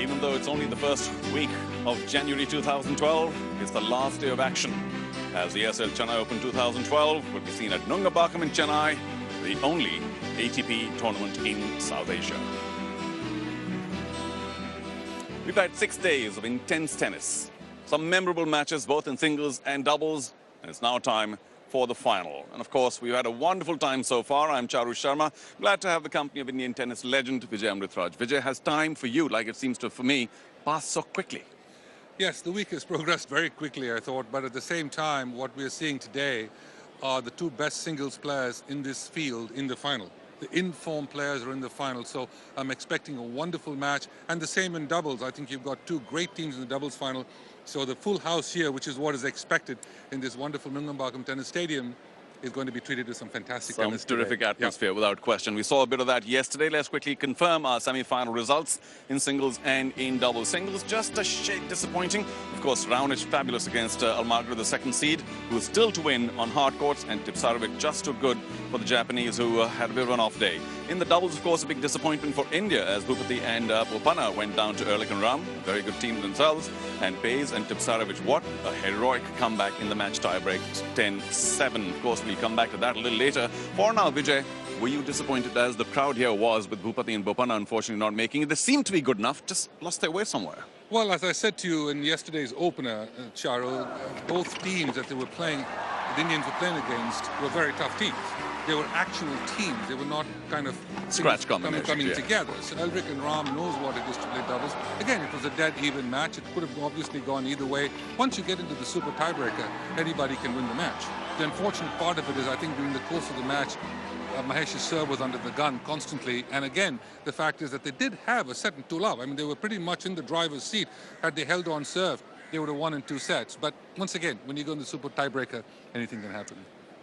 Even though it's only the first week of January 2012, it's the last day of action as the Chennai Open 2012 will be seen at Nungambakam in Chennai, the only ATP tournament in South Asia. We've had 6 days of intense tennis, some memorable matches both in singles and doubles, and it's now time for the final. And of course, we've had a wonderful time so far. I'm Charu Sharma, glad to have the company of Indian tennis legend Vijay Amritraj. Vijay, has time for you, like it seems to for me, passed so quickly? Yes, the week has progressed very quickly, I thought, but at the same time, what we're seeing today are the two best singles players in this field in the final. The in-form players are in the final, so I'm expecting a wonderful match. And the same in doubles. I think you've got two great teams in the doubles final. So the full house here, which is what is expected in this wonderful Nungambakam Tennis Stadium, is going to be treated with some fantastic tennis today. Terrific atmosphere, without question. We saw a bit of that yesterday. Let's quickly confirm our semi-final results in singles and in doubles. Singles, just a shade disappointing. Of course, Raonic fabulous against Almagro, the second seed, who is still to win on hard courts, and Tipsarevic just too good for the Japanese, who had a bit of an off day. In the doubles, of course, a big disappointment for India as Bhupati and Bopanna went down to Raonic and Ram. Very good team themselves. And Paes and Tipsarevic, what a heroic comeback in the match tiebreak, 10-7. Of course, we'll come back to that a little later. For now, Vijay, were you disappointed as the crowd here was with Bhupati and Bopanna unfortunately not making it? They seemed to be good enough, just lost their way somewhere. Well, as I said to you in yesterday's opener, Charu, both teams that they were playing, the Indians were playing against, were very tough teams. They were actual teams. They were not kind of scratch coming together. So Raonic and Ram knows what it is to play doubles. Again, it was a dead even match. It could have obviously gone either way. Once you get into the super tiebreaker, anybody can win the match. The unfortunate part of it is, I think, during the course of the match, Mahesh's serve was under the gun constantly. And again, the fact is that they did have a set and two love. I mean, they were pretty much in the driver's seat. Had they held on serve, they would have won in 2 sets. But once again, when you go in the super tiebreaker, anything can happen.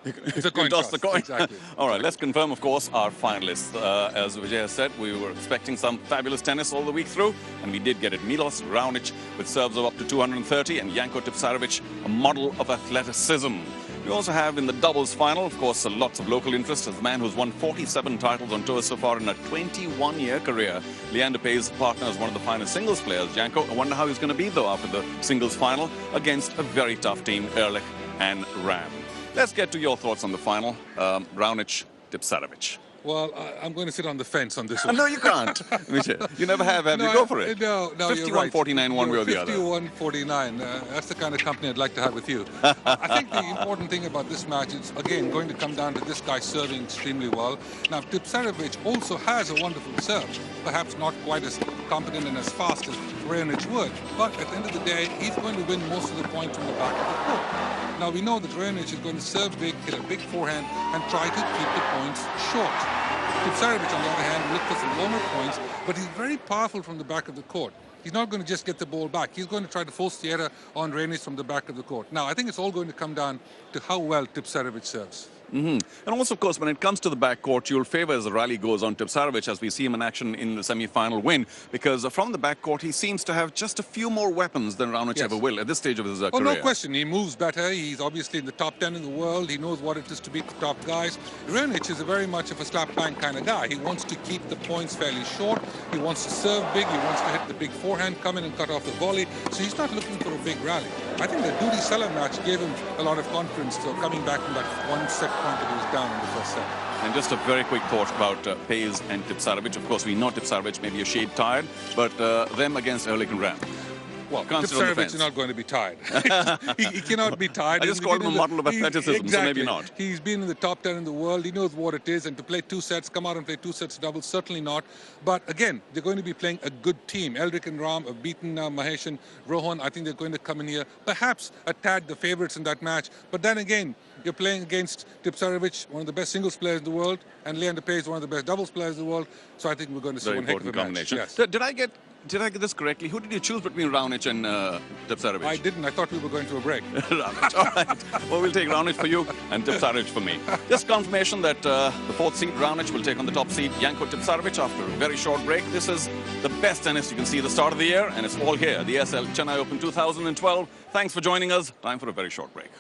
It's a coin toss. The coin. Exactly. All right, let's confirm, of course, our finalists. As Vijay has said, we were expecting some fabulous tennis all the week through, and we did get it. Milos, Raonic with serves of up to 230, and Janko Tipsarevic, a model of athleticism. We also have in the doubles final, of course, lots of local interest as the man who's won 47 titles on tour so far in a 21-year career. Leander Paes' partner is one of the finest singles players. Janko, I wonder how he's going to be, though, after the singles final against a very tough team, Raonic and Ram. Let's get to your thoughts on the final. Raonic, Tipsarevic. Well, I'm going to sit on the fence on this one. No, you can't. You never have you? Go for it. No, 51-49 one way or the other. 51-49. That's the kind of company I'd like to have with you. I think the important thing about this match is, again, going to come down to this guy serving extremely well. Now, Tipsarevic also has a wonderful serve. Perhaps not quite as competent and as fast as Raonic would. But at the end of the day, he's going to win most of the points from the back of the court. Now, we know that Raonic is going to serve big, hit a big forehand, and try to keep the points short. Tipsarevic, on the other hand, will look for some longer points, but he's very powerful from the back of the court. He's not going to just get the ball back. He's going to try to force the error on Raonic from the back of the court. Now, I think it's all going to come down to how well Tipsarevic serves. And also, of course, when it comes to the backcourt, you'll favor as the rally goes on Tipsarevic as we see him in action in the semi-final win, because from the backcourt he seems to have just a few more weapons than Raonic ever will at this stage of his career. No question. He moves better. He's obviously in the top 10 in the world. He knows what it is to beat the top guys. Raonic is very much of a slap bang kind of guy. He wants to keep the points fairly short. He wants to serve big. He wants to hit the big forehand, come in and cut off the volley. So he's not looking for a big rally. I think the Duty Seller match gave him a lot of confidence. So coming back from that one set point that he was down in the first set. And just a very quick thought about Paes and Tipsarevic. Of course, we know Tipsarevic may be a shade tired, but them against Raonic and Ram. Well, Tipsarevic is not going to be tired. he cannot be tired. I just called him a model of athleticism, so maybe not. He's been in the top 10 in the world. He knows what it is. And to play 2 sets, come out and play 2 sets doubles, certainly not. But again, they're going to be playing a good team. Raonic and Ram have beaten Mahesh and Rohan. I think they're going to come in here, perhaps a tad the favorites in that match. But then again, you're playing against Tipsarevic, one of the best singles players in the world, and Leander Paes, one of the best doubles players in the world. So I think we're going to see one heck of a combination. Match. Yes. Did I get this correctly? Who did you choose between Raonic and Tipsarevic? I didn't. I thought we were going to a break. Raonic. All right. Well, we'll take Raonic for you and Tipsarevic for me. Just confirmation that the 4th seed, Raonic, will take on the top seed, Janko Tipsarevic, after a very short break. This is the best tennis you can see at the start of the year, and it's all here, the Chennai Open 2012. Thanks for joining us. Time for a very short break.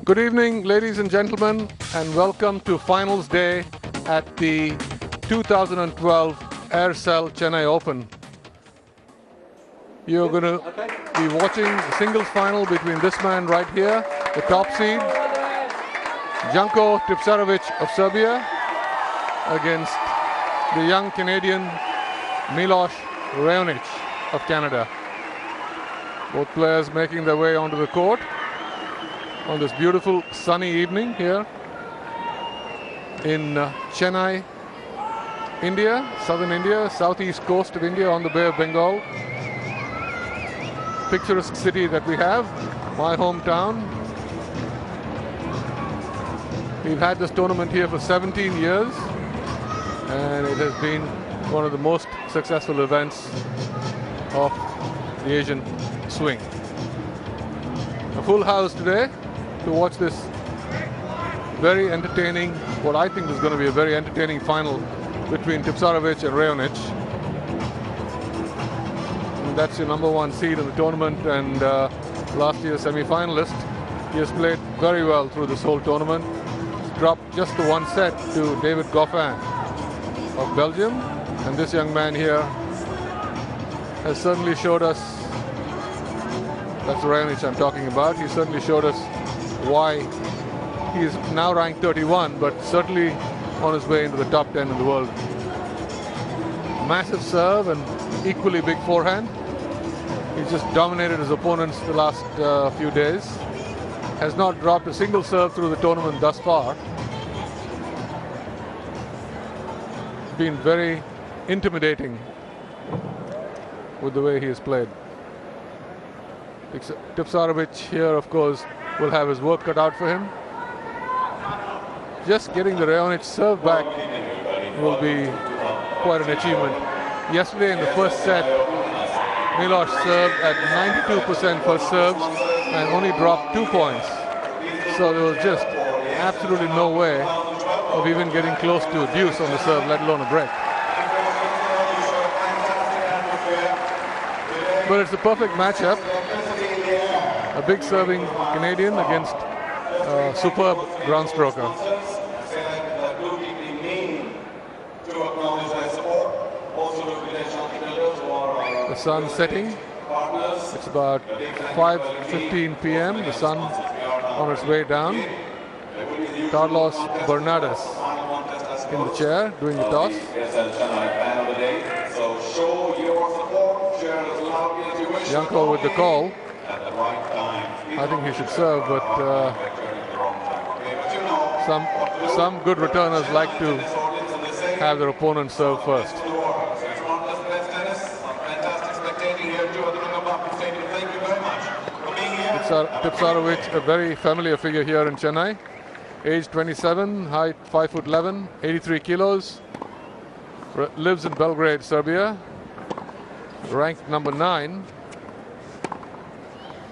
Good evening, ladies and gentlemen, and welcome to Finals Day at the 2012 Aircel Chennai Open. You're going to be watching the singles final between this man right here, the top seed, Janko Tipsarevic of Serbia, against the young Canadian Milos Raonic of Canada. Both players making their way onto the court on this beautiful sunny evening here in Chennai, India, southern India, southeast coast of India on the Bay of Bengal. Picturesque city that we have, my hometown. We've had this tournament here for 17 years, and it has been one of the most successful events of the Asian swing. A full house today to watch this very entertaining, what I think is going to be a very entertaining final between Tipsarevic and Raonic. And that's your number one seed in the tournament and last year's semi-finalist. He has played very well through this whole tournament. He's dropped just the one set to David Goffin of Belgium. And this young man here has certainly showed us, that's Raonic I'm talking about, he certainly showed us why he is now ranked 31, but certainly on his way into the top 10 in the world. Massive serve and equally big forehand. He's just dominated his opponents the last few days. Has not dropped a single serve through the tournament thus far. Been very intimidating with the way he has played. Tipsarevic here, of course, will have his work cut out for him. Just getting the Raonic serve back will be quite an achievement. Yesterday in the first set, Milos served at 92% first serves and only dropped 2 points. So there was just absolutely no way of even getting close to a deuce on the serve, let alone a break. But it's a perfect matchup. A big serving Canadian against a superb ground stroker. The sun setting. It's about 5:15 p.m. The sun on its way down. Carlos Bernardes in the chair doing the toss. Janko with the call. I think he should serve, but some good returners like to have their opponent serve first. Tipsarevic, a very familiar figure here in Chennai. Age 27, height 5'11", 83 kilos. Lives in Belgrade, Serbia. Ranked number 9.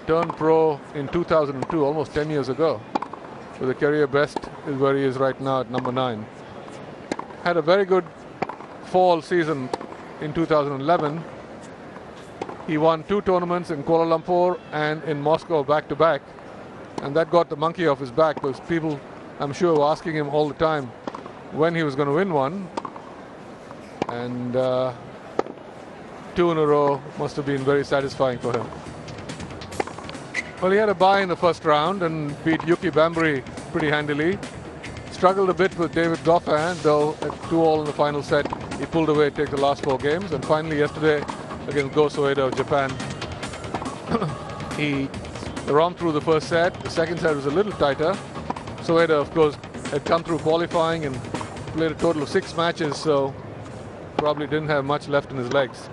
Turned pro in 2002, almost 10 years ago. With a career best is where he is right now at number 9. Had a very good fall season in 2011. He won 2 tournaments in Kuala Lumpur and in Moscow back-to-back. And that got the monkey off his back because people, I'm sure, were asking him all the time when he was going to win one. And 2 in a row must have been very satisfying for him. Well, he had a bye in the first round and beat Yuki Bambry pretty handily. Struggled a bit with David Goffin, though at 2-all in the final set, he pulled away to take the last 4 games. And finally yesterday against Go Soeda of Japan, he romped through the first set. The second set was a little tighter. Soeda, of course, had come through qualifying and played a total of 6 matches, so probably didn't have much left in his legs.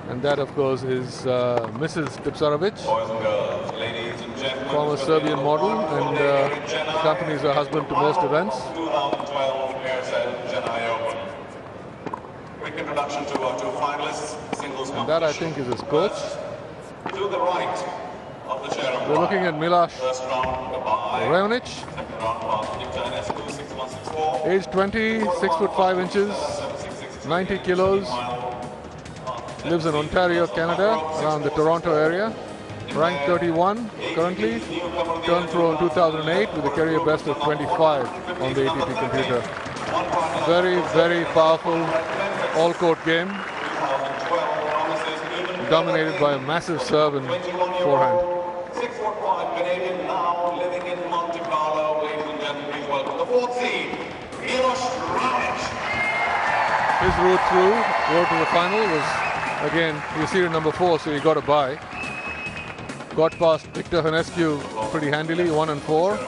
And that, of course, is Mrs. Tipsarevic, former Serbian model, and accompanies her husband to most events. 2012 Aircel Chennai Open. Quick introduction to our 2 finalists, singles and that, I think, is his coach. To the right of the chair. We're looking at Milos Raonic, age 20, 6'5", 90 kilos. Lives in Ontario, Canada, around the Toronto area. Ranked 31. currently. Turned pro in 2008 with a career best of 25 on the ATP computer. Very, very powerful all-court game. Dominated by a massive serve and forehand. 6'5" Canadian, now living in Monte Carlo. Ladies and gentlemen, please welcome the 4th seed, Milos. His route to the final was, again, he's seeded number 4, so he got a bye. Got past Victor Hanescu pretty handily, 1 and 4.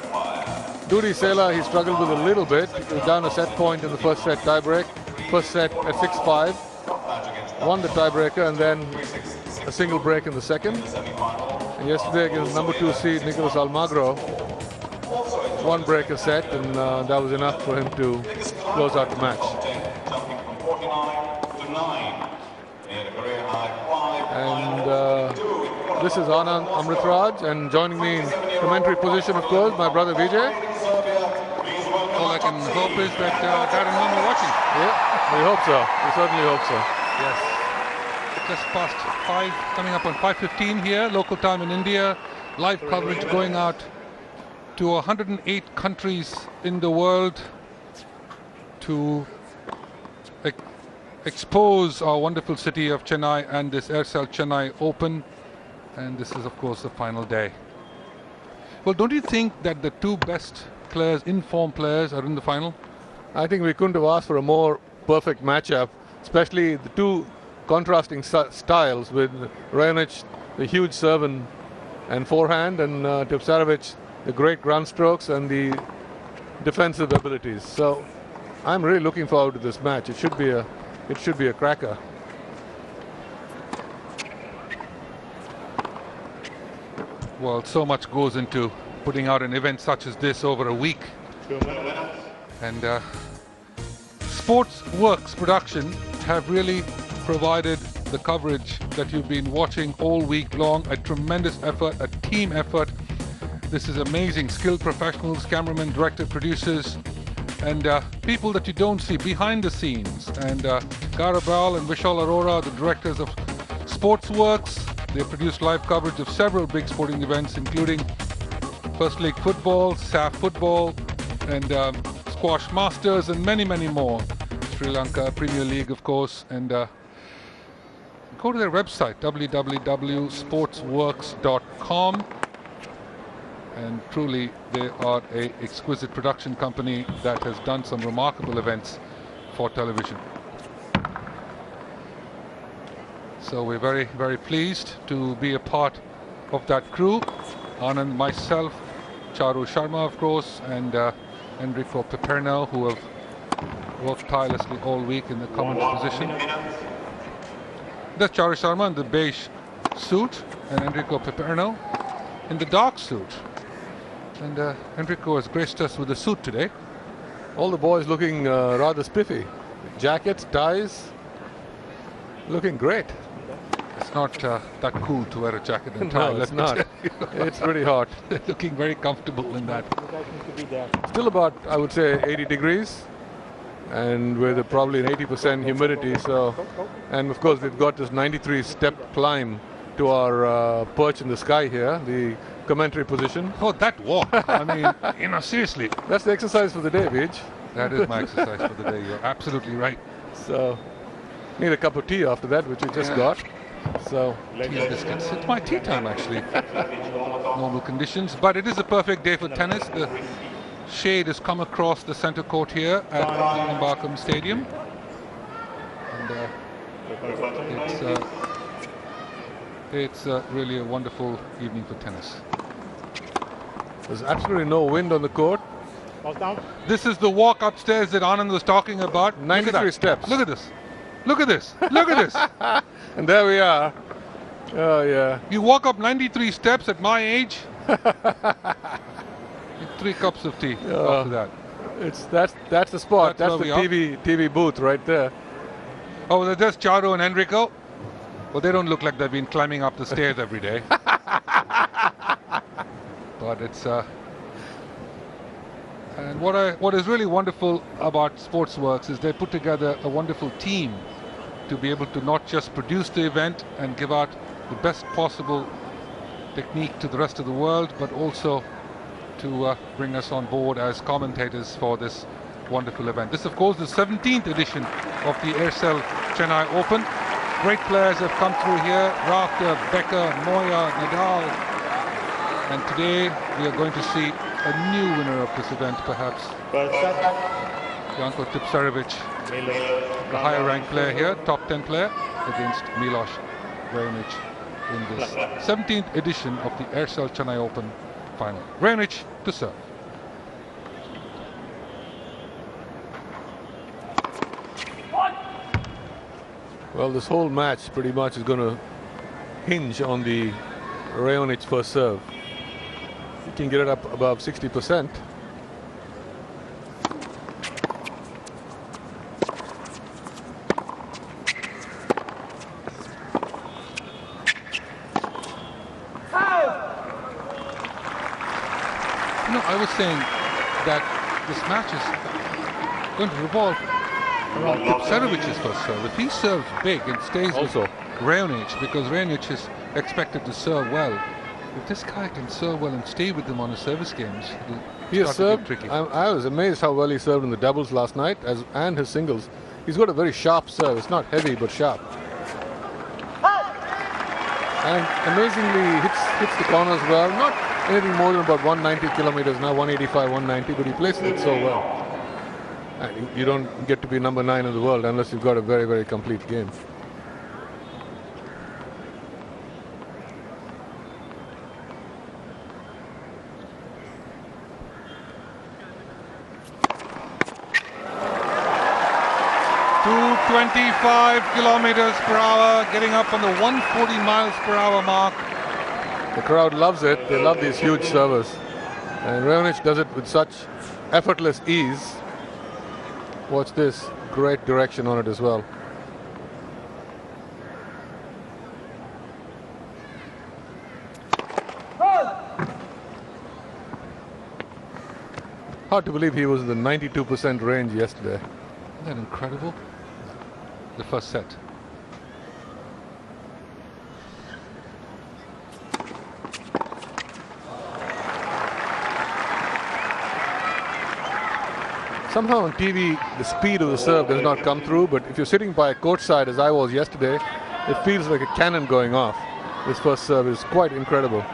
Dudi Sela, he struggled with a little bit. He was down a set point in the first set tiebreak. First set at 6-5. Won the tiebreaker and then a single break in the second. And yesterday against number 2 seed Nicolas Almagro, 1 break a set, and that was enough for him to close out the match. And this is Anand Amritraj, and joining me in commentary position, of course, my brother Vijay. All I can hope is that Dad and Mom are watching. Yeah, we hope so. We certainly hope so. Yes. Just past 5, coming up on 5:15 here, local time in India. Live coverage going out to 108 countries in the world to expose our wonderful city of Chennai and this Aircel Chennai Open. And this is, of course, the final day. Well, don't you think that the 2 best players, informed players, are in the final? I think we couldn't have asked for a more perfect matchup, especially the 2 contrasting styles with Raonic, the huge serve and forehand, and Tipsarevic, the great ground strokes and the defensive abilities. So I'm really looking forward to this match. It should be a cracker. Well, so much goes into putting out an event such as this over a week. And Sportsworks Production have really provided the coverage that you've been watching all week long. A tremendous effort, a team effort. This is amazing. Skilled professionals, cameramen, director, producers, and people that you don't see behind the scenes. And Garabal and Vishal Arora, the directors of Sportsworks. They produce live coverage of several big sporting events, including First League Football, SAF Football, and Squash Masters, and many, many more. Sri Lanka Premier League, of course. And go to their website, www.sportsworks.com. And truly, they are an exquisite production company that has done some remarkable events for television. So we're very, very pleased to be a part of that crew. Anand, myself, Charu Sharma, of course, and Enrico Piperno, who have worked tirelessly all week in the commentary position. That's Charu Sharma in the beige suit, and Enrico Piperno in the dark suit. And Enrico has graced us with a suit today. All the boys looking rather spiffy. Jackets, ties, looking great. It's not that cool to wear a jacket and tie. No, it's not. It's pretty hot. Looking very comfortable in that. Still about, I would say, 80 degrees, and with probably an 80% humidity. So, and of course, we've got this 93-step climb to our perch in the sky here, the commentary position. Oh, that walk! I mean, seriously. That's the exercise for the day, Vij. That is my exercise for the day. You're absolutely right. So, need a cup of tea after that, which we just got. So, tea and biscuits. It's my tea time, actually. Normal conditions, but it is a perfect day for tennis. The shade has come across the center court here at Barkham Stadium, and it's really a wonderful evening for tennis. There's absolutely no wind on the court. This is the walk upstairs that Anand was talking about. 93 steps. Look at this. Look at this. Look at this. And there we are. Oh, yeah. You walk up 93 steps at my age. 3 cups of tea after that. That's the spot. That's the TV booth right there. Oh, there's Charu and Enrico. Well, they don't look like they've been climbing up the stairs every day. But it's and what is really wonderful about Sportsworks is they put together a wonderful team to be able to not just produce the event and give out the best possible technique to the rest of the world, but also to bring us on board as commentators for this wonderful event. This, of course, the 17th edition of the Aircel Chennai Open. Great players have come through here: Rafter, Becker, Moya, Nadal. And today we are going to see a new winner of this event, perhaps. Janko Tipsarevic, the higher ranked player here, top 10 player, against Milos Raonic in this 17th edition of the Aircel Chennai Open final. Raonic to serve. Well, this whole match pretty much is going to hinge on the Raonic first serve. He can get it up above 60%. You know, I was saying that this match is going to revolve around Tipsarevic's first serve. If he serves big and stays also with Raonic, because Raonic is expected to serve well, if this guy can serve well and stay with him on his service games, he has served tricky. I was amazed how well he served in the doubles last night and his singles. He's got a very sharp serve. It's not heavy but sharp. And amazingly hits the corners well. Not anything more than about 190 kilometers now, 185, 190, but he places it so well. And you don't get to be number 9 in the world unless you've got a very, very complete game. .25 kilometers per hour, getting up on the 140 miles per hour mark. The crowd loves it. They love these huge servers. And Raonic does it with such effortless ease. Watch this. Great direction on it as well. Hard to believe he was in the 92% range yesterday. Isn't that incredible? The first set. Somehow on TV, the speed of the serve does not come through, but if you're sitting by courtside, as I was yesterday, it feels like a cannon going off. This first serve is quite incredible.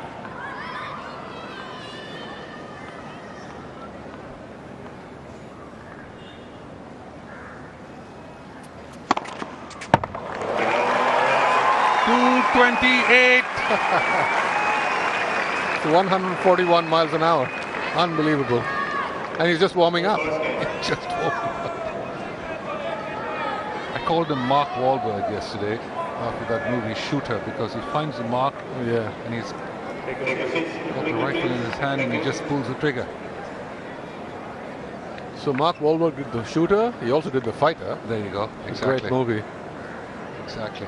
.228. 141 miles an hour. Unbelievable. And he's just warming up. Just warming up. I called him Mark Wahlberg yesterday after that movie Shooter, because he finds the mark, and he's got the rifle in his hand and he just pulls the trigger. So Mark Wahlberg did the Shooter. He also did the Fighter. There you go. Exactly. Great movie. Exactly.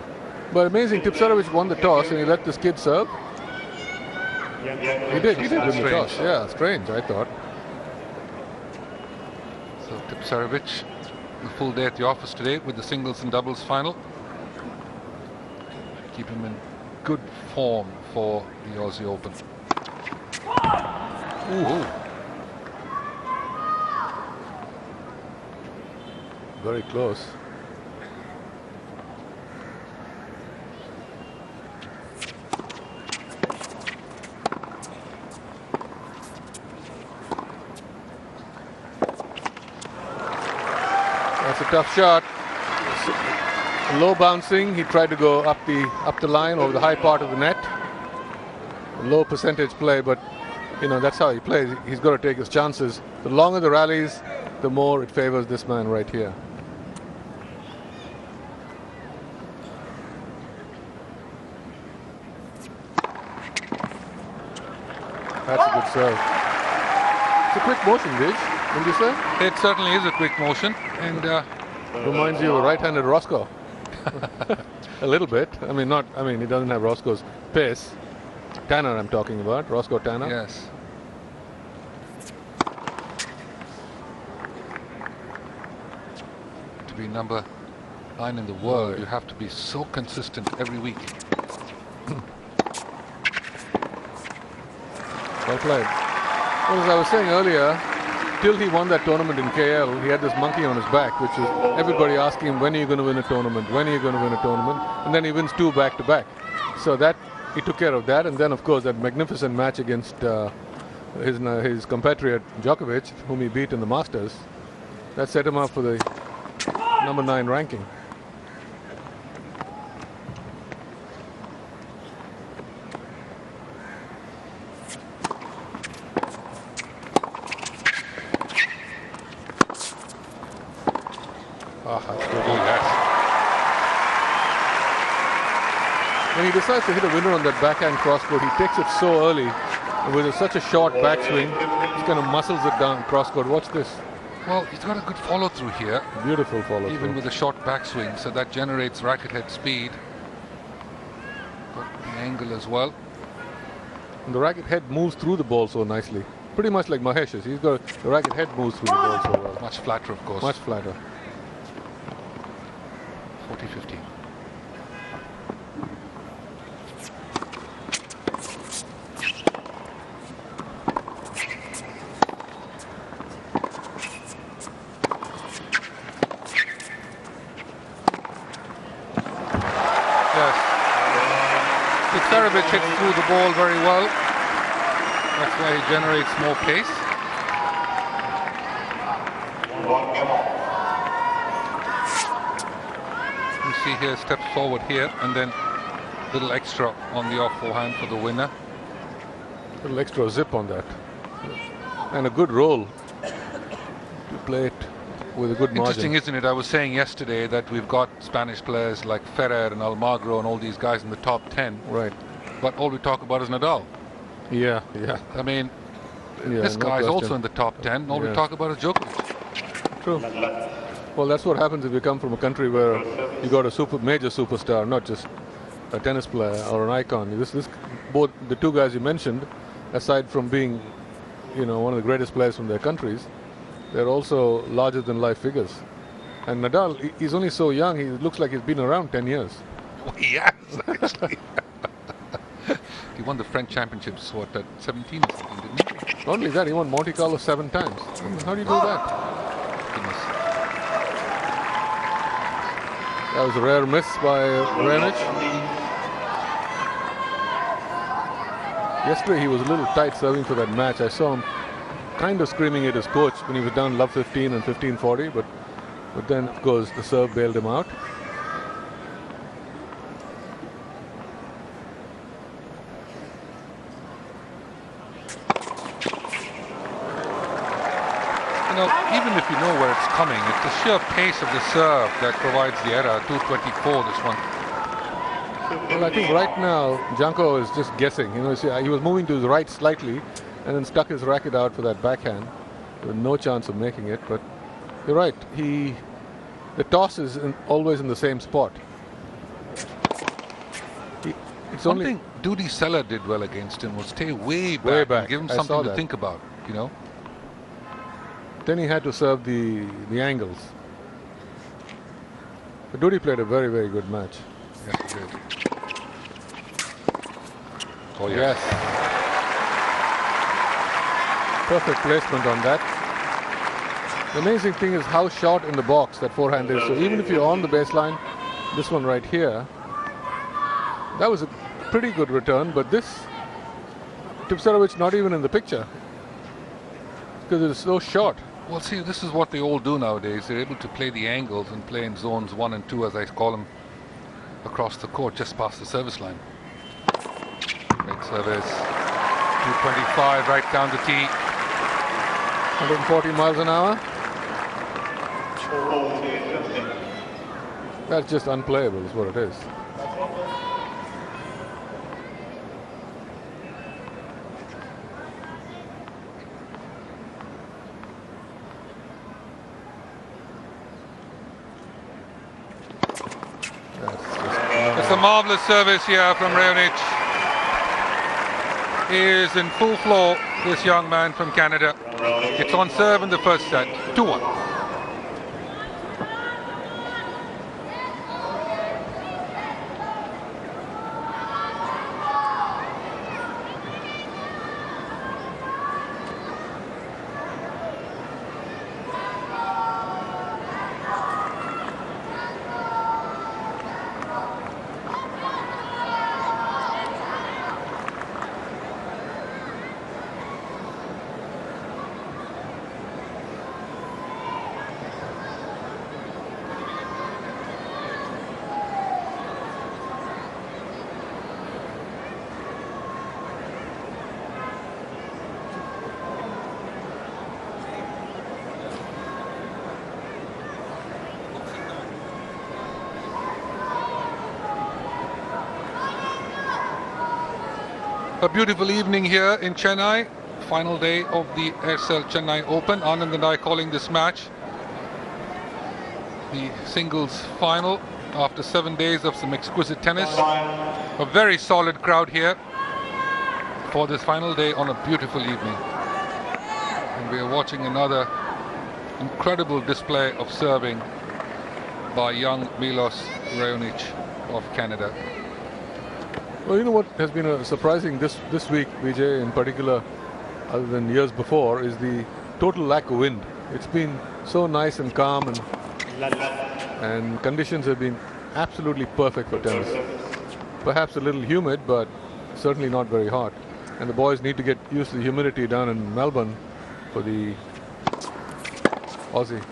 But amazing, Tipsarevic won the toss and he let this kid serve. He did win the toss. Yeah, strange, I thought. So Tipsarevic, the full day at the office today with the singles and doubles final. Keep him in good form for the Aussie Open. Ooh. Very close. That's a tough shot. Low bouncing. He tried to go up the line over the high part of the net. Low percentage play, but you know that's how he plays. He's got to take his chances. The longer the rallies, the more it favors this man right here. That's a good serve. It's a quick motion, Vij, wouldn't you say? It certainly is a quick motion, and reminds you of a right-handed Roscoe. A little bit. I mean, he doesn't have Roscoe's pace. Tanner, I'm talking about. Roscoe Tanner. Yes. To be number 9 in the world, you have to be so consistent every week. Well played. Well, as I was saying earlier, till he won that tournament in KL, he had this monkey on his back, which was everybody asking him, when are you going to win a tournament? When are you going to win a tournament? And then he wins 2 back-to-back. So that he took care of that. And then, of course, that magnificent match against his compatriot Djokovic, whom he beat in the Masters, that set him up for the number 9 ranking. That's good. Oh, yes. When he decides to hit a winner on that backhand crosscourt, he takes it so early. With such a short backswing, he kind of muscles it down crosscourt. Watch this. Well, he's got a good follow-through here. Beautiful follow-through. Even with a short backswing, so that generates racket head speed. Got the angle as well. And the racket head moves through the ball so nicely. Pretty much like Mahesh's. He's got the racket head moves through the ball so well. Much flatter, of course. Much flatter. 40-50. Tipsarevic hits through the ball very well. That's why he generates more pace. You see here, steps forward here, and then a little extra on the off forehand for the winner. A little extra zip on that. And a good roll to play it with a good margin. Interesting, isn't it? I was saying yesterday that we've got Spanish players like Ferrer and Almagro and all these guys in the top 10. Right. But all we talk about is Nadal. Yeah. I mean, Yeah, this no guy is question. also in the top 10. All we Yeah. talk about is Djokovic. True. Well, that's what happens if you come from a country where you got a major superstar, not just a tennis player or an icon. Both the 2 guys you mentioned, aside from being, one of the greatest players from their countries, they're also larger than life figures. And Nadal, he's only so young. He looks like he's been around 10 years. Oh, yes, actually. He won the French Championships, at 17 or something, didn't he? Not only that, he won Monte Carlo 7 times. How do you do that? Goodness. That was a rare miss by Raonic. Yesterday he was a little tight serving for that match. I saw him kind of screaming at his coach when he was down love 15 and 15-40, but then of course the serve bailed him out. Even if you know where it's coming, it's the sheer pace of the serve that provides the error. 224 this one. Well, I think right now Janko is just guessing. He was moving to his right slightly and then stuck his racket out for that backhand with no chance of making it. But you're right. The toss is always in the same spot. One thing Dudy Seller did well against him was stay way back. And give him something to think about. Then he had to serve the angles. But Dudy played a very, very good match. Yes, he did. Oh, yes. Perfect placement on that. The amazing thing is how short in the box that forehand is. So even if you're on the baseline, this one right here, that was a pretty good return. But this, Tipsarevic not even in the picture because it is so short. Well, see, this is what they all do nowadays. They're able to play the angles and play in zones 1 and 2, as I call them, across the court, just past the service line. Great service. 225 right down the tee. 140 miles an hour. That's just unplayable is what it is. It's a marvelous service here from Raonic. He is in full flow, this young man from Canada. It's on serve in the first set, 2-1. A beautiful evening here in Chennai. Final day of the Aircel Chennai Open. Anand and I calling this match the singles final after 7 days of some exquisite tennis. A very solid crowd here for this final day on a beautiful evening. And we are watching another incredible display of serving by young Milos Raonic of Canada. Well, you know what has been surprising this week, Vijay, in particular, other than years before, is the total lack of wind. It's been so nice and calm, and conditions have been absolutely perfect for tennis. Perhaps a little humid, but certainly not very hot. And the boys need to get used to the humidity down in Melbourne for the Aussie.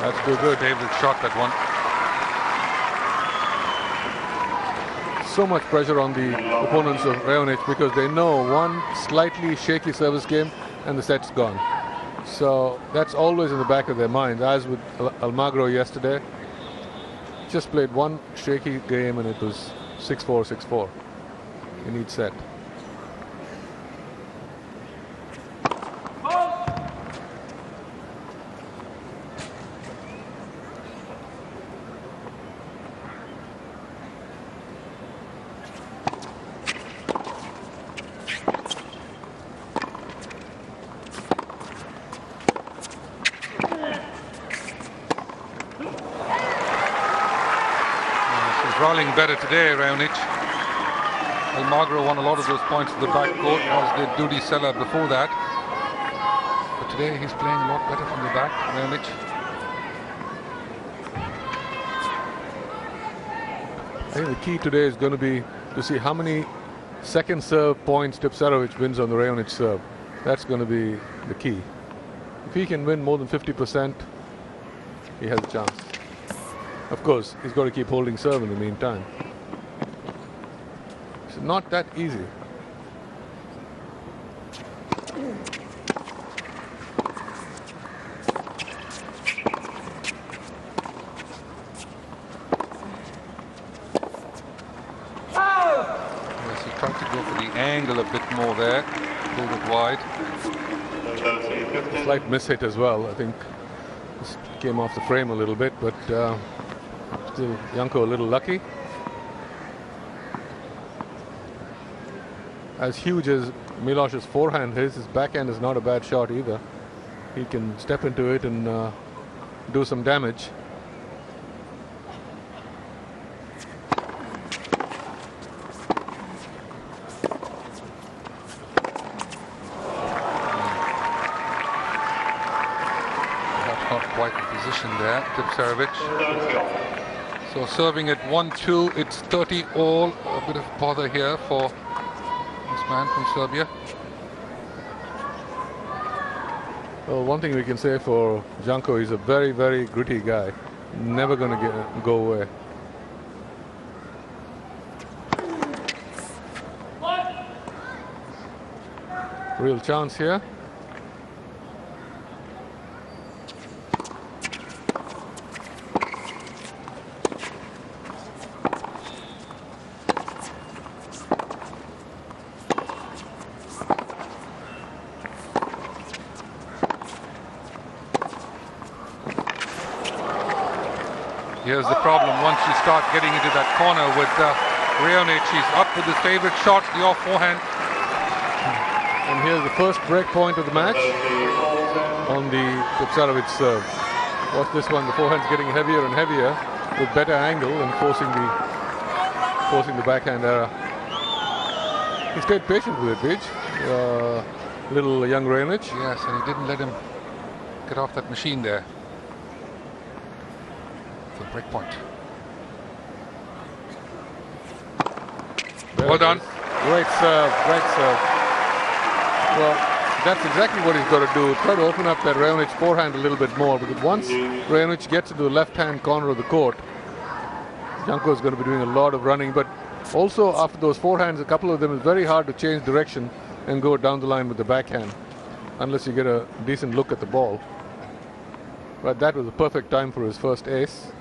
That's too good. David shot that one. So much pressure on the opponents of Raonic because they know one slightly shaky service game and the set's gone. So that's always in the back of their minds. As with Almagro yesterday, just played one shaky game and it was 6-4, 6-4 in each set. Rolling better today, Raonic. Almagro won a lot of those points to the back court, as did Dudi Sela before that. But today he's playing a lot better from the back, Raonic. I think the key today is going to be to see how many second serve points Tipsarevic wins on the Raonic serve. That's going to be the key. If he can win more than 50%, he has a chance. Of course, he's got to keep holding serve in the meantime. It's not that easy. Yes, he tried to go for the angle a bit more there, pulled it wide. A slight mishit as well. I think this came off the frame a little bit, but still Janko a little lucky. As huge as Milos's forehand is, his backhand is not a bad shot either. He can step into it and do some damage. Not quite the position there, Tipsarevic. So serving at 1-2, it's 30 all. A bit of bother here for this man from Serbia. Well, one thing we can say for Janko, he's a very, very gritty guy. Never going to go away. Real chance here. Here's the problem. Once you start getting into that corner with Raonic, he's up with his favorite shot, the off forehand. And here's the first break point of the match on the Tipsarevic serve. Watch this one. The forehand's getting heavier and heavier with better angle and forcing the backhand error. He stayed patient with it, Vij. Little young Raonic. Yes, and he didn't let him get off that machine there. The break point. Well done. Great serve, great serve. Well, that's exactly what he's got to do. Try to open up that Raonic forehand a little bit more, because once Raonic gets into the left-hand corner of the court, Janko is going to be doing a lot of running. But also after those forehands, a couple of them, is very hard to change direction and go down the line with the backhand, unless you get a decent look at the ball. But that was a perfect time for his first ace.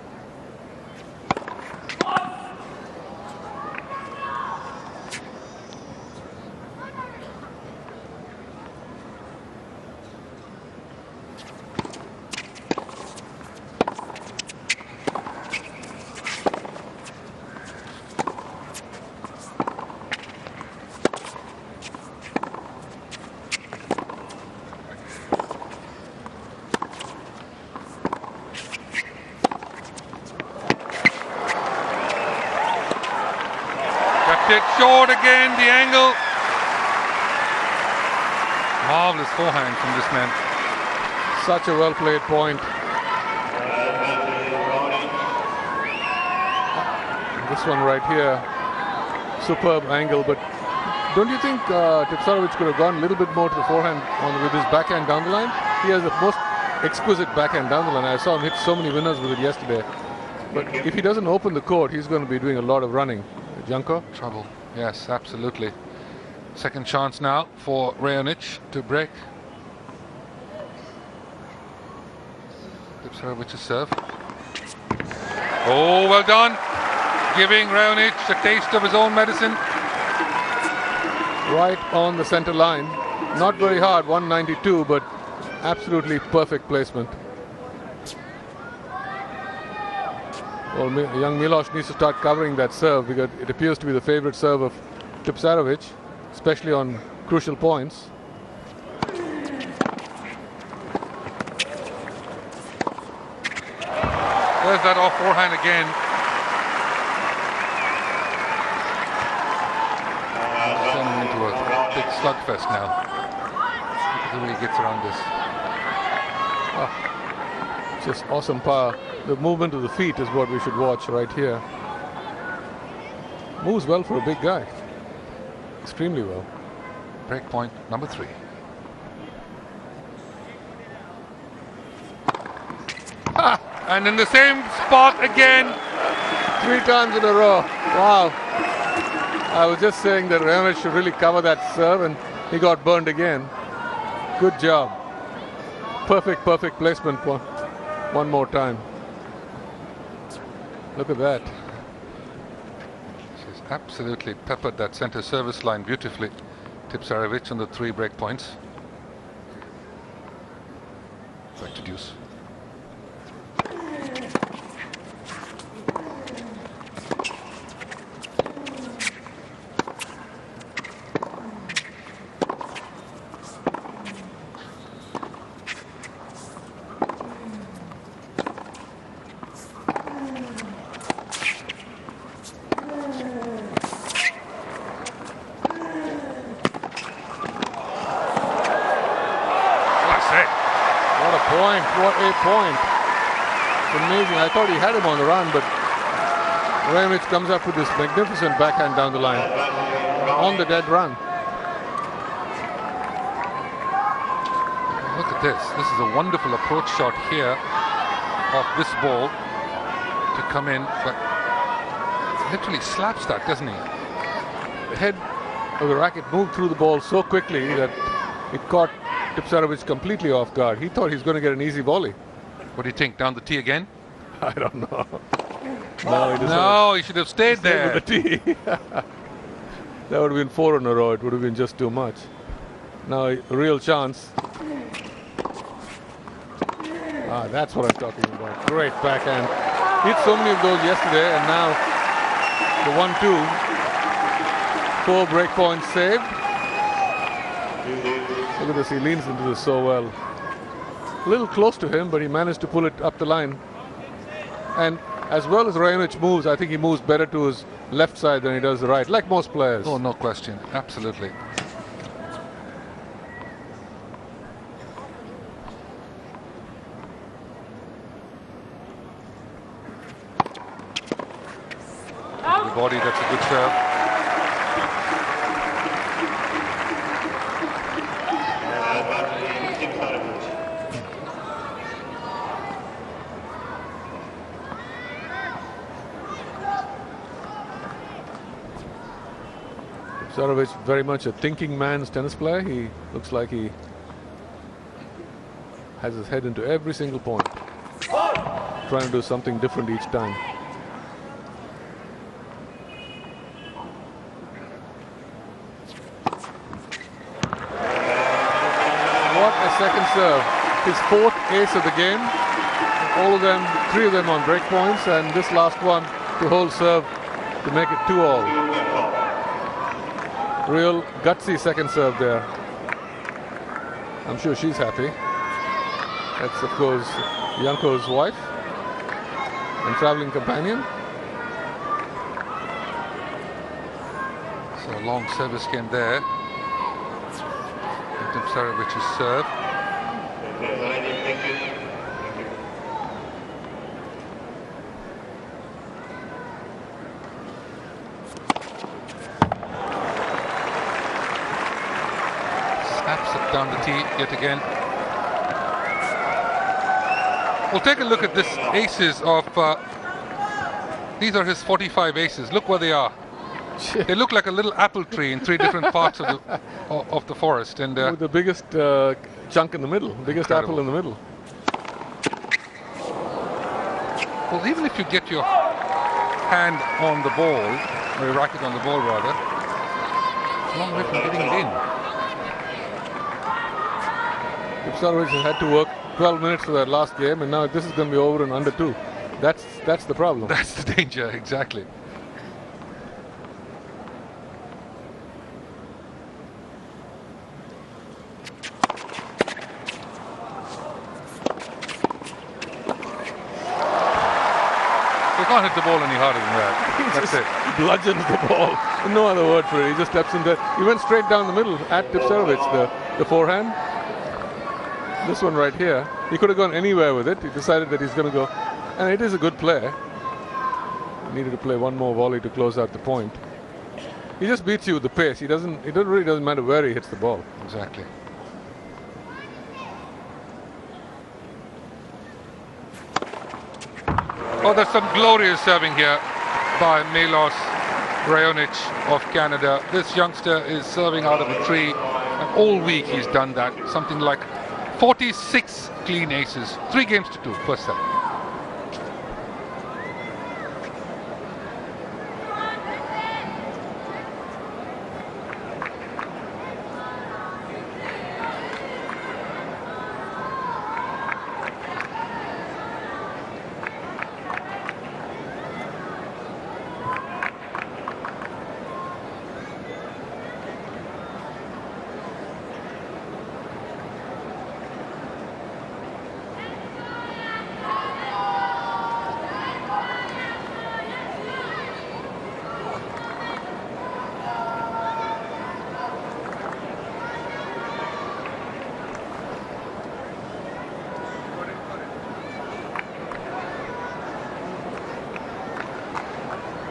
bit short again, the angle. Marvelous forehand from this man. Such a well-played point. This one right here, superb angle, but don't you think Tipsarevic could have gone a little bit more to the forehand with his backhand down the line? He has the most exquisite backhand down the line. I saw him hit so many winners with it yesterday. But if he doesn't open the court, he's going to be doing a lot of running. Janko? Trouble. Yes, absolutely. Second chance now for Raonic to break. Tipsarevic's serve. Oh, well done. Giving Raonic a taste of his own medicine. Right on the center line. Not very hard, 192, but absolutely perfect placement. Well, young Milos needs to start covering that serve because it appears to be the favorite serve of Tipsarevic, especially on crucial points. There's that off forehand again. Turning into a big slugfest now. Look at the way he gets around this. Oh, just awesome power. The movement of the feet is what we should watch right here. Moves well for a big guy. Extremely well. Break point number 3. Ah, and in the same spot again. 3 times in a row. Wow. I was just saying that Raonic should really cover that serve, and he got burned again. Good job. Perfect placement one more time. Look at that. She's absolutely peppered that center service line beautifully. Tipsarevic on the 3 break points. Back to deuce. What a point. It's amazing. I thought he had him on the run, but Raonic comes up with this magnificent backhand down the line on the dead run. Look at this. This is a wonderful approach shot here off this ball to come in, but literally slaps that, doesn't he? The head of the racket moved through the ball so quickly that it caught Tipsarevic completely off guard. He thought he was going to get an easy volley. What do you think? Down the tee again? I don't know. No, he should have stayed there. With the tee. That would have been 4 in a row. It would have been just too much. Now a real chance. That's what I'm talking about. Great backhand. Hit so many of those yesterday, and now the 1-2. 4 break points saved. Look at this, he leans into this so well. A little close to him, but he managed to pull it up the line. And as well as Raonic moves, I think he moves better to his left side than he does the right, like most players. Oh, no question. Absolutely. The body, that's a good serve. Tipsarevic, very much a thinking man's tennis player. He looks like he has his head into every single point, trying to do something different each time. What a second serve. His 4th ace of the game. All of them, 3 of them on break points, and this last one to hold serve to make it 2-all. Real gutsy second serve there. I'm sure she's happy. That's, of course, Janko's wife and traveling companion. long service came there. Tipsarevic's serve. Snaps it down the tee yet again. We'll take a look at this aces of. These are his 45 aces. Look where they are. They look like a little apple tree in 3 different parts of the forest, and with the biggest chunk in the middle, biggest apple in the middle. Well, even if you get your hand on the ball, or your racket on the ball rather, it's a long way from getting it in. Tipsarevic has had to work 12 minutes for that last game, and now this is going to be over in under 2. That's the problem. That's the danger, exactly. You can't hit the ball any harder than that. That's it. Bludgeons the ball. No other word for it. He just steps in there. He went straight down the middle at Tipsarevic, the forehand. This one right here, he could have gone anywhere with it. He decided that he's going to go, and it is a good play. He needed to play one more volley to close out the point. He just beats you with the pace. It really doesn't matter where he hits the ball. Exactly. Oh, there's some glorious serving here by Milos Raonic of Canada. This youngster is serving out of a tree, and all week he's done that. Something like 46 clean aces, 3 games to 2 per set.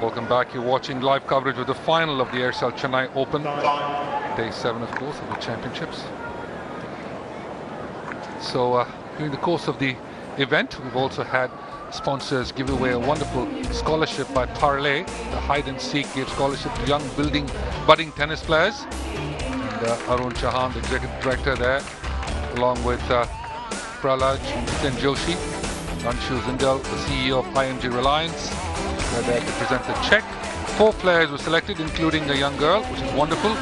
Welcome back. You're watching live coverage of the final of the Aircel Chennai Open. Day 7, of course, of the championships. So during the course of the event, we've also had sponsors give away a wonderful scholarship by Parlay. The hide and seek gave scholarship to young budding tennis players. And Arun Chauhan, the executive director there, along with Pralaj and Jiten Joshi, Anshu Zindal, the CEO of IMG Reliance. They're there to present the check. 4 players were selected, including a young girl, which is wonderful.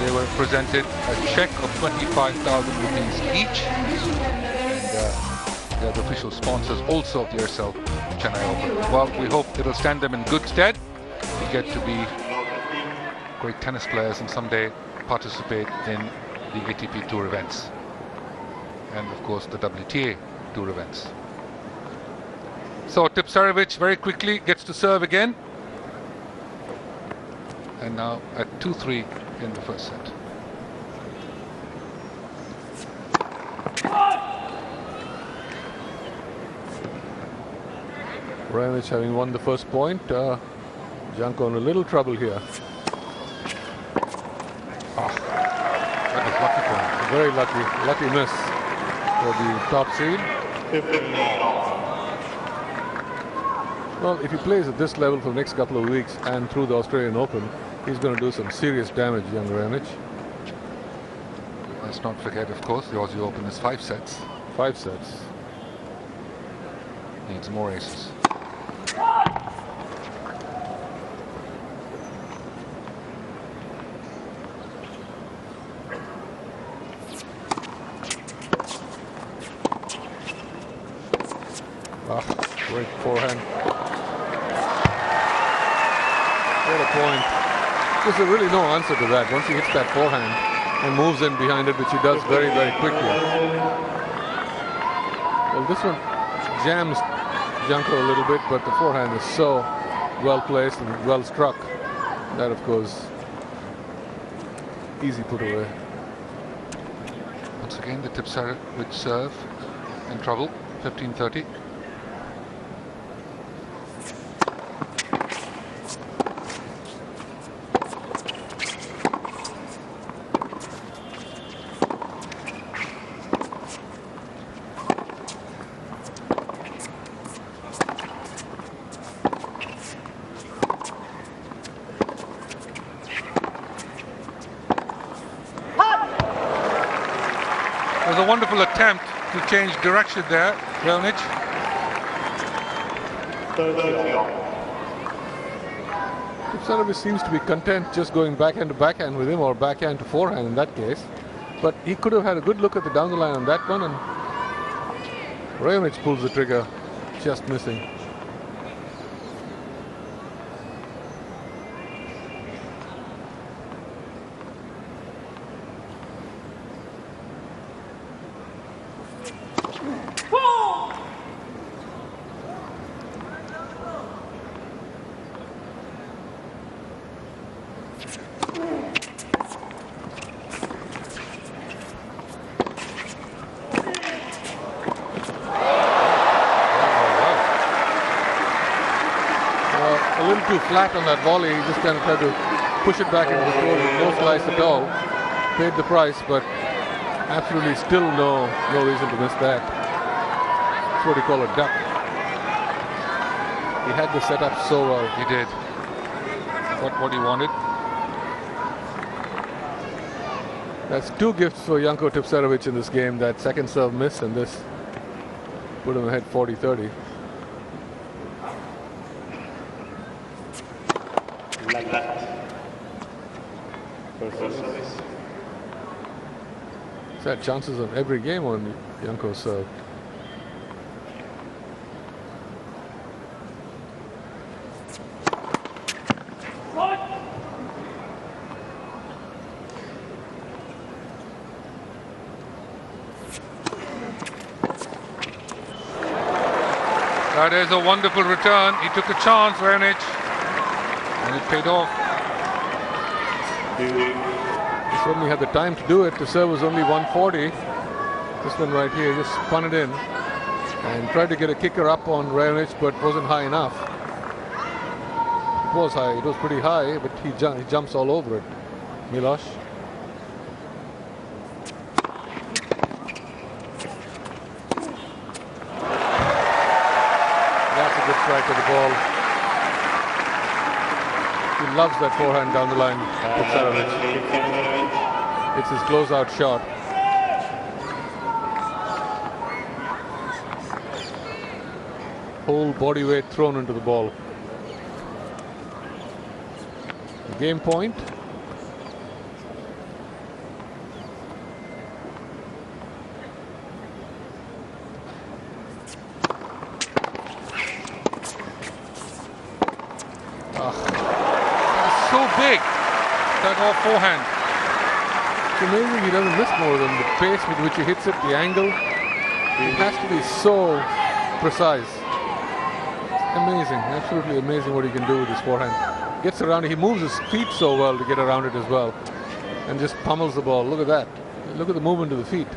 They were presented a check of 25,000 rupees each. And they're the official sponsors also of the Aircel Chennai Open. Well, we hope it'll stand them in good stead to get to be great tennis players and someday participate in the ATP Tour events. And of course the WTA Tour events. So Tipsarevic very quickly gets to serve again. And now at 2-3 in the first set. Raonic having won the first point. Janko in a little trouble here. That was lucky for him. Very lucky miss for the top seed. Well, if he plays at this level for the next couple of weeks and through the Australian Open, he's going to do some serious damage, young Raonic. Let's not forget, of course, the Aussie Open is 5 sets. 5 sets. Needs more aces. Great forehand. What a point. There's really no answer to that. Once he hits that forehand and moves in behind it, which he does very, very quickly. Well, this one jams Janko a little bit, but the forehand is so well placed and well struck. That, of course, Easy put away. Once again, the Tipsarevic serve in trouble. 15-30. There's a wonderful attempt to change direction there, Raonic. Tipsarevic seems to be content just going backhand to backhand with him, or backhand to forehand in that case. But he could have had a good look at the down the line on that one, and Raonic pulls the trigger, just missing. A little too flat on that volley. He just kind of tried to push it back into the court with no slice at all. Paid the price, but absolutely still no reason to miss that. That's what you call a duck. He had the setup so well. He did. What he wanted. That's two gifts for Janko Tipsarevic in this game. That second serve miss and this put him ahead 40-30. Like that. First service. He's had chances on every game on Janko's serve. That is a wonderful return. He took a chance, Raonic, and it paid off. He certainly had the time to do it. The serve was only 140. This one right here, just spun it in and tried to get a kicker up on Raonic, but wasn't high enough. It was high. It was pretty high, but he jumps all over it. Milos. Good strike of the ball. He loves that forehand down the line. It's his closeout shot. Whole body weight thrown into the ball. Game point. Big, that off forehand. It's amazing he doesn't miss more than the pace with which he hits it, the angle. It has to be so precise. It's amazing, absolutely amazing what he can do with his forehand. Gets around it, he moves his feet so well to get around it as well. And just pummels the ball. Look at that. Look at the movement of the feet.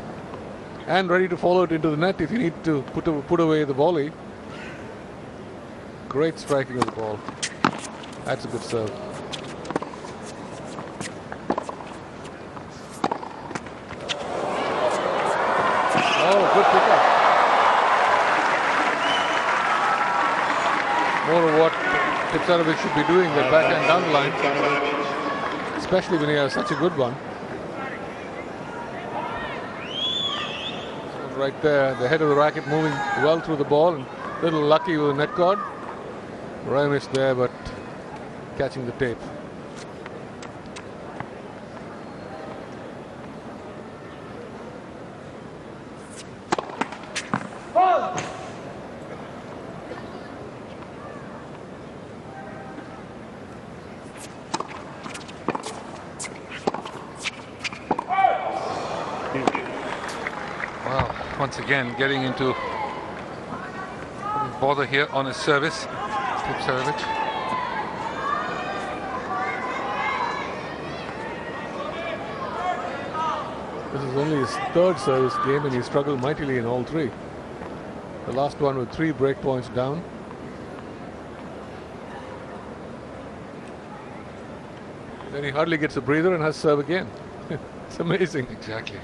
And ready to follow it into the net if you need to put away the volley. Great striking of the ball. That's a good serve. Good pickup. More of what Tipsarevic should be doing, that backhand down the line, especially when he has such a good one. So right there, the head of the racket moving well through the ball, and a little lucky with the net guard. Raonic there, but catching the tape. Once again, getting into bother here on his service, Tipsarevic. This is only his third service game and he struggled mightily in all three. The last one with 3 break points down. Then he hardly gets a breather and has to serve again. It's amazing. Exactly.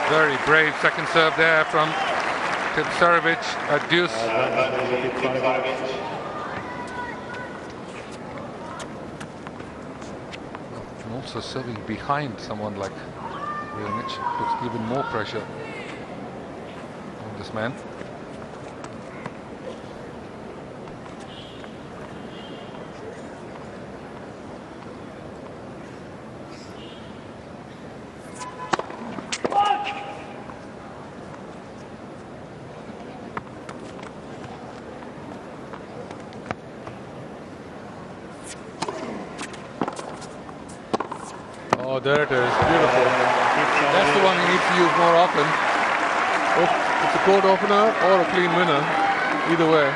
Very brave second serve there from Tipsarevic at deuce. And also serving behind someone like Raonic puts even more pressure on this man. Oh, there it is. Beautiful. That's the one he needs to use more often. It's a court opener or a clean winner. Either way.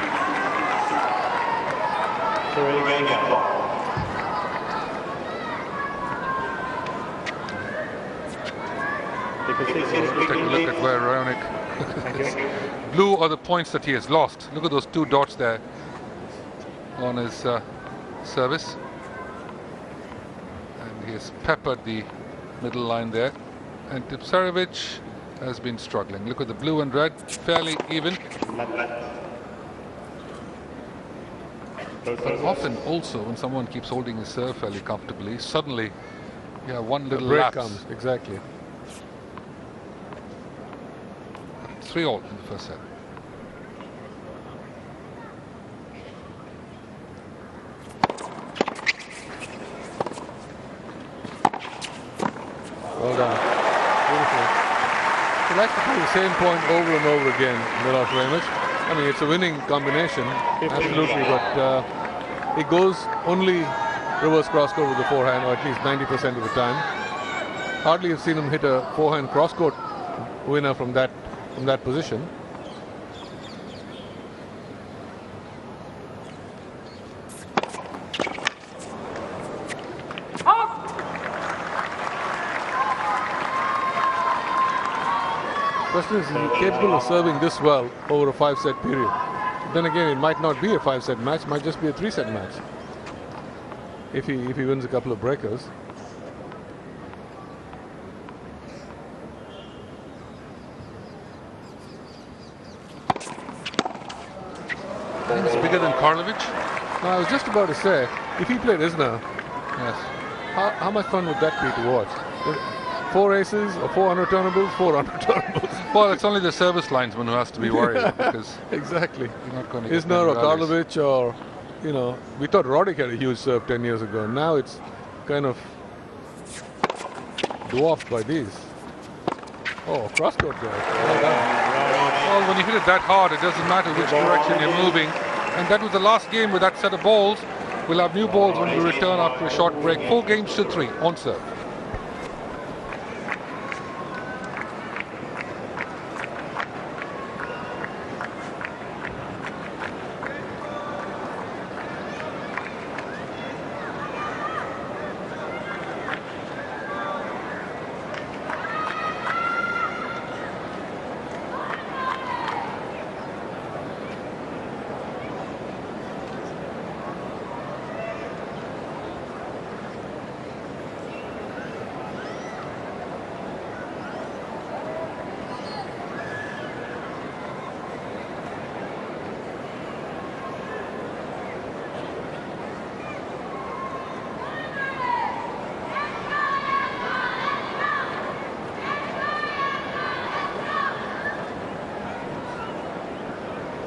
Take a look at where Raonic blue are the points that he has lost. Look at those 2 dots there on his service. And he has peppered the middle line there. And Tipsarevic has been struggling. Look at the blue and red, fairly even. But often also when someone keeps holding his serve fairly comfortably, suddenly you have one little break lapse. comes. Exactly. 3-all in the first set. Well done. Beautiful. He likes to play the same point over and over again, Milos Raonic. I mean, it's a winning combination, absolutely, but he goes only reverse cross-court with the forehand, or at least 90% of the time. Hardly have seen him hit a forehand cross-court winner from that position. Question is he capable of serving this well over a 5-set period? Then again, it might not be a 5-set match, might just be a 3-set match. If he wins a couple of breakers. I think it's bigger than Karlovic. No, I was just about to say, if he played Isner, Yes. how much fun would that be to watch? 4 aces or 4 unreturnables, 4 unreturnables. Well, it's only the service linesman who has to be worried because Exactly. you're not going to get Isner or many rallies. Karlovic or, you know, we thought Raonic had a huge serve 10 years ago. Now it's kind of dwarfed by these. Oh, cross-court there. Well done. Well, when you hit it that hard, it doesn't matter which direction you're moving. And that was the last game with that set of balls. We'll have new balls when we return after a short break. 4 games to 3 on serve.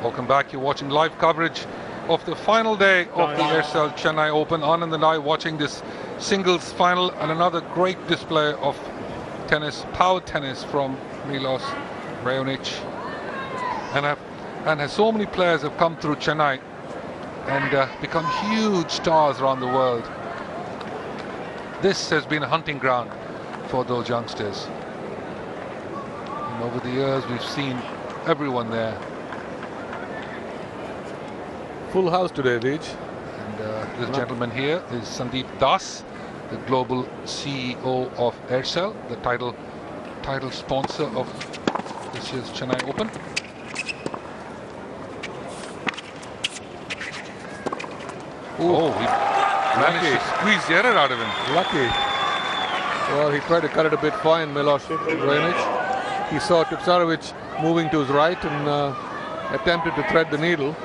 Welcome back. You're watching live coverage of the final day of the Airsel Chennai Open. Anand and I watching this singles final and another great display of tennis, power tennis from Milos Raonic. And so many players have come through Chennai and become huge stars around the world. This has been a hunting ground for those youngsters. And over the years we've seen everyone there. Full house today, Rich. And this gentleman here is Sandeep Das, the global CEO of Aircel, the title sponsor of this year's Chennai Open. Oh, he managed to squeeze the error out of him. Lucky. Well, he tried to cut it a bit fine, Milos Raonic. He saw Tipsarevic moving to his right and attempted to thread the needle.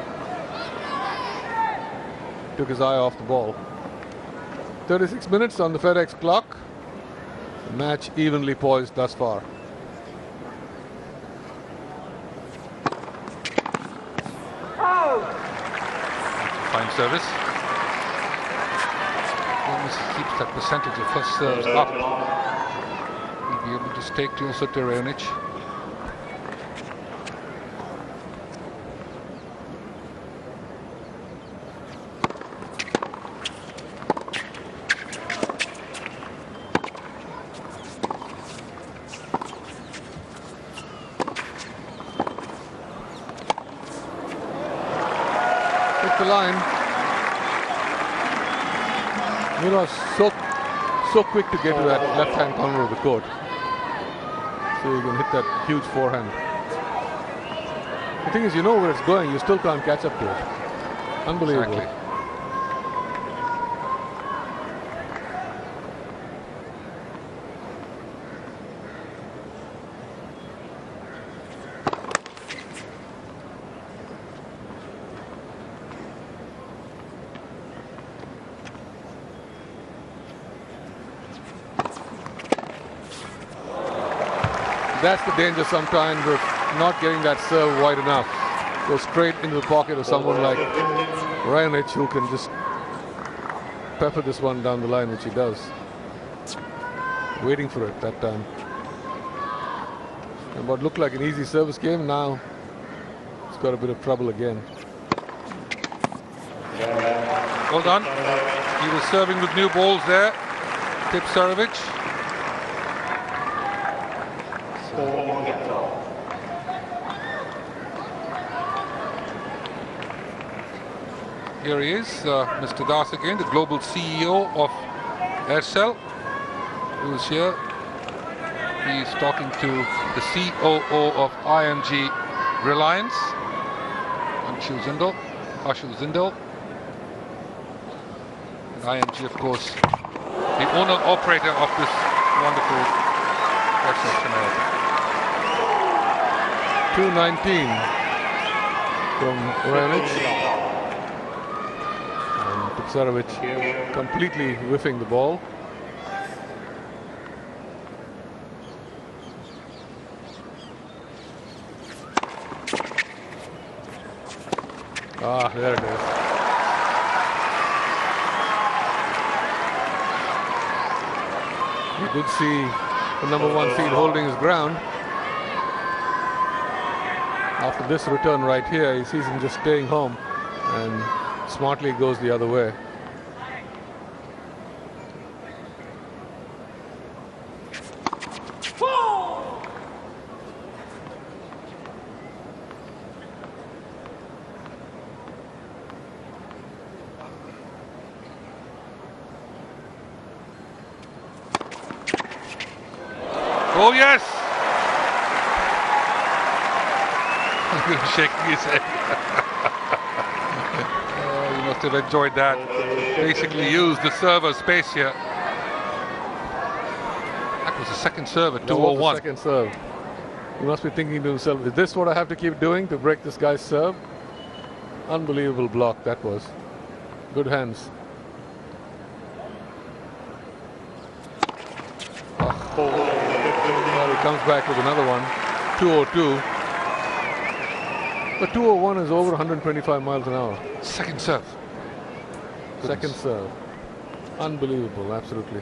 Took his eye off the ball. 36 minutes on the FedEx clock. The match evenly poised thus far. Fine service. Keeps that percentage of first serves up. He'll be able to stay closer to Raonic. Hit the line. Milos so quick to get to that left-hand corner of the court. So you can hit that huge forehand. The thing is, you know where it's going, you still can't catch up to it. Unbelievable. Exactly. That's the danger sometimes of not getting that serve wide enough. Go straight into the pocket of someone like Raonic, who can just pepper this one down the line, which he does. Waiting for it that time. And what looked like an easy service game, now it's got a bit of trouble again. Well done. He was serving with new balls there. Tipsarevic. Here he is, Mr. Das again, the global CEO of Aircel, who is here. He is talking to the COO of IMG Reliance, Ashu Zindal. And IMG, of course, the owner-operator of this wonderful Aircel Chennai Open. 219 from Raonic. Tipsarevic completely whiffing the ball. Ah, there it is. You could see the #1 seed holding his ground. After this return right here, he sees him just staying home and smartly goes the other way. Oh yes! He's shaking his head. You must have enjoyed that. Basically used the server space here. That was the second serve at 201. Second serve. He must be thinking to himself, is this what I have to keep doing to break this guy's serve? Unbelievable block that was. Good hands. Well, he comes back with another one. 202. But 201 is over 125 miles an hour. Second serve. Second serve. Unbelievable, absolutely.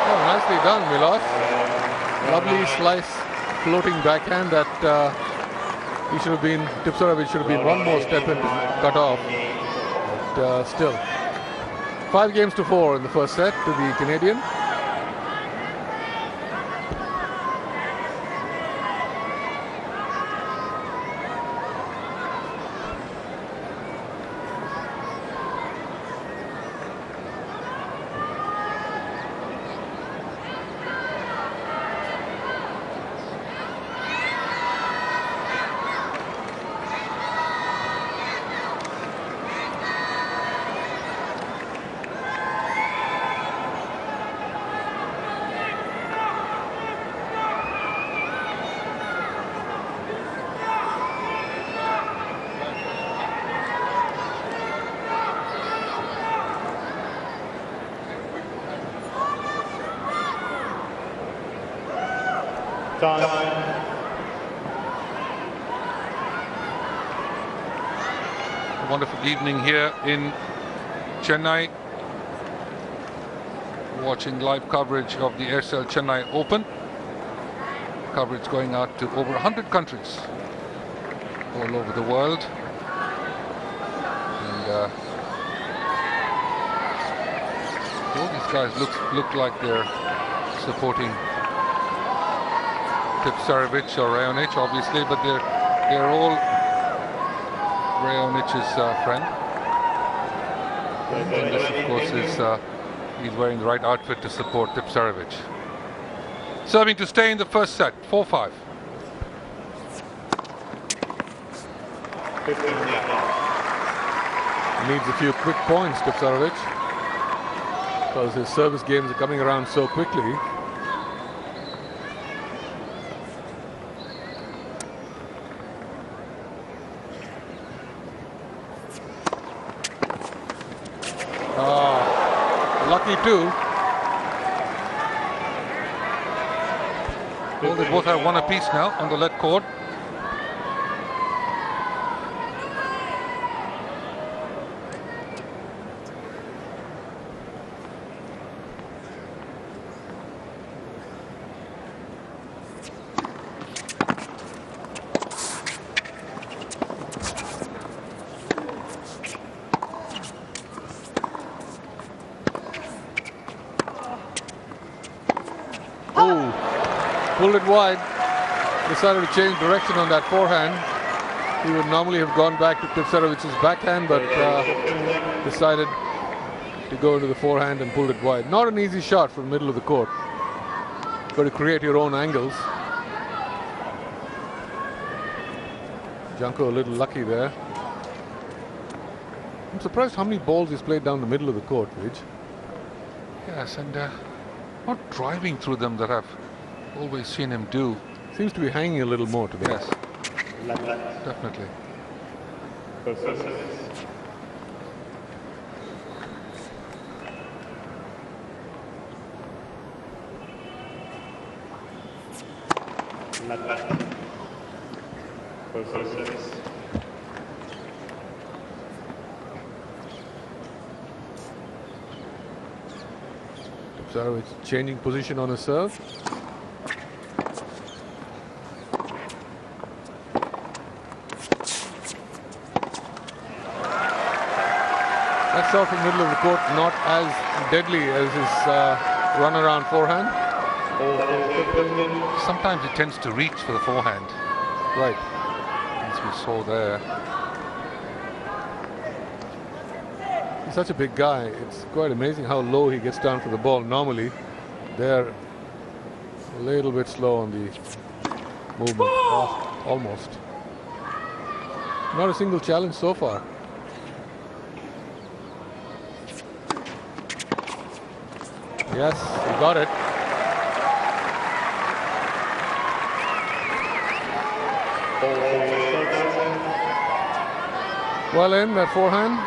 Oh, nicely done, Milos. Lovely slice, floating backhand that He should have been, Tipsarevic should have been one more step in to cut off. But still, 5-4 in the first set to the Canadian. A wonderful evening here in Chennai. Watching live coverage of the Aircel Chennai Open. Coverage going out to over 100 countries all over the world. And all these guys look like they're supporting Tipsarevic or Raonic, obviously, but they're all Raonic's friend. And this, of course, is he's wearing the right outfit to support Tipsarevic. Serving to stay in the first set, 4-5. Needs a few quick points, Tipsarevic, because his service games are coming around so quickly. Lucky too. Well, they both have one apiece now on the lead court. Pulled it wide, decided to change direction on that forehand. He would normally have gone back to Tipsarevic's backhand, but decided to go into the forehand and pulled it wide. Not an easy shot from the middle of the court. Got to create your own angles. Janko a little lucky there. I'm surprised how many balls he's played down the middle of the court, Vij. Yes, and not driving through them that I've always seen him do. Seems to be hanging a little more today. Yes, definitely. Tipsarevic changing position on his serve. That shot from the middle of the court not as deadly as his run around forehand. Sometimes he tends to reach for the forehand. Right. As we saw there. He's such a big guy. It's quite amazing how low he gets down for the ball. Normally, they're a little bit slow on the movement. Oh, almost. Not a single challenge so far. Yes, he got it. Well in, that forehand.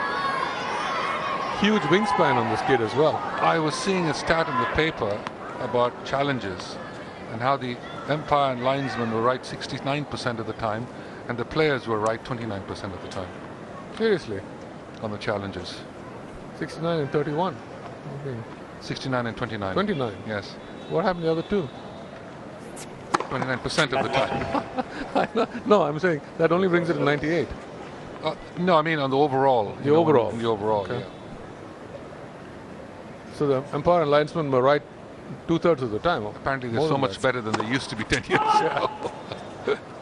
Huge wingspan on this kid as well. I was seeing a stat in the paper about challenges and how the umpire and linesmen were right 69% of the time and the players were right 29% of the time. Seriously? On the challenges. 69 and 31. Okay. 69 and 29. 29? Yes. What happened to the other two? 29% of the time. No, I'm saying that only brings it to 98. No, I mean on the overall. The overall. The overall, Okay. yeah. So the umpire and linesman were right 2/3 of the time. Apparently they're More so than much that. better than they used to be 10 years ago.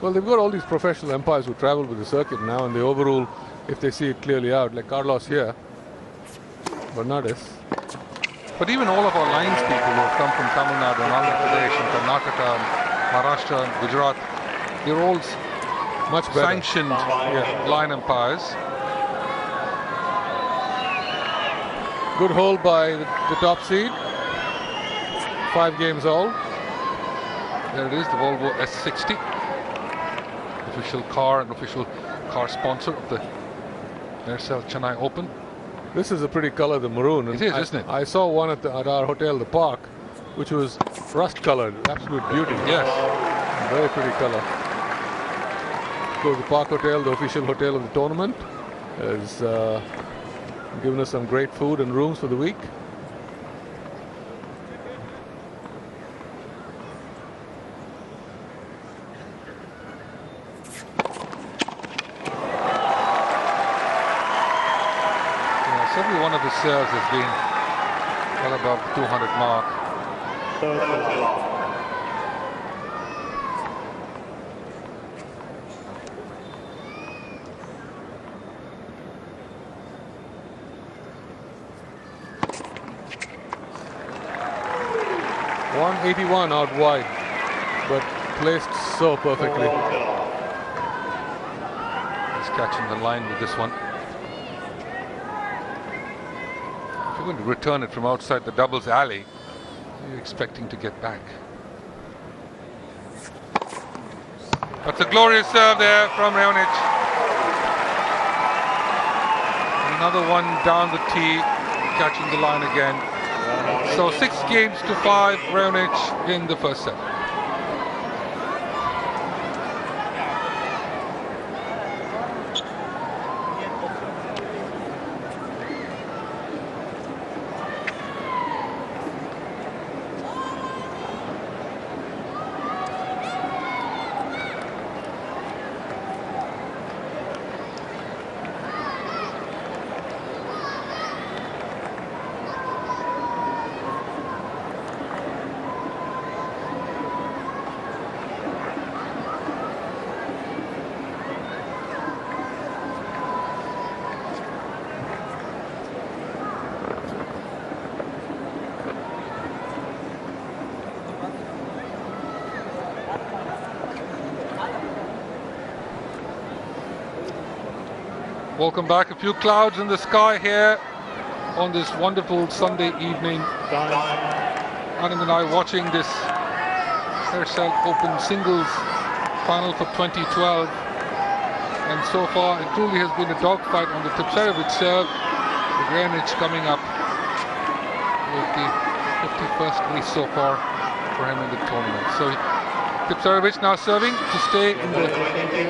Well, they've got all these professional umpires who travel with the circuit now, and they overrule if they see it clearly out, like Carlos here, Bernardes. But even all of our lines people who have come from Tamil Nadu and Andhra Pradesh and Karnataka and Maharashtra and Gujarat, they're all Much better. sanctioned line umpires. Good hold by the top seed. 5 games all. There it is, the Volvo S60. Official car and official car sponsor of the Aircel Chennai Open. This is a pretty color, the maroon. It is, isn't it? I saw one at our hotel, the Park, which was rust colored. Absolute beauty. Yes. Very pretty color. Of course, the Park Hotel, the official hotel of the tournament, has given us some great food and rooms for the week. Yes, every one of his serves has been well above the 200 mark. .181 out wide, but placed so perfectly. He's catching the line with this one. If you're going to return it from outside the doubles alley, you're expecting to get back. That's a glorious serve there from Raonic. Another one down the tee, catching the line again. So 6 games to 5, Raonic in the first set. Welcome back. A few clouds in the sky here on this wonderful Sunday evening. Anand and I watching this Aircel Open singles final for 2012. And so far it truly has been a dogfight on the Tipsarevic serve. With Raonic coming up with the 51st ace so far for him in the tournament. So Tipsarevic now serving to stay in the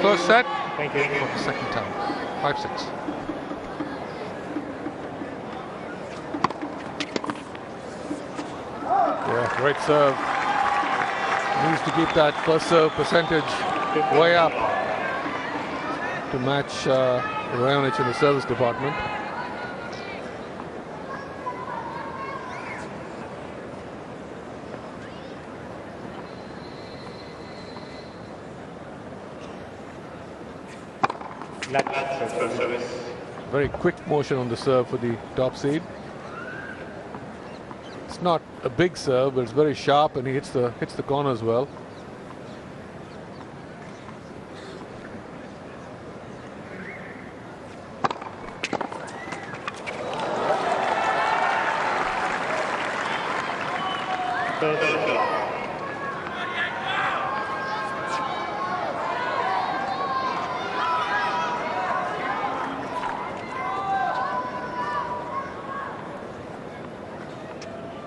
first set for the second time. 5-6. Yeah, great serve. Needs to keep that first serve percentage way up to match Raonic in the service department. Very quick motion on the serve for the top seed. It's not a big serve, but it's very sharp, and he hits the corners well.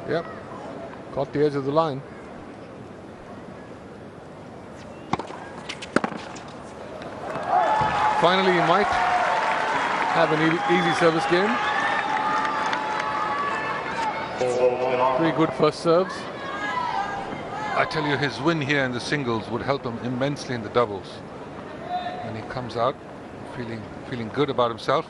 Yep, caught the edge of the line. Finally, he might have an easy service game. 3 good first serves. I tell you, his win here in the singles would help him immensely in the doubles. And he comes out feeling good about himself.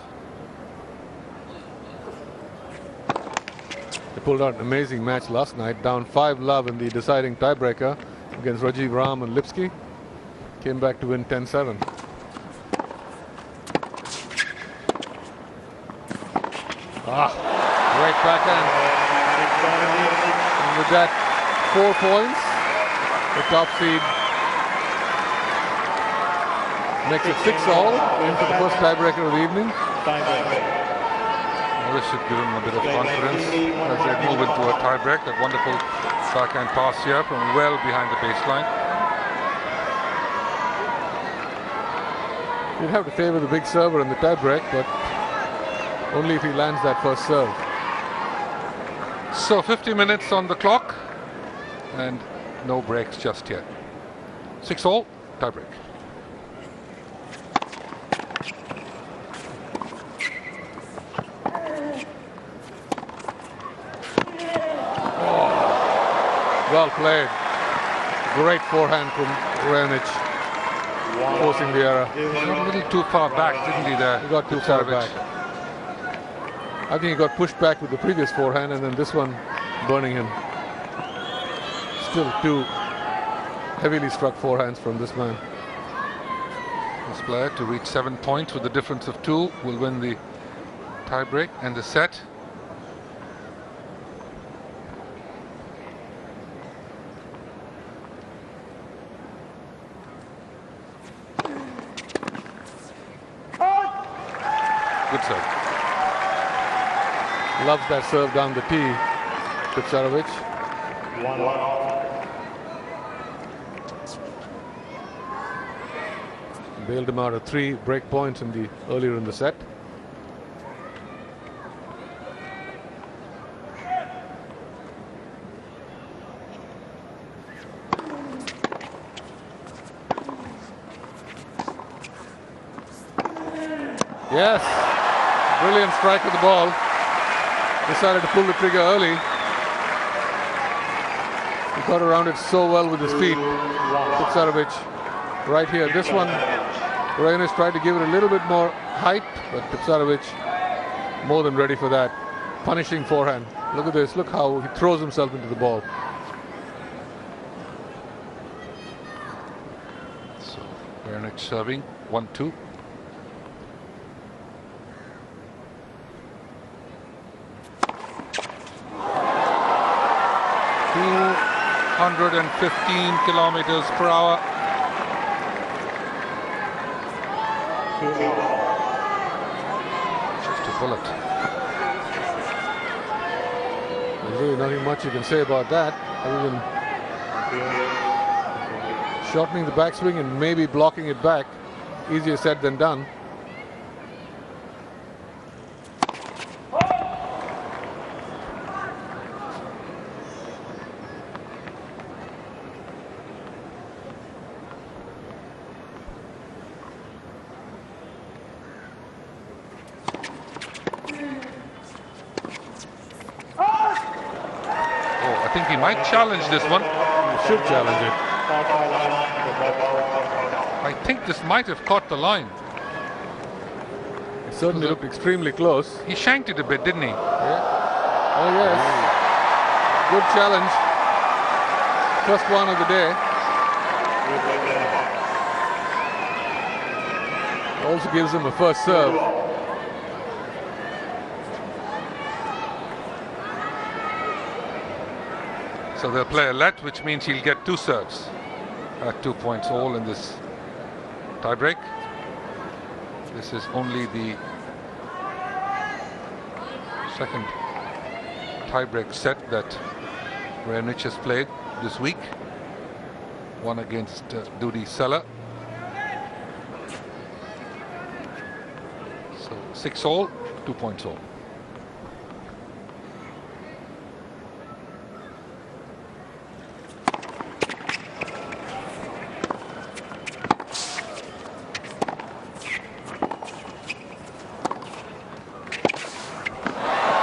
They pulled out an amazing match last night, down 5-love in the deciding tiebreaker against Rajiv Ram and Lipsky. Came back to win 10-7. Great backhand. And with that, 4 points. The top seed makes it 6-all into the first tiebreaker of the evening. This should give him a bit of confidence as they move into a tiebreak. That wonderful backhand pass here from well behind the baseline. You'd have to favor the big server in the tiebreak, but only if he lands that first serve. So 50 minutes on the clock and no breaks just yet. 6-all, tiebreak. Well played. Great forehand from Raonic, forcing the error. Got a little too far back, didn't he there? He got too far back. I think he got pushed back with the previous forehand, and then this one burning him. Still 2 heavily struck forehands from this man. This player to reach 7 points with a difference of 2 will win the tiebreak and the set. Good serve. Loves that serve down the tee, Tipsarevic. Bailed him out of 3 break points earlier in the set. Yes, brilliant strike of the ball. Decided to pull the trigger early. He got around it so well with his feet. Tipsarevic right here. This one, Raonic tried to give it a little bit more height, but Tipsarevic more than ready for that. Punishing forehand. Look at this. Look how he throws himself into the ball. So Raonic serving 1-2. .215 kilometers per hour. Just a bullet. There's really nothing much you can say about that, other than shortening the backswing and maybe blocking it back. Easier said than done. I think he might challenge this one. He should challenge it. I think this might have caught the line. It certainly looked extremely close. He shanked it a bit, didn't he? Yeah. Oh yes. Good challenge. First one of the day. Also gives him a first serve. So they'll play a let, which means he'll get 2 serves at 2 points all in this tiebreak. This is only the second tiebreak set that Raonic has played this week. One against Dudi Sela. So 6 all, 2 points all.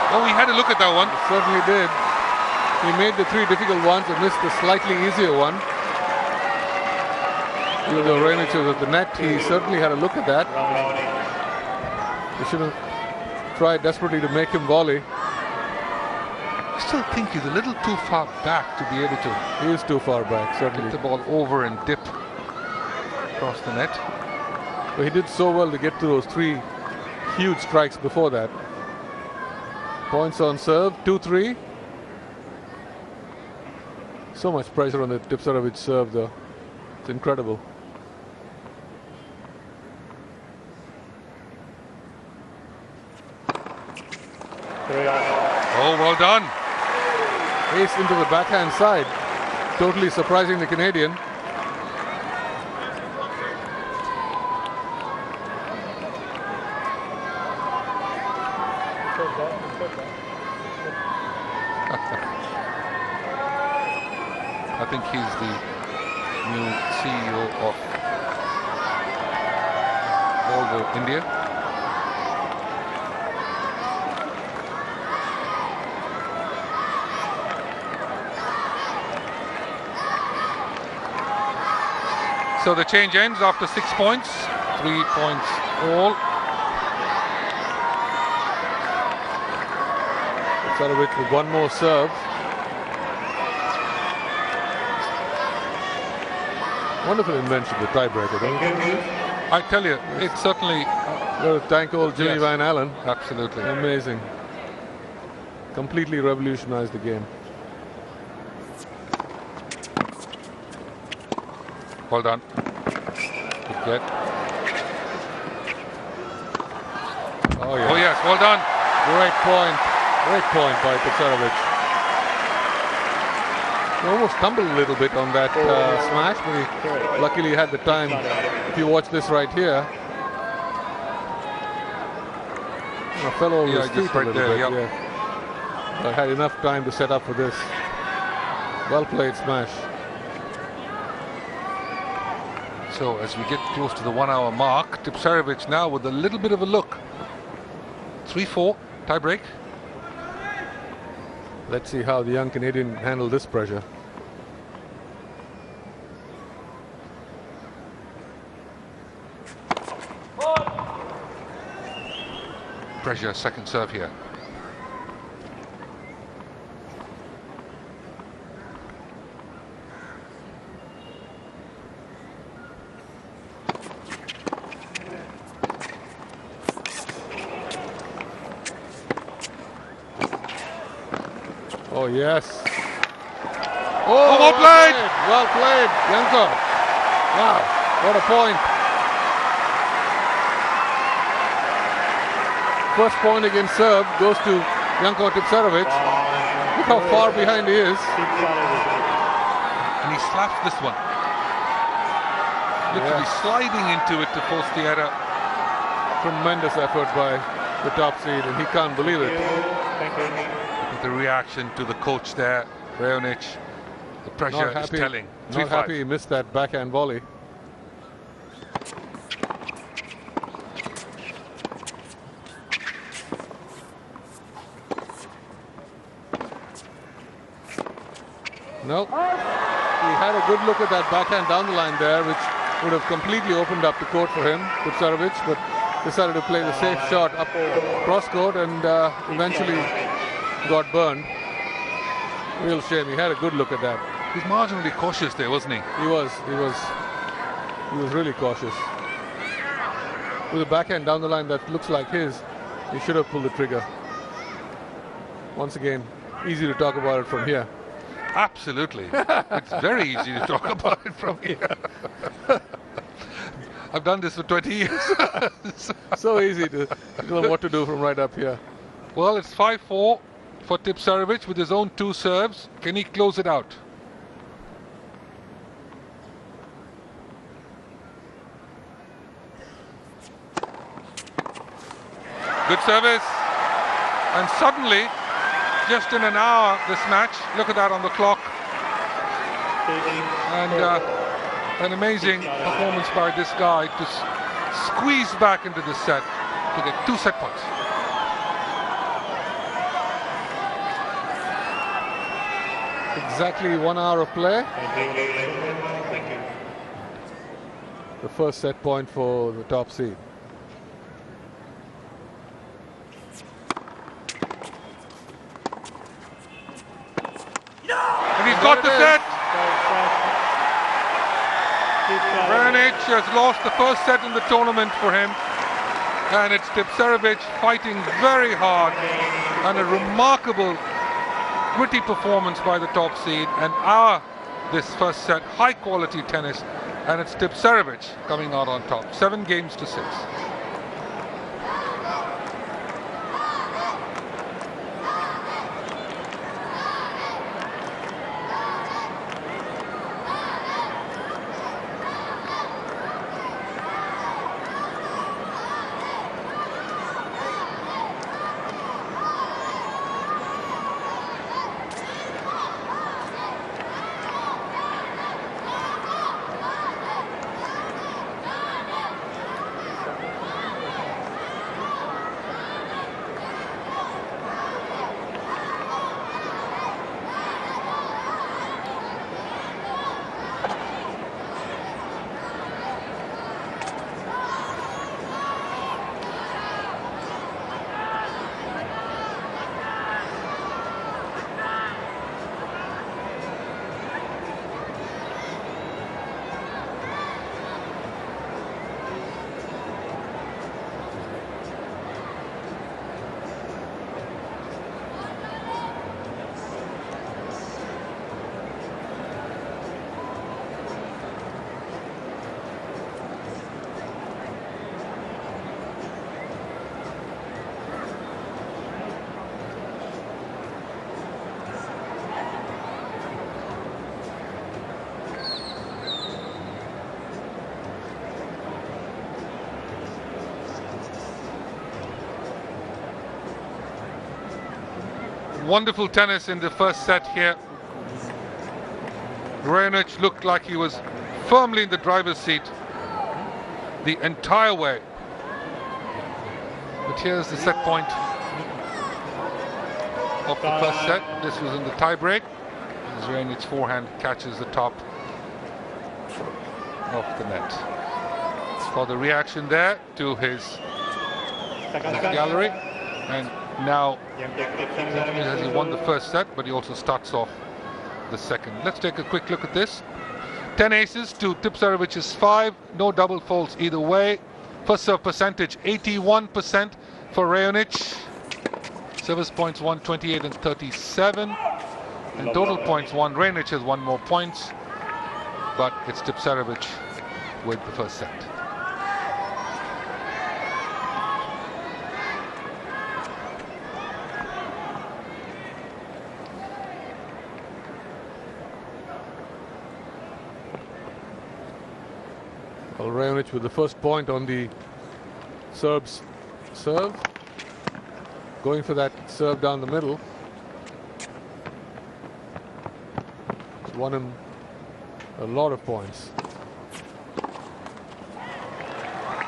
Oh, he had a look at that one. Certainly did. He made the 3 difficult ones and missed the slightly easier one. Even though Raonic was at the net, he certainly had a look at that. He should have tried desperately to make him volley. I still think he's a little too far back to be able to. He is too far back, certainly. Get the ball over and dip across the net. But he did so well to get to those 3 huge strikes before that. Points on serve, 2-3. So much pressure on the Tipsarevic serve though. It's incredible. Oh, well done. Ace into the backhand side. Totally surprising the Canadian. I think he's the new CEO of Volvo India. So the change ends after 6 points, 3 points all. Tipsarevic with one more serve. Wonderful invention, the tiebreaker. I tell you, it's certainly... Got to thank old Jimmy Yes. Van Allen. Absolutely. Amazing. Completely revolutionized the game. Well done. Good get. Oh, yeah. Oh yes, well done. Great point. Great point by Tipsarevic. He almost tumbled a little bit on that smash, but he luckily had the time. If you watch this right here, fell over his feet a little bit. yep. Yeah. But had enough time to set up for this. Well played smash. So as we get close to the 1 hour mark, Tipsarevic now with a little bit of a look. 3-4, tie break. Let's see how the young Canadian handled this pressure. Pressure, second serve here. Oh, yes. Oh, well played! Well played, Janko. Wow, what a point. First point against serve goes to Janko Tipsarevic. Look how far behind he is. And he slaps this one. Literally sliding into it to force the error. Tremendous effort by the top seed, and he can't believe it. The reaction to the coach there, Raonic, the pressure is telling. Not happy he missed that backhand volley. No, he had a good look at that backhand down the line there, which would have completely opened up the court for him, Tipsarevic, but decided to play the safe shot up cross court and eventually got burned. Real shame. He had a good look at that. He's marginally cautious there, wasn't he? He was really cautious. With a backhand down the line that looks like his, he should have pulled the trigger. Once again, easy to talk about it from here. Absolutely. It's very easy to talk about it from here. I've done this for 20 years. So easy to tell him what to do from right up here. Well, it's 5-4 for Tipsarevic with his own 2 serves. Can he close it out? Good service. And suddenly, just in an hour, this match, look at that on the clock. And an amazing performance by this guy to squeeze back into the set to get 2 set points. exactly 1 hour of play. The first set point for the top seed. And he's got the set. Raonic has lost the first set in the tournament for him. And it's Tipsarevic fighting very hard. And a remarkable, gritty performance by the top seed. And this first set, high quality tennis. And it's Tipsarevic coming out on top. 7 games to 6. Wonderful tennis in the first set here. Raonic looked like he was firmly in the driver's seat the entire way. But here's the set point of the first set. This was in the tie break. As Raonic's forehand catches the top of the net. For the reaction there to his gallery. And now, as he won the first set, but he also starts off the second. Let's take a quick look at this. 10 aces to Tipsarevic's 5. No double faults either way. First serve percentage 81% for Raonic. Service points 128 and 37. And total points won. Raonic has 1 more points, but it's Tipsarevic with the first set. Well, Raonic with the first point on the Serbs' serve. Going for that serve down the middle. It's won him a lot of points.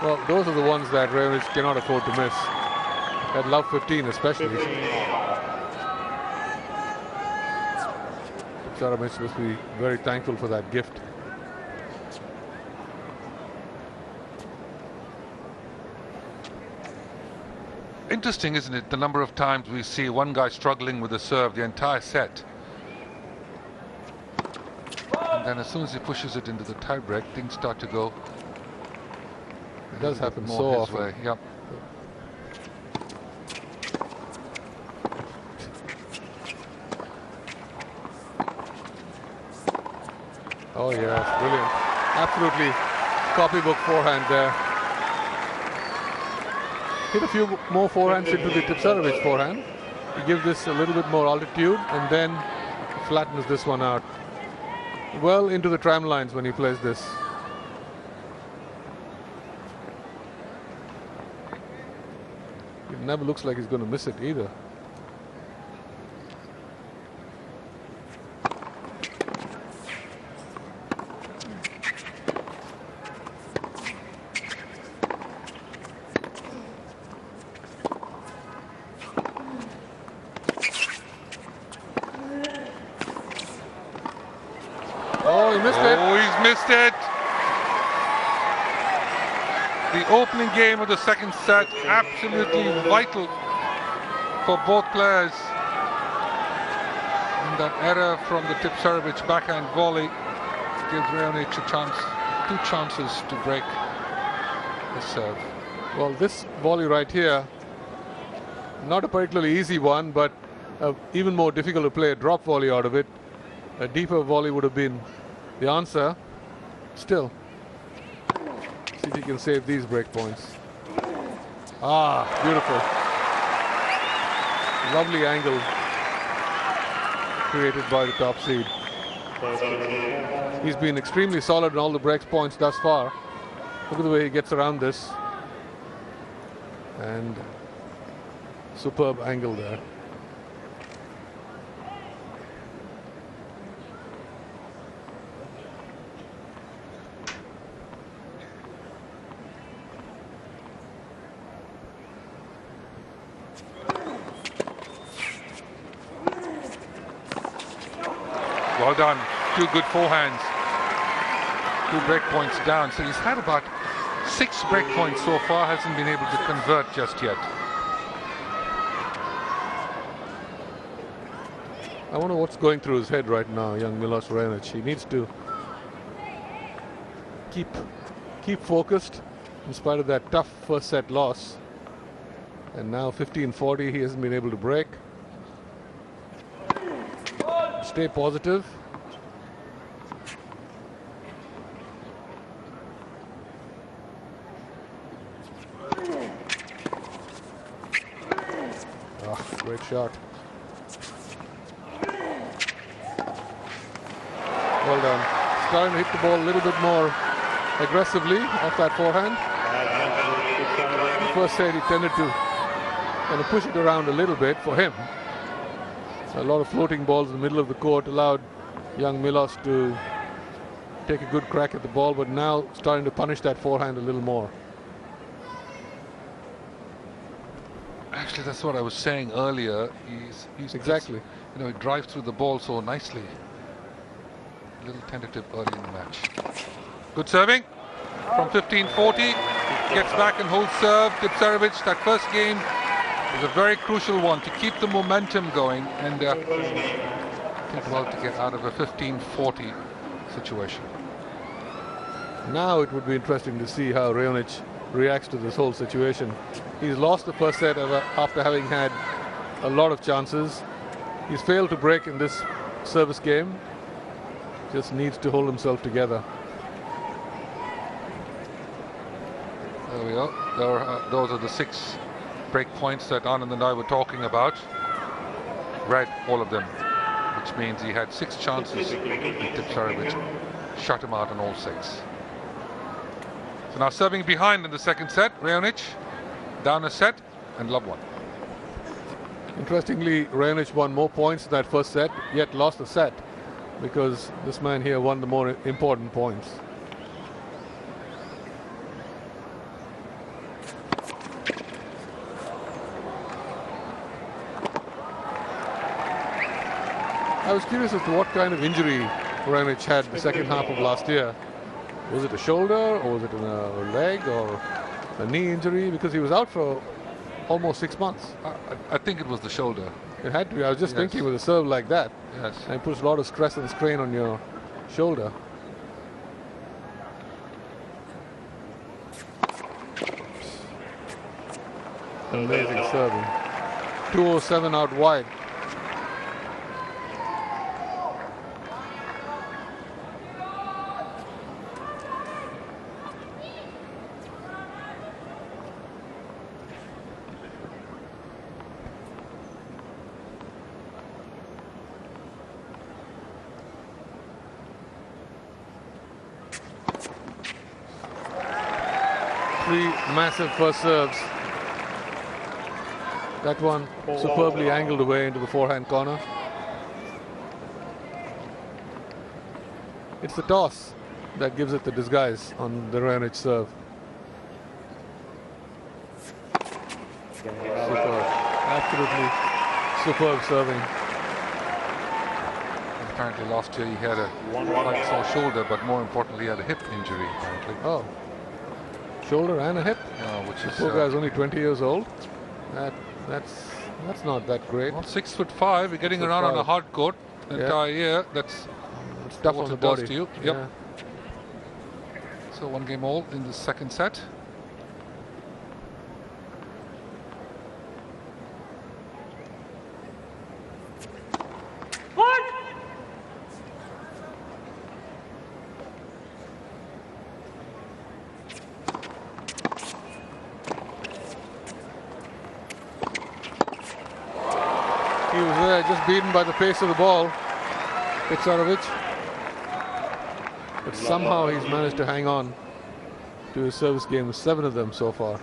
Well, those are the ones that Raonic cannot afford to miss. At love 15 especially. Tipsarevic must be very thankful for that gift. Interesting, isn't it, the number of times we see one guy struggling with the serve the entire set. And then as soon as he pushes it into the tiebreak, things start to go. It does happen more so his often. way. Yep. Oh yes, brilliant. Absolutely copybook forehand there. Hit a few more forehands into the Tipsarevic forehand. He gives this a little bit more altitude and then flattens this one out. Well into the tram lines when he plays this. It never looks like he's going to miss it either. missed it. The opening game of the second set, absolutely vital for both players. And that error from the Tipsarevic backhand volley gives Raonic a chance, 2 chances to break the serve. Well, this volley right here, not a particularly easy one, but even more difficult to play a drop volley out of it. A deeper volley would have been the answer. Still, see if he can save these break points. Ah, beautiful. Lovely angle created by the top seed. He's been extremely solid in all the break points thus far. Look at the way he gets around this. And superb angle there. Well done. 2 good forehands. 2 break points down. So he's had about 6 break points so far. Hasn't been able to convert just yet. I wonder what's going through his head right now, young Milos Raonic. He needs to keep focused in spite of that tough first set loss. And now 15-40, he hasn't been able to break. Stay positive. Oh, great shot. Well done. Starting to hit the ball a little bit more aggressively off that forehand. First set he tended to kind of push it around a little bit for him. A lot of floating balls in the middle of the court allowed young Milos to take a good crack at the ball, but now starting to punish that forehand a little more. Actually, that's what I was saying earlier. He's Exactly. You know, he drives through the ball so nicely. A little tentative early in the match. Good serving from 15-40. Gets back and holds serve. Tipsarevic, that first game is a very crucial one to keep the momentum going, and did well to get out of a 15-40 situation. Now it would be interesting to see how Raonic reacts to this whole situation. He's lost the first set after having had a lot of chances. He's failed to break in this service game. Just needs to hold himself together. There we go. Those are the 6 break points that Anand and I were talking about. Read all of them, which means he had 6 chances and Tipsarevic shut him out on all 6. So now serving behind in the second set, Raonic down a set and love one. Interestingly, Raonic won more points in that first set, yet lost the set, because this man here won the more important points. I was curious as to what kind of injury Raonic had the second half of last year. Was it a shoulder, or was it a leg, or a knee injury? Because he was out for almost 6 months. I think it was the shoulder. It had to be. I was just thinking with a serve like that. Yes. And it puts a lot of stress and strain on your shoulder. Amazing serving. 207 out wide. Massive first serves. That one superbly angled away into the forehand corner. It's the toss that gives it the disguise on the Raonic serve. Superb. Absolutely superb serving. apparently last year he had a quite sore shoulder, but more importantly, he had a hip injury apparently. Oh, shoulder and a hip. Which The is poor guy's only 20 years old. That's not that great. well, 6'5". You're getting around on a hard court the entire year. That's it's tough what on the it does body. to you. Yep. Yeah. So 1 game all in the second set. He was there, just beaten by the pace of the ball, Tipsarevic. But somehow he's managed to hang on to his service game, 7 of them so far.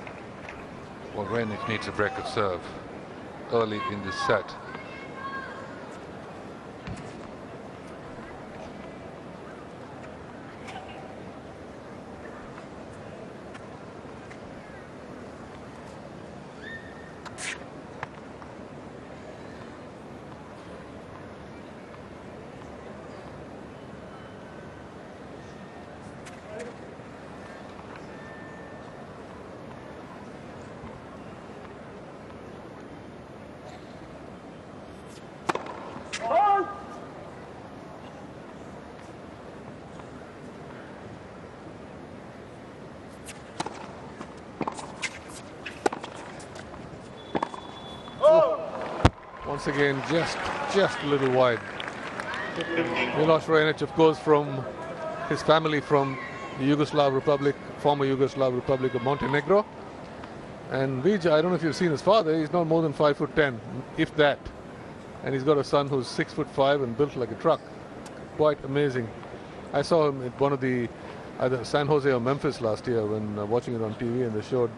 Well, Raonic needs a break of serve early in this set. Once again, just a little wide. Milos Raonic, of course, from his family from the Yugoslav Republic, former Yugoslav Republic of Montenegro. And Vijay, I don't know if you've seen his father, he's not more than 5'10", if that. And he's got a son who's 6'5" and built like a truck. Quite amazing. I saw him at one of the, either San Jose or Memphis last year when watching it on TV, and they showed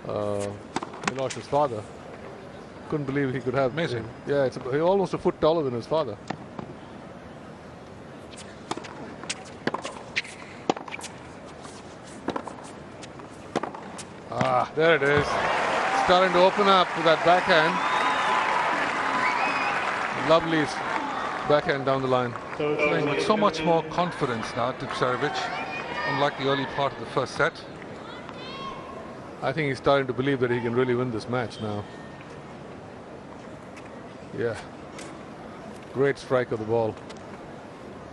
Milos's father. Couldn't believe he could have. Amazing. Yeah, he's almost a foot taller than his father. Ah, there it is. Starting to open up with that backhand. Lovely backhand down the line. Playing with so much more confidence now, Tipsarevic, unlike the early part of the first set. I think he's starting to believe that he can really win this match now. Yeah. Great strike of the ball.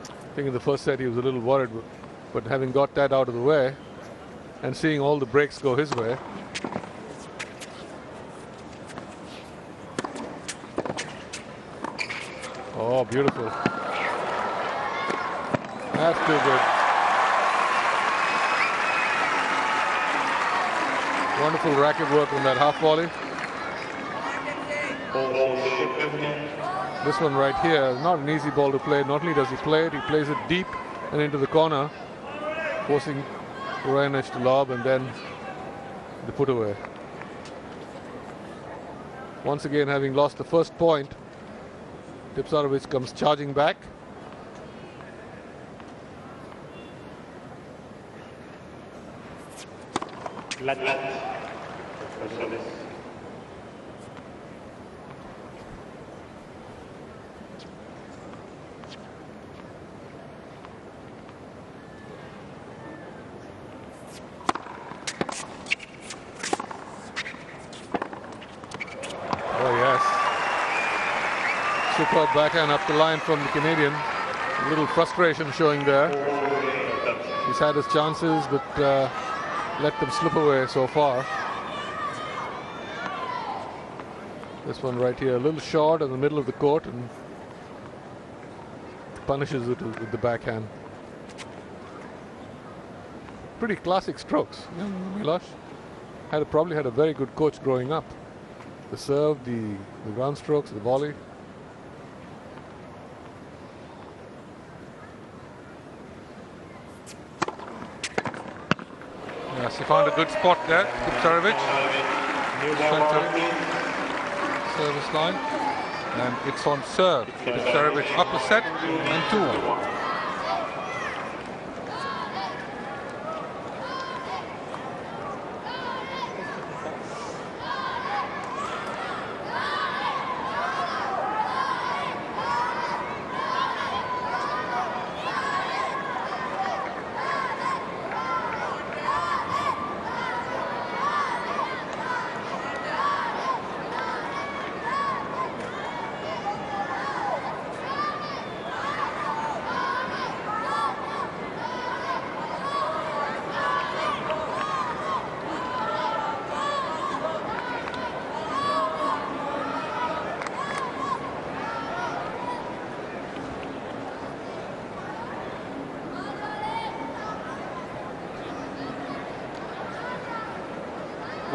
I think in the first set he was a little worried, but having got that out of the way and seeing all the breaks go his way. Oh, beautiful. That's too good. Wonderful racket work on that half volley. This one right here, not an easy ball to play. Not only does he play it, he plays it deep and into the corner, forcing Raonic to lob and then the put away. Once again, having lost the first point, Tipsarevic comes charging back. Superb backhand up the line from the Canadian. A little frustration showing there. He's had his chances, but let them slip away so far. This one right here, a little short in the middle of the court, and punishes it with the backhand. Pretty classic strokes. Yeah, Milos probably had a very good coach growing up. The serve, the ground strokes, the volley. Yes, he found a good spot there, Tipsarevic. Service line. And it's on serve. Tipsarevic up a set and 2-1.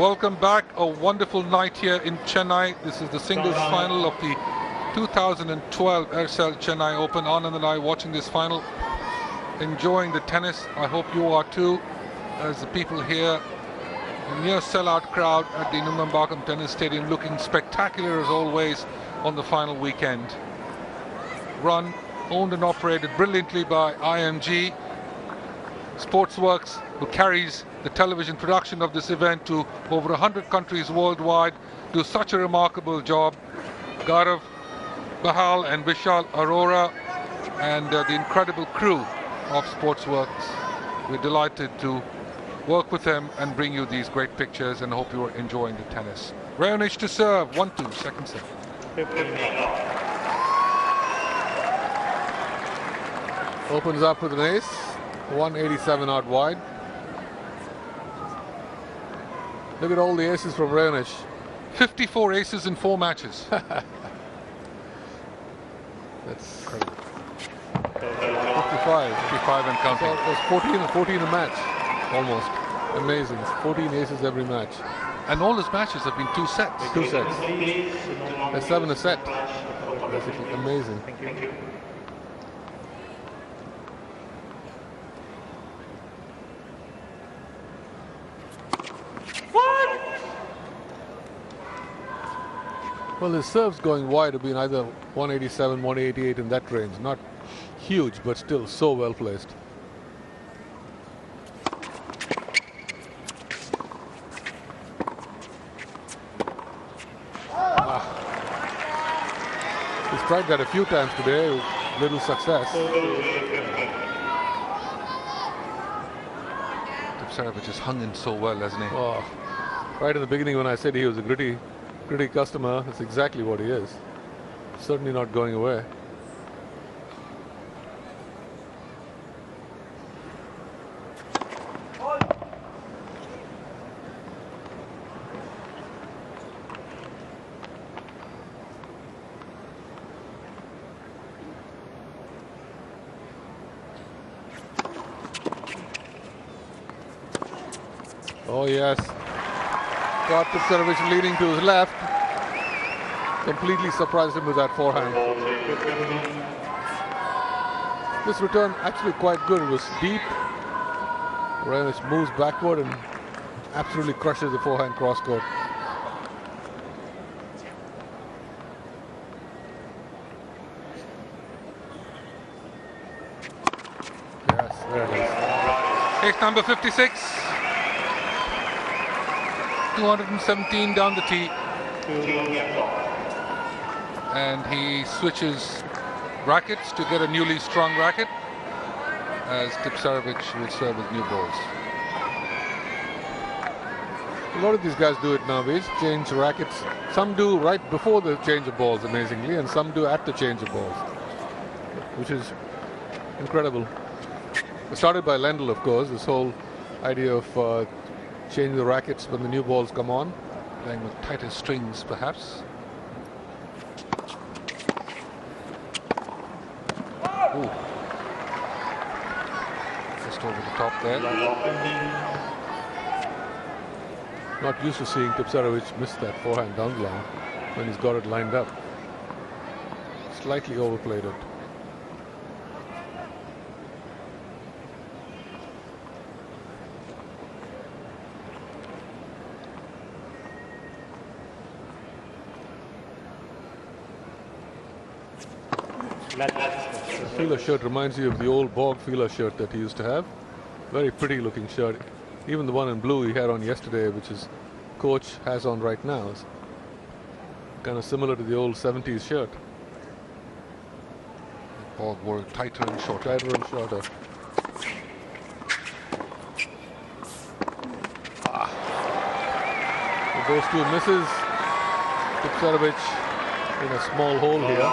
Welcome back. A wonderful night here in Chennai. This is the singles final of the 2012 Aircel Chennai Open. Anand and I watching this final, enjoying the tennis. I hope you are too, as the people here, a near sellout crowd at the Numbambakam Tennis Stadium, looking spectacular as always on the final weekend. Run, owned and operated brilliantly by IMG Sportsworks, who carries the television production of this event to over 100 countries worldwide, do such a remarkable job. Gaurav Bahal and Vishal Arora and the incredible crew of Sportsworks. We're delighted to work with them and bring you these great pictures, and hope you're enjoying the tennis. Raonic to serve, 1-2, second set. Opens up with an ace, 187 out wide. Look at all the aces from Raonic. 54 aces in 4 matches. That's incredible. 55. 55 and counting. So there's 14 a match, almost. Amazing. 14 aces every match. And all his matches have been 2 sets. 2 sets. There's 7 a set. Basically amazing. Thank you. Well, his serves going wide have been either 187, 188 in that range. Not huge, but still so well placed. He's tried that a few times today with little success. Tipsarevic has hung in so well, hasn't he? Oh, right in the beginning when I said he was a gritty customer, that's exactly what he is. Certainly not going away. Oh yes, got Tipsarevic leading to his left. Completely surprised him with that forehand. This return actually quite good. It was deep. Raonic moves backward and absolutely crushes the forehand cross court. Yes, there it is. Ace number 56. 217 down the tee. And he switches rackets to get a newly strong racket, as Tipsarevic will serve with new balls. A lot of these guys do it nowadays, change rackets. Some do right before the change of balls, amazingly, and some do at the change of balls, which is incredible. It started by Lendl, of course, this whole idea of changing the rackets when the new balls come on. Playing with tighter strings, perhaps. Ooh. Just over the top there. Not used to seeing Tipsarevic miss that forehand down the line when he's got it lined up. Slightly overplayed it. The feeler shirt reminds you of the old Borg feeler shirt that he used to have. Very pretty looking shirt. Even the one in blue he had on yesterday, which his coach has on right now, is kind of similar to the old 70s shirt. Borg wore tighter and shorter. Tighter and shorter. With those two misses, Tipsarevic in a small hole here.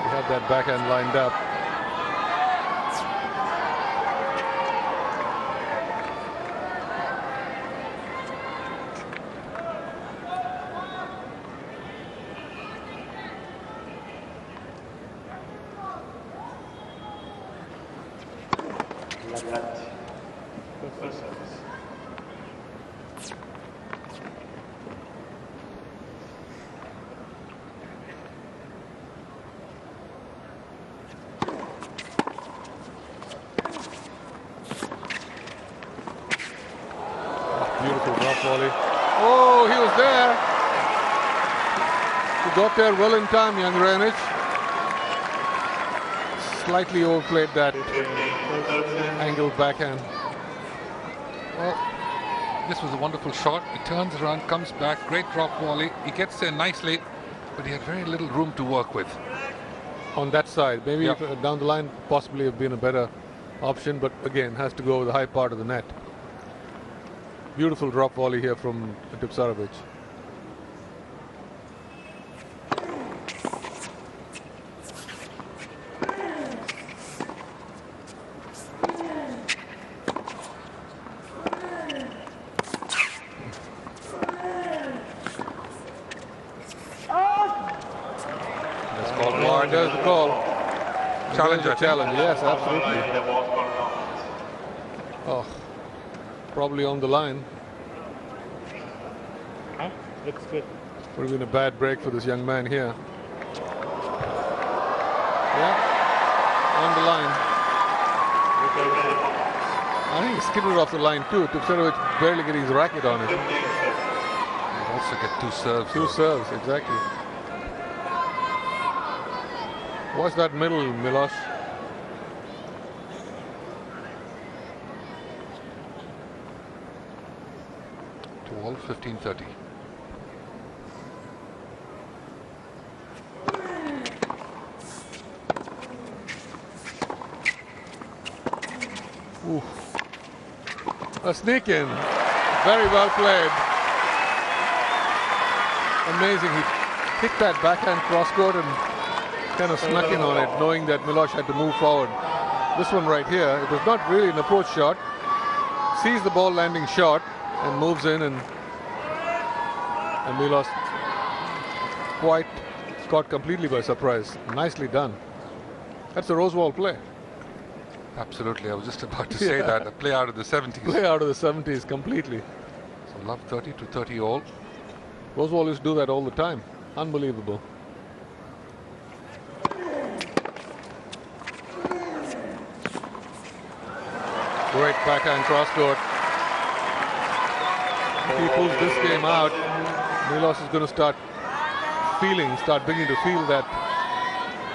He had that backhand lined up. volley. Oh, he was there. He got there well in time, young Raonic. Slightly overplayed that angled backhand. Well, this was a wonderful shot. He turns around, comes back, great drop volley. He gets there nicely, but he had very little room to work with. On that side, maybe Yeah. if, down the line possibly have been a better option, but again has to go over the high part of the net. Beautiful drop volley here from Tipsarevic. There's the call. Challenge, I think. Challenge, yes, absolutely. Oh, probably on the line. Huh? Looks good. Would have been a bad break for this young man here. Yeah, on the line. I think he skidded off the line too. Tipsarevic barely getting his racket on it. He'll also get two serves. Two serves, exactly. Watch that middle, Milos. To all 15-30. Ooh. A sneak in. Very well played. Amazing. He kicked that backhand cross court and kind of snuck in on it, knowing that Milos had to move forward. This one right here, it was not really an approach shot. Sees the ball landing short and moves in, and Milos quite caught completely by surprise. Nicely done. That's a Rosewall play. Absolutely, I was just about to say that. A play out of the 70s. Play out of the 70s completely. So love 30 to 30 all. Rosewall used to do that all the time. Unbelievable. Great backhand cross court. If he pulls this game out, Milos is going to start beginning to feel that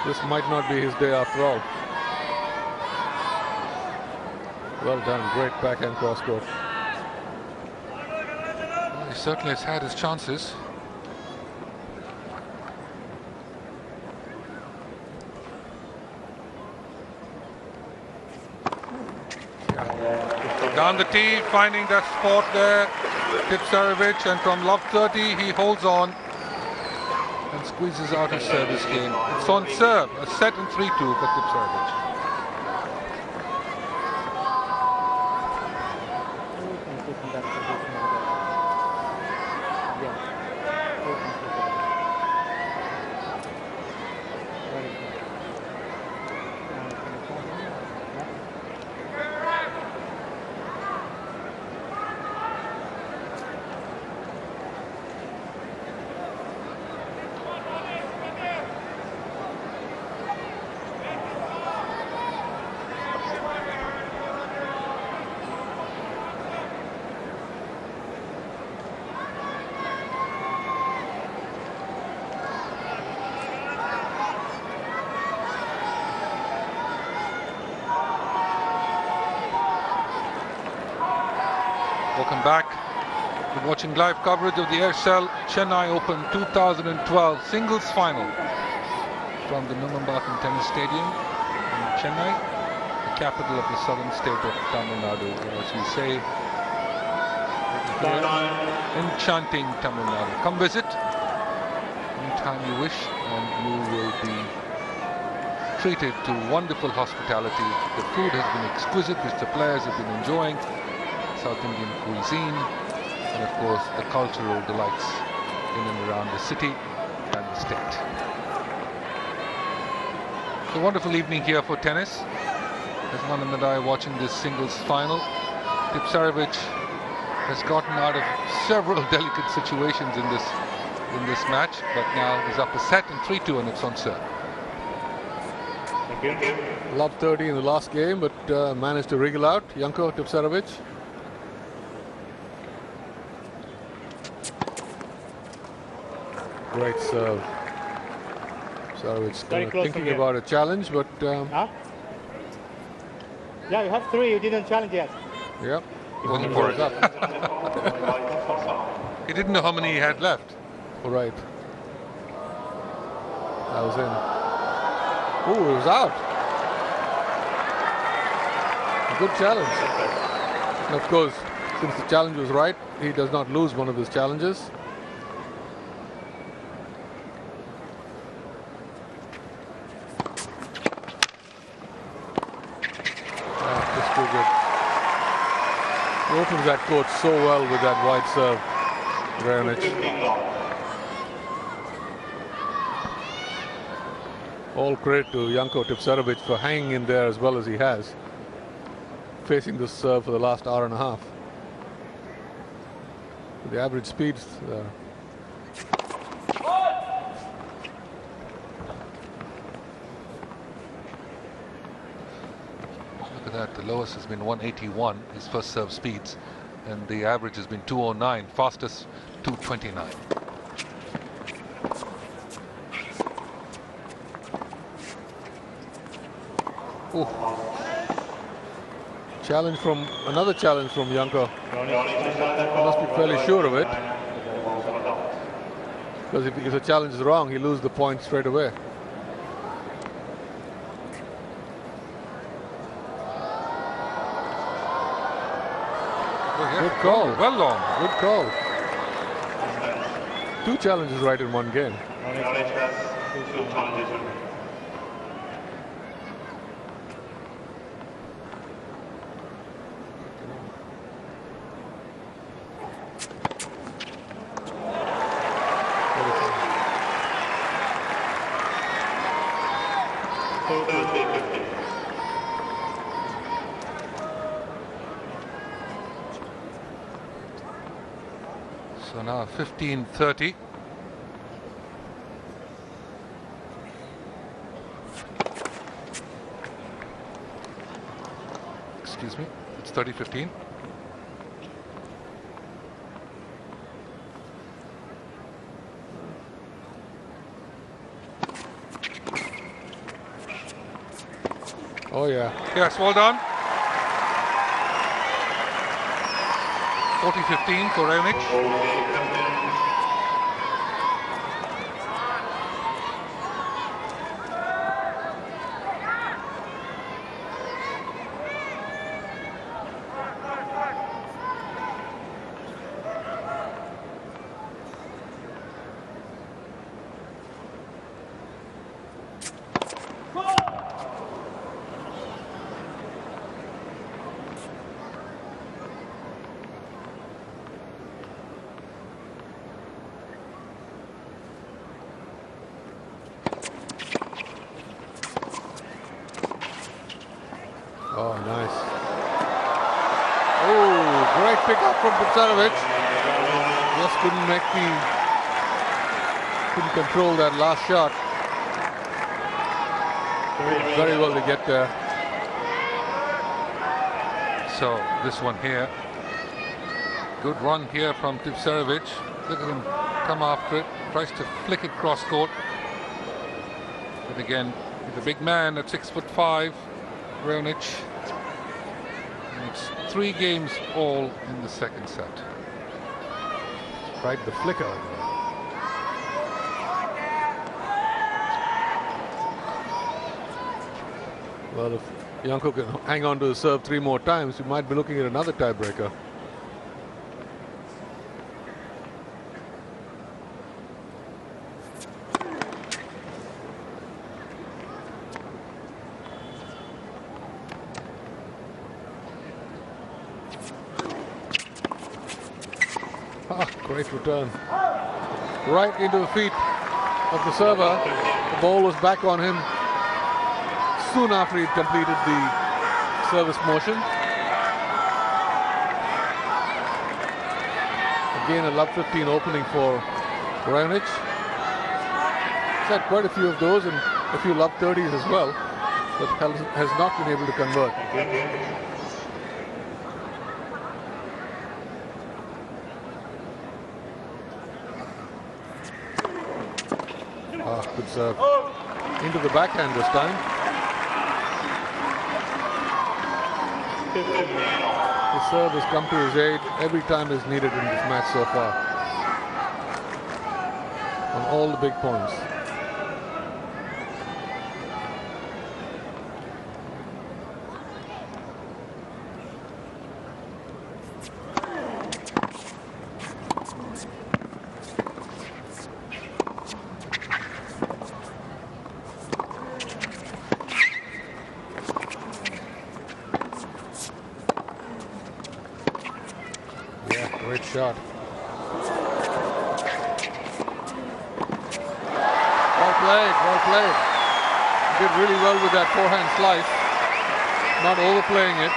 this might not be his day after all. Well done, great backhand cross court. Well, he certainly has had his chances. Down the tee, finding that spot there, Tipsarevic, and from lob 30 he holds on and squeezes out his service game. It's on serve, a set and 3-2 for Tipsarevic. Welcome back. You're watching live coverage of the Aircel Chennai Open 2012 singles final from the Numambakkam Tennis Stadium in Chennai, the capital of the southern state of Tamil Nadu, or as we say, enchanting Tamil Nadu. Come visit anytime you wish, and you will be treated to wonderful hospitality. The food has been exquisite, which the players have been enjoying. South Indian cuisine, and of course the cultural delights in and around the city and the state. It's a wonderful evening here for tennis. As Anand and I are watching this singles final, Tipsarevic has gotten out of several delicate situations in this match, but now he's up a set and 3-2, and it's on serve. Lob 30 in the last game, but managed to wriggle out. Janko Tipsarevic. Great serve. So it's Very close thinking from here. about a challenge, but Huh? Yeah, you have 3. You didn't challenge yet. yeah, He wasn't for it. up. He didn't know how many he had left. Right. That was in. Ooh, it was out. A good challenge. And of course, since the challenge was right, he does not lose one of his challenges. Just too good. He opens that court so well with that wide serve, Raonic. All credit to Janko Tipsarevic for hanging in there as well as he has, facing this serve for the last hour and a half. The average speeds Look at that. The lowest has been 181, his first serve speeds, and the average has been 209, fastest 229. Ooh. Another challenge from Janko. Must be fairly sure of it, because if the challenge is wrong, he loses the point straight away. Oh, yeah. Good call. Well long. Good call. 2 challenges right in one game. So now 15-30. Excuse me, it's 30-15. Oh yeah. Yes, well done. 40-15 for Raonic. Oh, nice. Oh, great pickup from Tipsarevic. Just couldn't control that last shot. Very well to get there. So this one here, good run here from Tipsarevic. Look at him come after it, tries to flick it cross court. But again, he's a big man at 6'5", Raonic. And it's 3 games all in the second set. Right, the flicker. Well, if Janko can hang on to the serve 3 more times, we might be looking at another tiebreaker. Great return. Right into the feet of the server. The ball was back on him soon after he'd completed the service motion. Again, a love 15 opening for Raonic. He's had quite a few of those and a few love 30s as well, but has not been able to convert. Good serve. Into the backhand this time. His serve has come to his aid every time is needed in this match so far. On all the big points. Great shot. Well played, well played. Did really well with that forehand slice. Not overplaying it.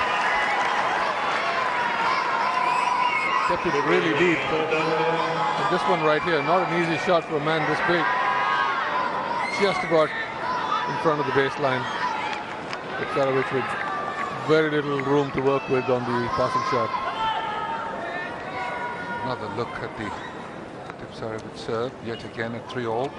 Kept it really deep. And this one right here, not an easy shot for a man this big. Just about in front of the baseline. Tipsarevic with very little room to work with on the passing shot. Another look at the Tipsarevic serve, yet again at 3-all.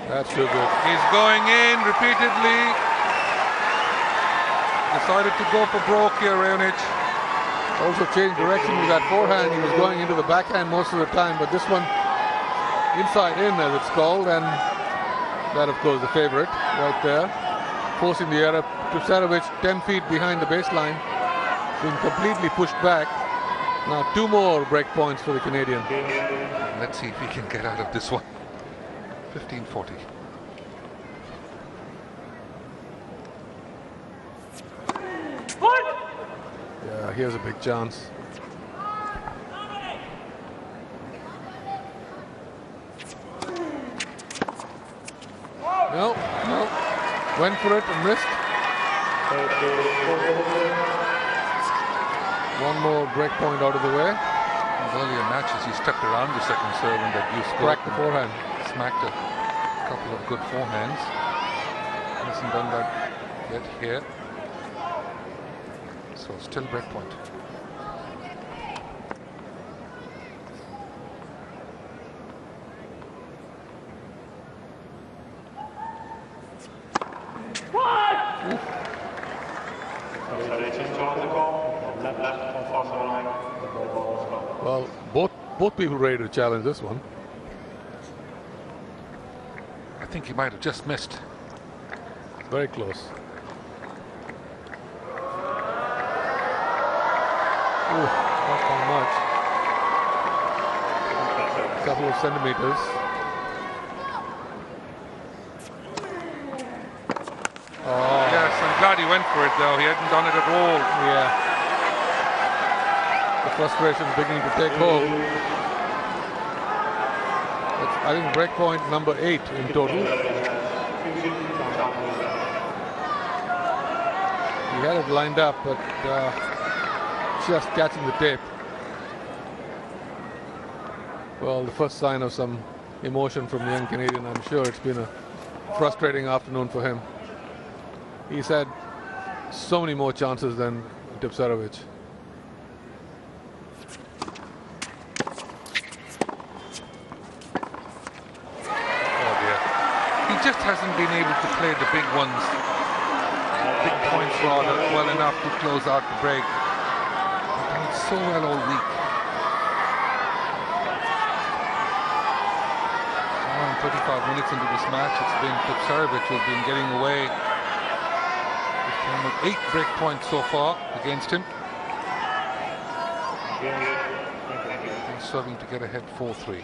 That's too good. He's going in repeatedly. Decided to go for broke here, Raonic. Also changed direction with that forehand. He was going into the backhand most of the time, but this one inside in, as it's called, and that, of course, the favorite right there, forcing the error. Tipsarevic 10 feet behind the baseline, being completely pushed back. Now 2 more break points for the Canadian. Let's see if he can get out of this one. 15-40. Yeah, here's a big chance. No, no. Went for it and missed. One more break point out of the way. In earlier matches, he stepped around the second serve and that you Cracked the forehand. Smacked a couple of good forehands. Hasn't done that yet here. So still break point. Well, both people ready to challenge this one. I think he might have just missed. Very close. Ooh, not by much. A couple of centimeters. Oh. Yes, I'm glad he went for it though. He hadn't done it at all. Yeah. The frustration is beginning to take hold. It's, I think, break point number 8 in total. He had it lined up, but just catching the tape. Well, the first sign of some emotion from the young Canadian. I'm sure it's been a frustrating afternoon for him. He's had so many more chances than Tipsarevic. Oh dear. He just hasn't been able to play the big ones, big points rather, well enough to close out the break. He's done it so well all week. 35 minutes into this match, it's been Tipsarevic who's been getting away. He's come with 8 break points so far against him. He's struggling to get ahead 4-3.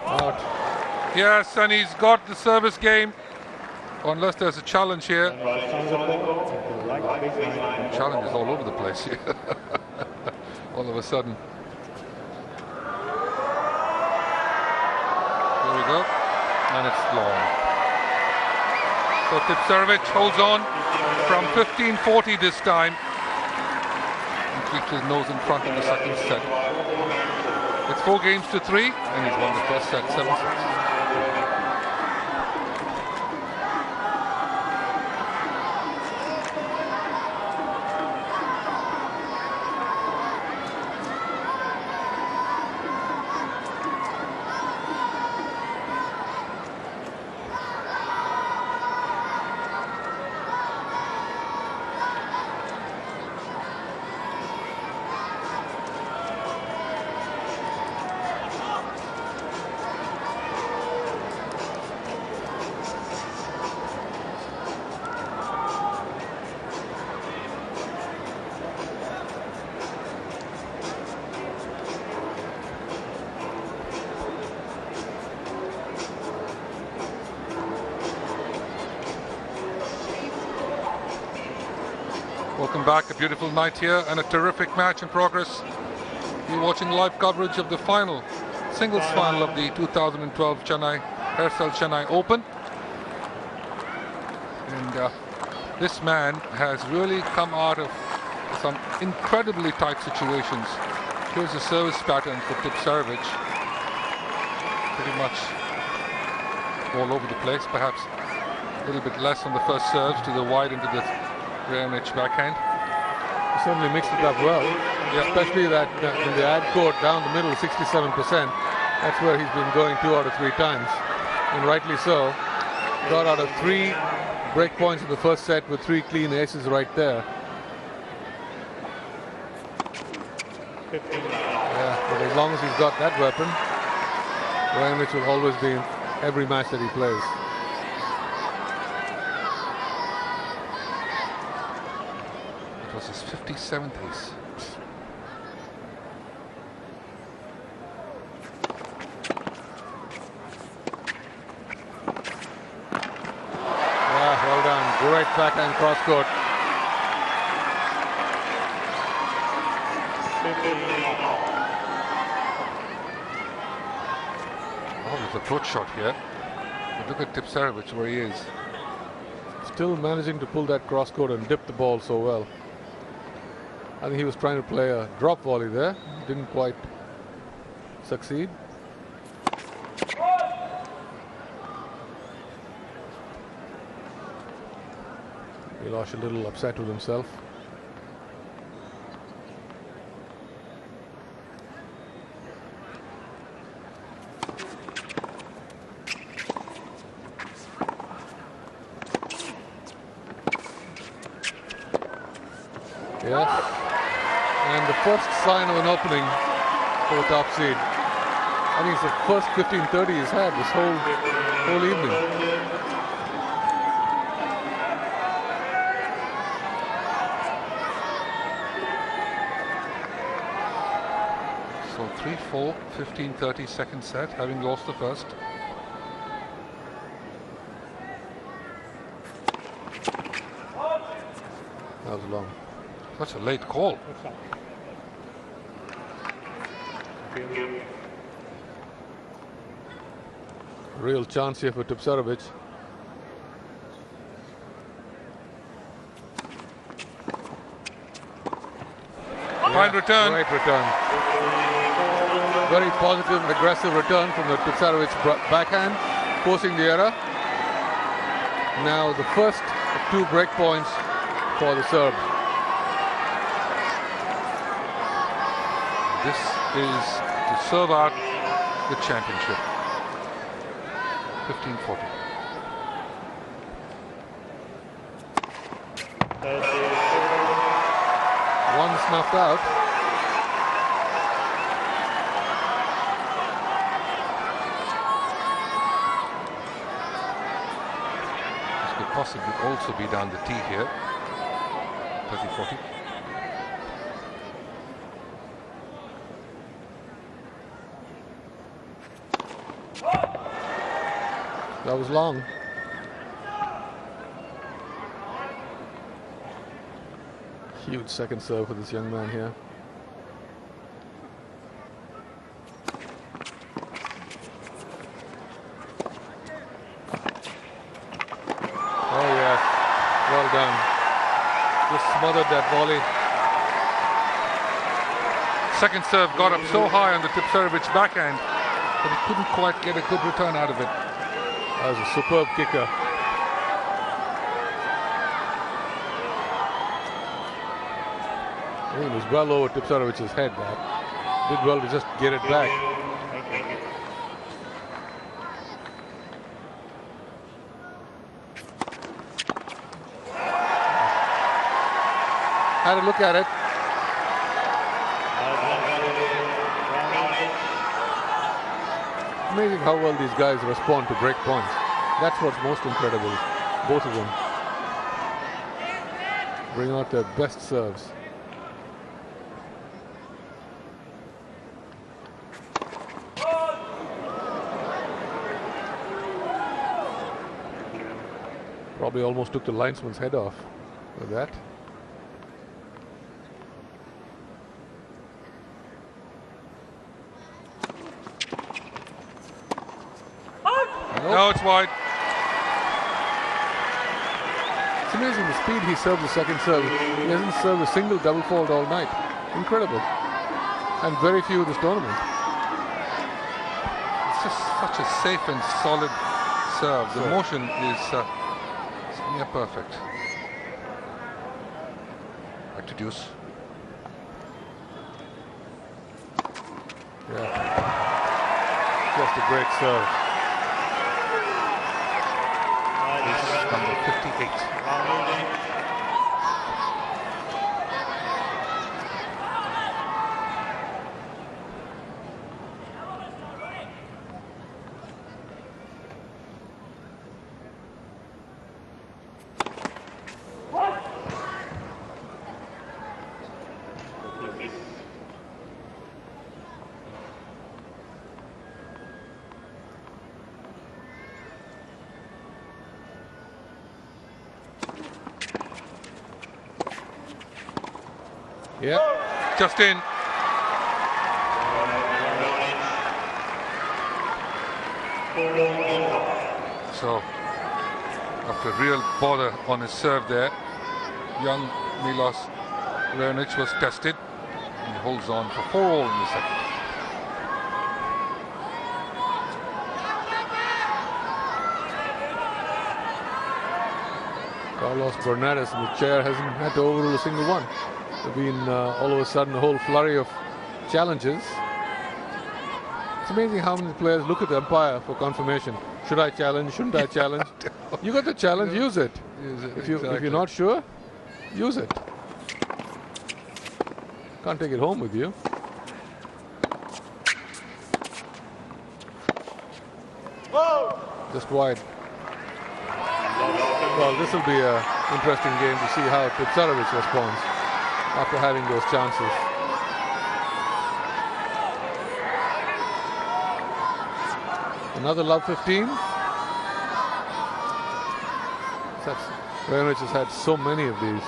Out. Yes, and he's got the service game. Unless there's a challenge here. Challenges all over the place here. All of a sudden. There we go. And it's long. So Tipsarevic holds on from 15-40 this time and keeps his nose in front in the second set. It's 4-3, and he's won the first set 7-6. Welcome back. A beautiful night here and a terrific match in progress. You're watching live coverage of the final, singles final of the 2012 Chennai Open. And this man has really come out of some incredibly tight situations. Here's the service pattern for Tipsarevic. Pretty much all over the place, perhaps a little bit less on the first serves to the wide into the Raonic backhand. He certainly mixed it up well, especially that in the ad court down the middle, 67%. That's where he's been going 2 out of 3 times, and rightly so. Got out of 3 break points in the first set with 3 clean aces right there. Yeah, but as long as he's got that weapon, Raonic will always be in every match that he plays. It was his 57th ace. Yeah, well done. Great backhand cross court. Oh, the approach shot here. But look at Tipsarevic where he is. Still managing to pull that cross court and dip the ball so well. I think he was trying to play a drop volley there. Didn't quite succeed. Milos a little upset with himself. Yes, and the first sign of an opening for the top seed. I think it's the first 15-30 he's had this whole evening. So 3-4, 15-30 second set, having lost the first. That was long. Such a late call. Real chance here for Tipsarevic. Fine return. Great return. Very positive and aggressive return from the Tipsarevic backhand, forcing the error. Now the first of 2 break points for the Serb. This is to serve out the championship. 15-40. One snuffed out. This could possibly also be down the tee here. 30-40. That was long. Huge second serve for this young man here. Well done. Just smothered that volley. Second serve got up so high on the Tipsarevic backhand, but he couldn't quite get a good return out of it. That was a superb kicker. I think it was well over Tipsarevic's head. That did well to just get it back. Had a look at it. Amazing how well these guys respond to break points. That's what's most incredible. Both of them bring out their best serves. Probably almost took the linesman's head off with that. No, it's wide. It's amazing the speed he serves the second serve. He hasn't served a single double fault all night. Incredible. And very few this tournament. It's just such a safe and solid serve. The motion is near perfect. Back to deuce. Yeah. Just a great serve. Number 58. Yeah. Just in. So, after real bother on his serve there, young Milos Raonic was tested. He holds on for 4-all in the second. Carlos Bernardes in the chair hasn't had to overrule a single one. There's been all of a sudden a whole flurry of challenges. It's amazing how many players look at the umpire for confirmation. Should I challenge? Shouldn't I challenge? You got the challenge, use it. If you're not sure, use it. Can't take it home with you. Just wide. Well, this will be an interesting game to see how Tipsarevic responds after having those chances. Another love 15. Raonic has had so many of these.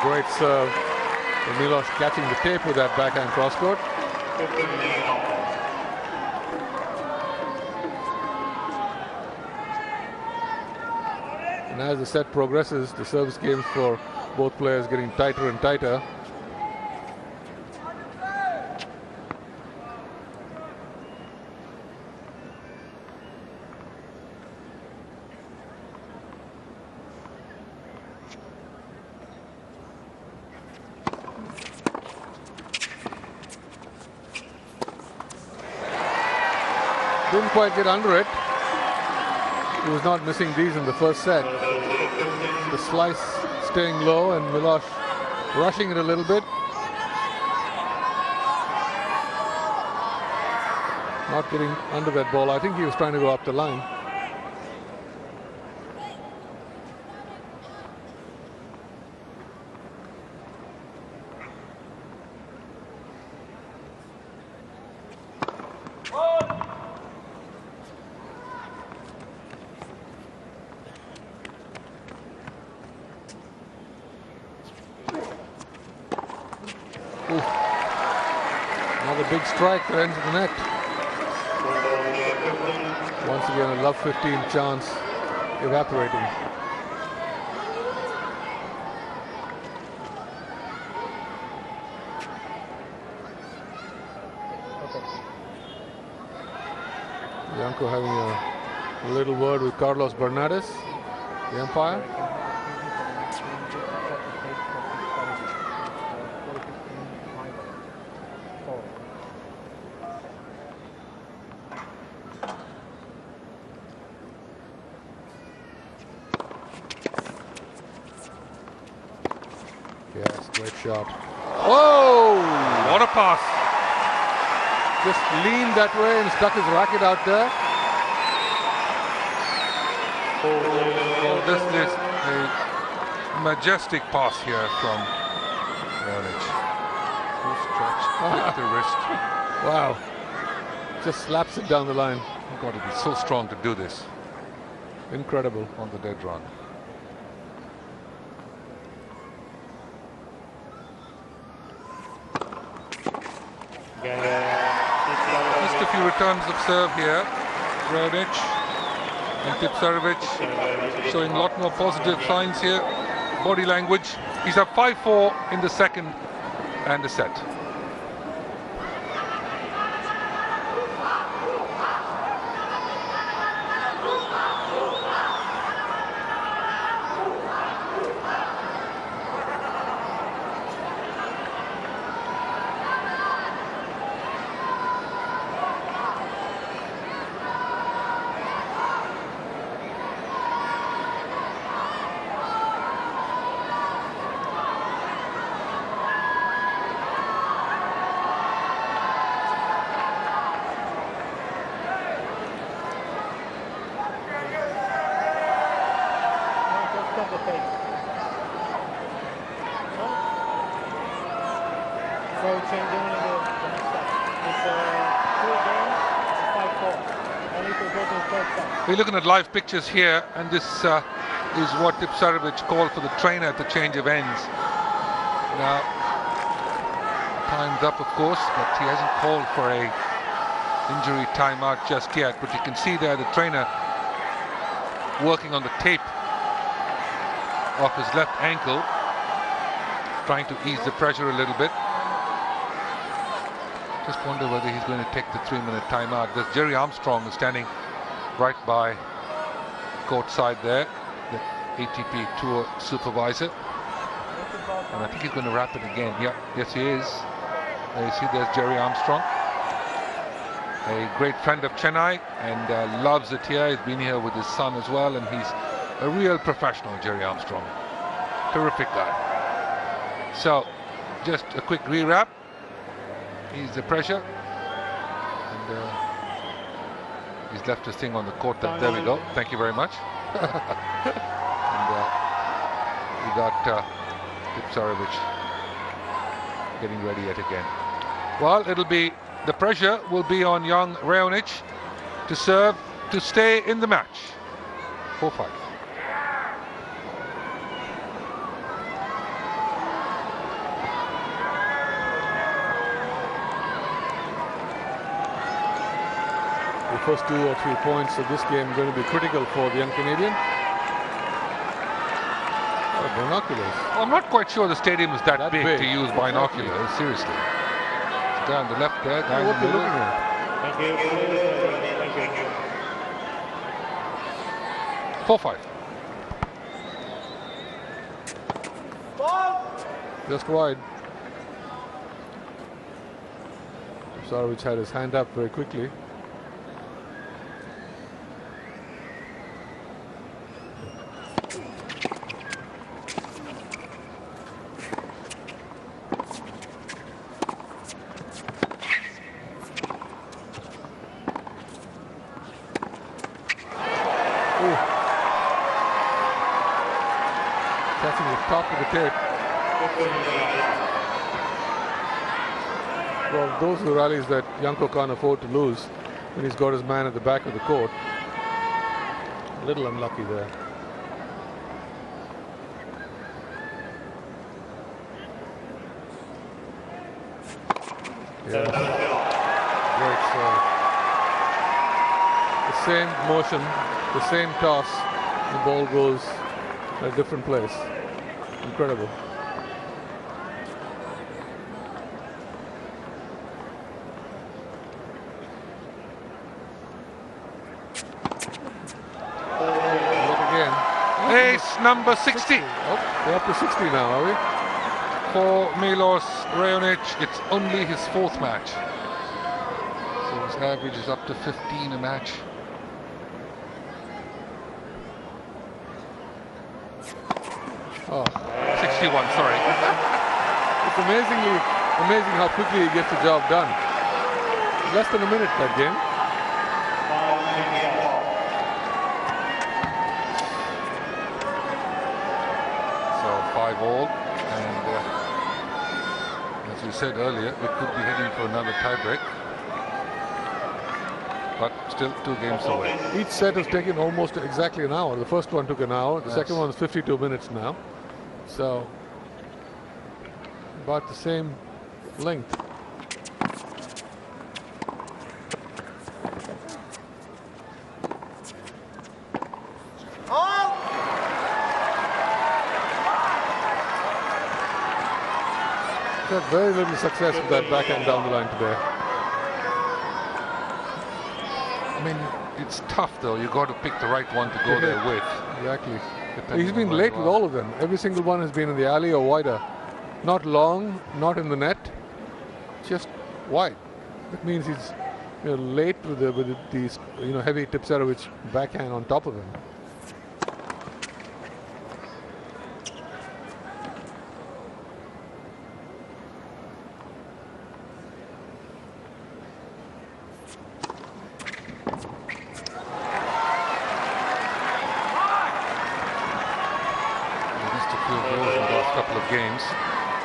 Great serve. Milos catching the tape with that backhand crosscourt. And as the set progresses, the service games for both players getting tighter and tighter. Didn't quite get under it. He was not missing these in the first set. The slice staying low and Milos rushing it a little bit. Not getting under that ball. I think he was trying to go up the line. big strike that ends the net. Once again, a love 15 chance evaporating. Janko having a little word with Carlos Bernardes, the umpire. Yes, great shot. Oh! What a pass. Just leaned that way and stuck his racket out there. Well, this is a majestic pass here from Raonic. Full stretch with the wrist. Wow. Just slaps it down the line. You've got to be so strong to do this Incredible. on the dead run. Just a few returns of serve here. Raonic and Tipsarevic showing a lot more positive signs here. Body language. He's up 5-4 in the second and the set. We're looking at live pictures here, and this is what Tipsarevic called for the trainer at the change of ends. Now, time's up, of course, but he hasn't called for a injury timeout just yet. But you can see there the trainer working on the tape of his left ankle, trying to ease the pressure a little bit. Just wonder whether he's going to take the 3-minute timeout. There's Jerry Armstrong is standing right by court side there, the ATP Tour supervisor. And I think he's going to wrap it again. Yeah, yes he is. There you see, there's Jerry Armstrong. A great friend of Chennai and loves it here. He's been here with his son as well, and he's a real professional, Jerry Armstrong. Terrific guy. So, just a quick re-wrap. Ease the pressure. And he's left his thing on the court. There we go. Thank you very much. And we got Tipsarevic getting ready yet again. Well, it'll be, the pressure will be on young Raonic to serve to stay in the match. 4-5. The first 2 or 3 points of this game are going to be critical for the young Canadian. Oh, binoculars. I'm not quite sure the stadium is that big to use binoculars, Exactly. seriously. There's a guy on the left there, guy What in the they're looking middle. at. Thank you. 4-5. Just wide. Tipsarevic had his hand up very quickly. Catching the top of the tape. Well, those are the rallies that Janko can't afford to lose when he's got his man at the back of the court. A little unlucky there. Yeah. same motion, the same toss, the ball goes a different place. Incredible. Ace number 60. Oh, we're up to 60 now, are we? For Milos Raonic, it's only his 4th match. So his average is up to 15 a match. Oh, 61, sorry. it's amazing how quickly he gets the job done. Less than a minute that game. So 5-all, and as you said earlier, we could be heading for another tiebreak, but still 2 games away. Each set has taken almost exactly an hour. The first one took an hour. The Yes. second one is 52 minutes now. So about the same length. Had very little success with that backhand down the line today. I mean, it's tough though. You got to pick the right one to go there with. Exactly. Depending He's been on late where with you are. all of them. Every single one has been in the alley or wider. Not long, not in the net, just wide. That means he's late with these heavy Tipsarevic backhand on top of him. Couple of games,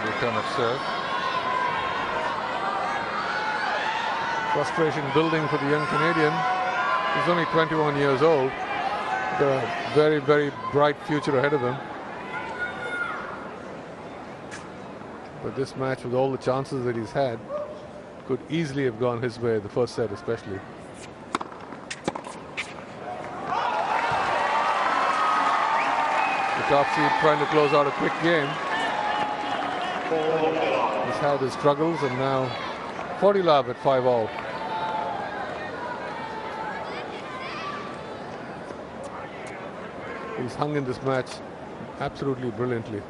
return of serve. Frustration building for the young Canadian. He's only 21 years old. Got a very, very bright future ahead of him. But this match, with all the chances that he's had, could easily have gone his way, the first set especially. Top seed trying to close out a quick game. He's had his struggles, and now 40 love at 5-all. He's hung in this match absolutely brilliantly.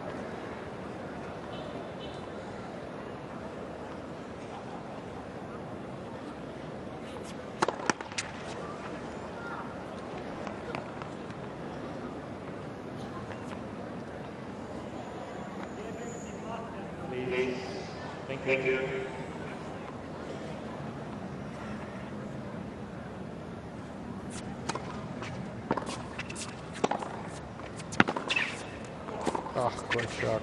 Thank you. Ah, great shot.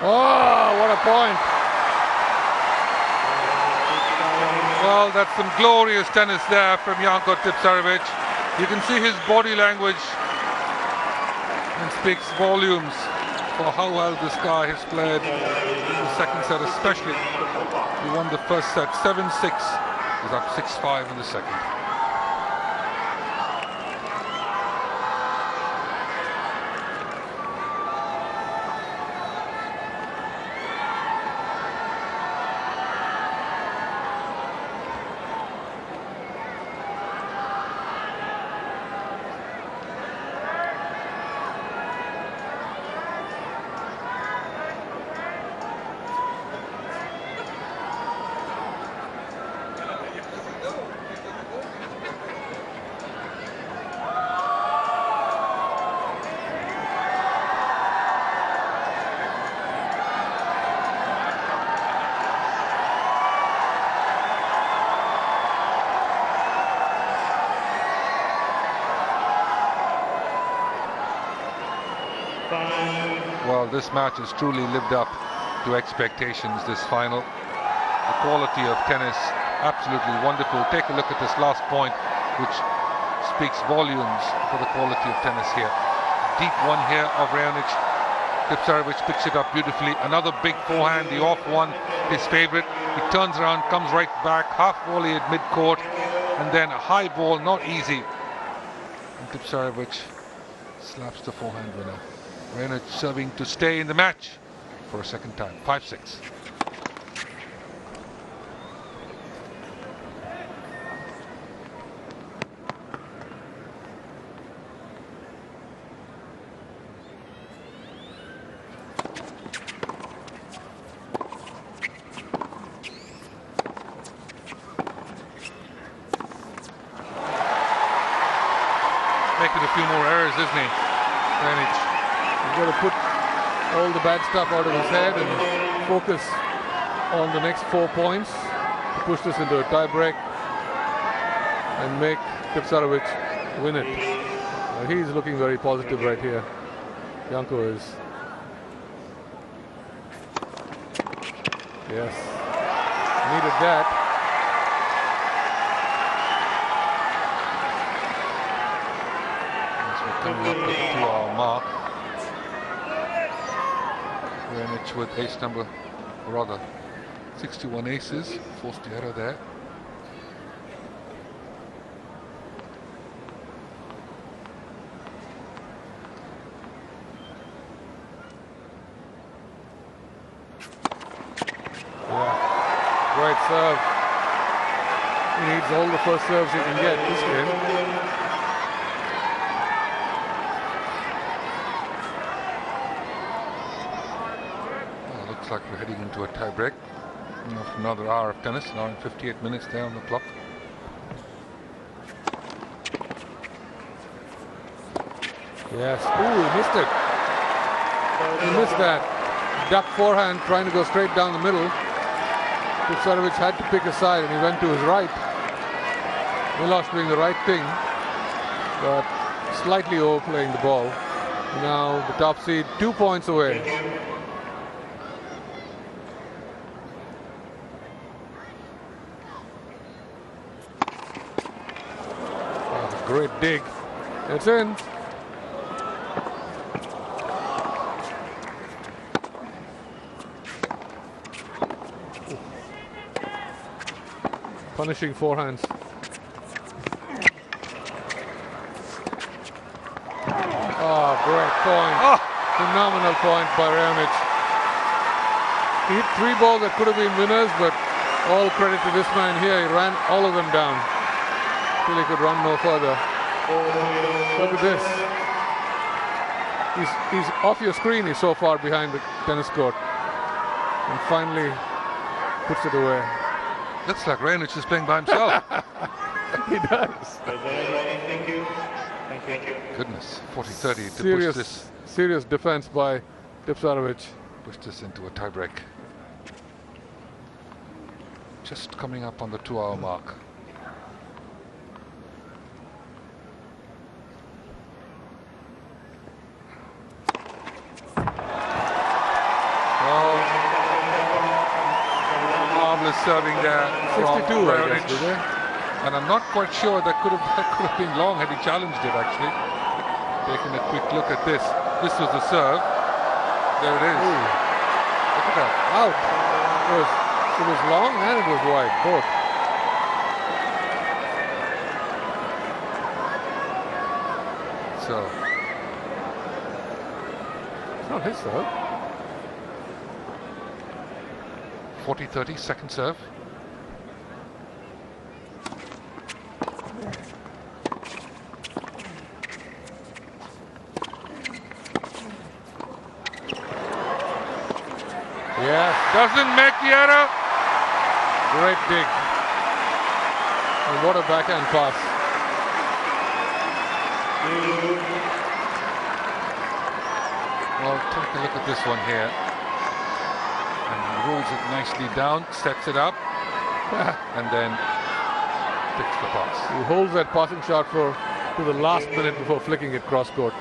Oh, what a point. Well, that's some glorious tennis there from Janko Tipsarevic. You can see his body language and speaks volumes for how well this guy has played in the second set especially. He won the first set 7-6. He's up 6-5 in the second. Well, this match has truly lived up to expectations, this final. The quality of tennis, absolutely wonderful. Take a look at this last point, which speaks volumes for the quality of tennis here. Deep one here of Raonic, Tipsarevic picks it up beautifully. Another big forehand, the off one, his favorite. He turns around, comes right back, half volley at mid-court, and then a high ball, not easy. And Tipsarevic slaps the forehand winner. Raonic serving to stay in the match for a second time. 5-6. Making a few more errors, isn't he? Raonic. He's got to put all the bad stuff out of his head and focus on the next 4 points to push this into a tie break and make Tipsarevic win it. He's looking very positive right here. Janko is. Yes. Needed that. Coming up to the 2-hour mark. Raonic with ace number, or rather 61 aces, forced the error there. Yeah, great serve. He needs all the first serves he can get this game. Like we're heading into a tie break. After another hour of tennis, now in 58 minutes there on the clock. Yes. Ooh, he missed it. He missed that. Duck forehand trying to go straight down the middle. Tipsarevic had to pick a side and he went to his right. Milos doing the right thing, but slightly overplaying the ball. Now the top seed 2 points away. Great dig. It's in. Punishing forehands. Oh, great point. Oh. Phenomenal point by Raonic. He hit 3 balls that could have been winners, but all credit to this man here. He ran all of them down till he could run no further. Look at this. He's off your screen. He's so far behind the tennis court, and finally puts it away. Looks like Raonic is playing by himself. He does. Thank you. Thank you. Goodness, 40-30 to push this. Serious defense by Tipsarevic. Push this into a tiebreak. Just coming up on the 2-hour mark. Serving there from 62, Raonic. I guess, did they? And I'm not quite sure that could have been long had he challenged it actually. Taking a quick look at this. This was the serve. There it is. Ooh. Look at that. Out. It was long and it was wide, both. So It's not his serve. 40-30, second serve. Yes. Doesn't make the error. Great dig. And what a backhand pass. Well, take a look at this one here. And he rolls it nicely down, sets it up, and then picks the pass. He holds that passing shot to the last minute before flicking it cross court.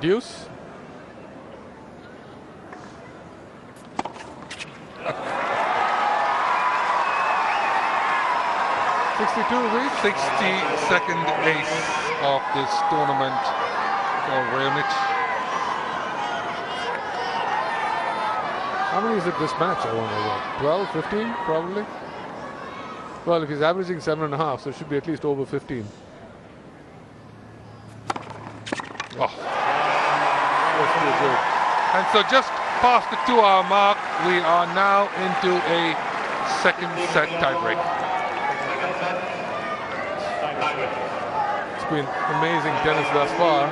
Deuce. .62 each. 62nd ace of this tournament for Raonic. How many is it this match? I wonder. What, 12, 15, probably. Well, if he's averaging 7.5, so it should be at least over 15. Oh, that's too good. And so just past the 2-hour mark, we are now into a second set tiebreak. It's been amazing tennis thus far.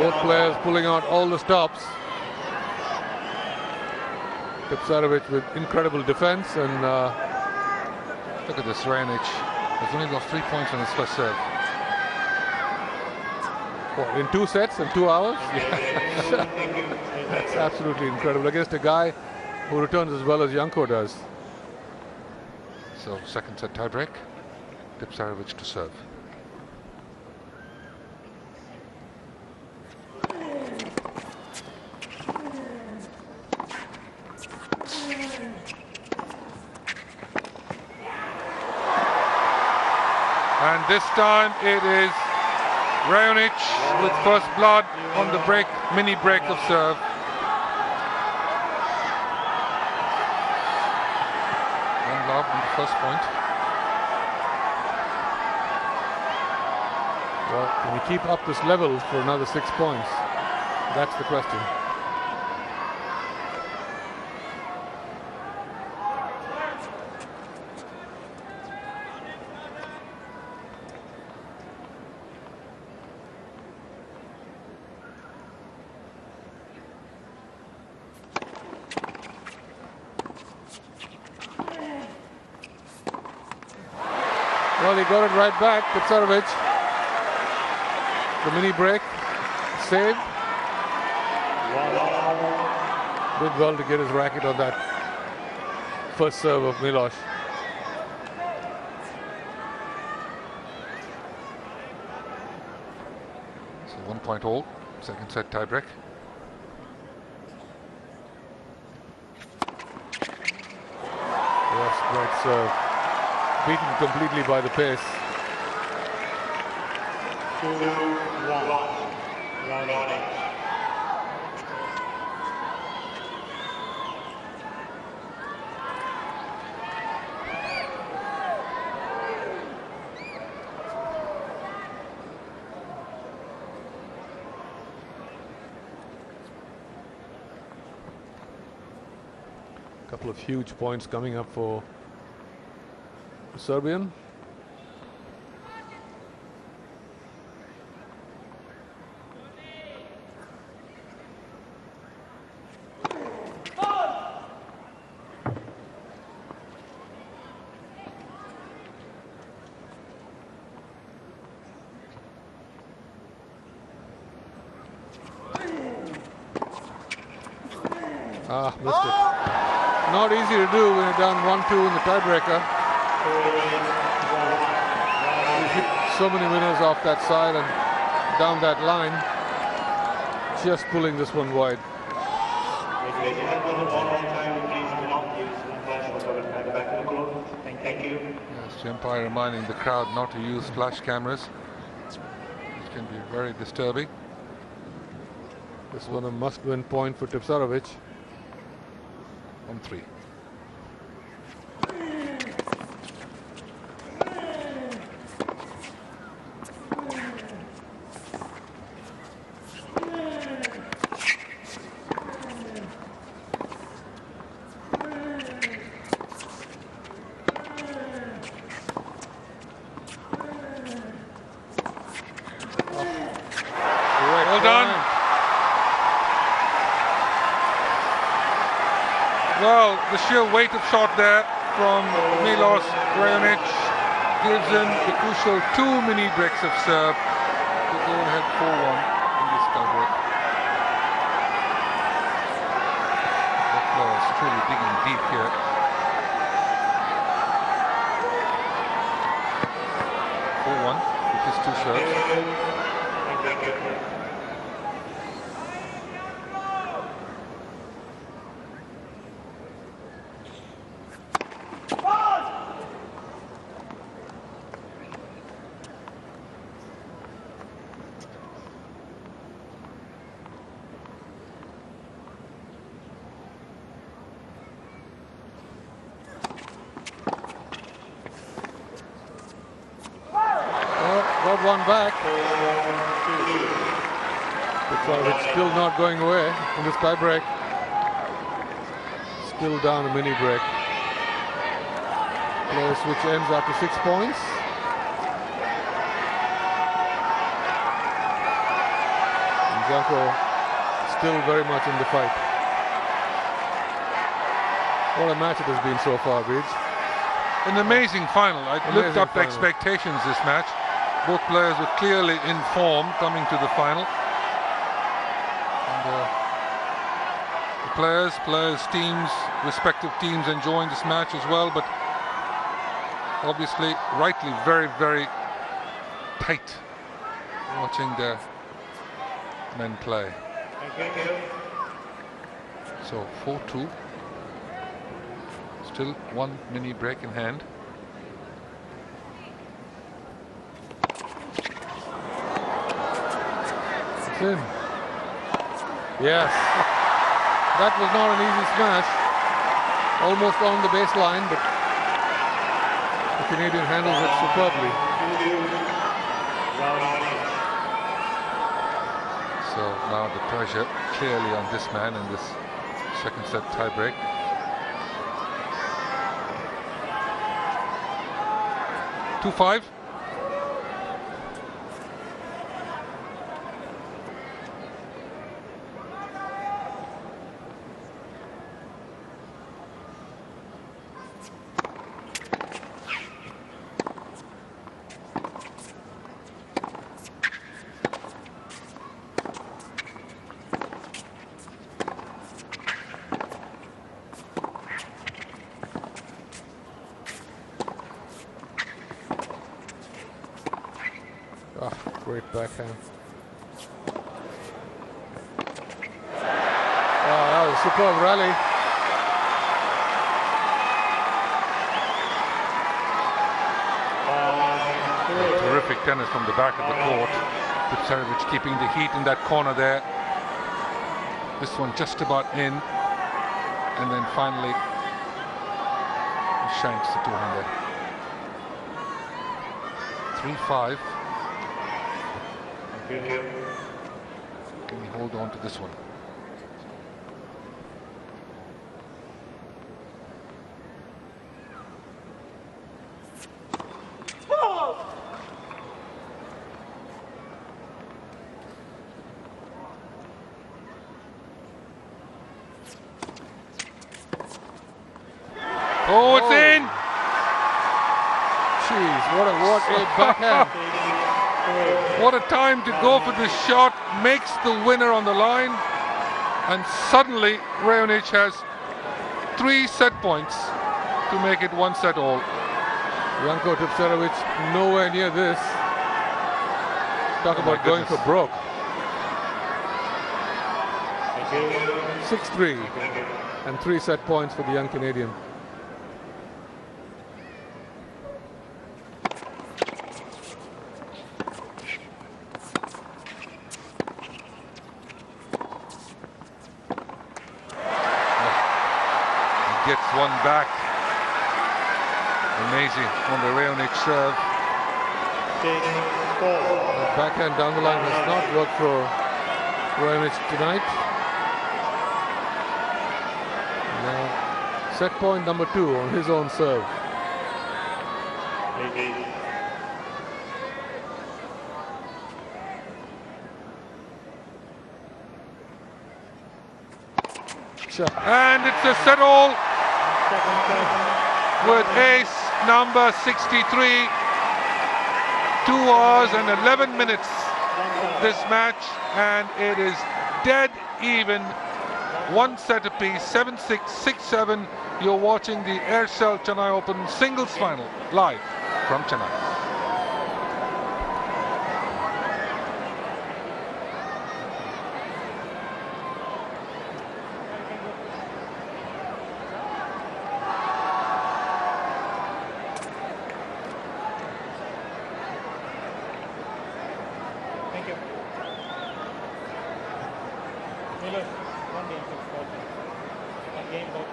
Both players pulling out all the stops. Tipsarevic with incredible defense, and look at this, Raonic has only lost 3 points on his first serve. what, in 2 sets in 2 hours? That's absolutely incredible against a guy who returns as well as Janko does. So second set tiebreak, Tipsarevic to serve. And this time it is Raonic with first blood on the break, mini break of serve. One love on the first point. Well, can he keep up this level for another 6 points? That's the question. Well, he got it right back, Tipsarevic. The mini break, save. Did well to get his racket on that first serve of Milos. So 1 point all, second set tiebreak. Yes, great serve. Beaten completely by the pace. 2-1. Raonic. Couple of huge points coming up for the Serbian. Ah, missed it. Not easy to do when you're down 1-2 in the tiebreaker. You hit so many winners off that side and down that line. Just pulling this one wide. Thank you. Yes, the umpire reminding the crowd not to use flash cameras, which can be very disturbing. This one a must-win point for Tipsarevic. 1-3. Well done. Well, the sheer weight of shot there from Milos Raonic gives him the crucial 2 mini breaks of serve to go ahead 4-1 in this tiebreak. The player is truly digging deep here. With his 2 serves. got one back. It's still not going away in this tie break. Still down a mini break. Player switch ends after 6 points. And Janko still very much in the fight. What a match it has been so far, Beach. An amazing final. I lived up to final. expectations this match. Both players were clearly in form coming to the final. And, the players, teams, respective teams enjoying this match as well, but obviously, rightly, very, very tight watching the men play. Thank you. So 4-2. Still one mini break in hand. It's in. Yes. That was not an easy smash. Almost on the baseline, but the Canadian handles it superbly. So now the pressure clearly on this man in this second set tiebreak. Two 5. Ah, great backhand. That was a superb rally. Terrific tennis from the back of the court. Tipsarevic keeping the heat in that corner there. This one just about in. And then finally he shanks the two-hander. 3-5. Can he hold on to this one? Oh, it's in! Jeez, what a backhand. What a time to go for this shot, makes the winner on the line, and suddenly Raonic has 3 set points to make it 1 set all. Janko Tipsarevic nowhere near this. Talk about going for broke. 6-3 and 3 set points for the young Canadian. Gets one back. Amazing on the Raonic serve. That backhand down the line has not worked for Raonic tonight. Now, set point number 2 on his own serve. And it's a set all with ace number 63. 2 hours and 11 minutes this match, and it is dead even. 1 set apiece, 7-6, 6-7. You're watching the Aircel Chennai Open singles final live from Chennai. Thank you. Milos, 1 game 6 balls. 1 game ball.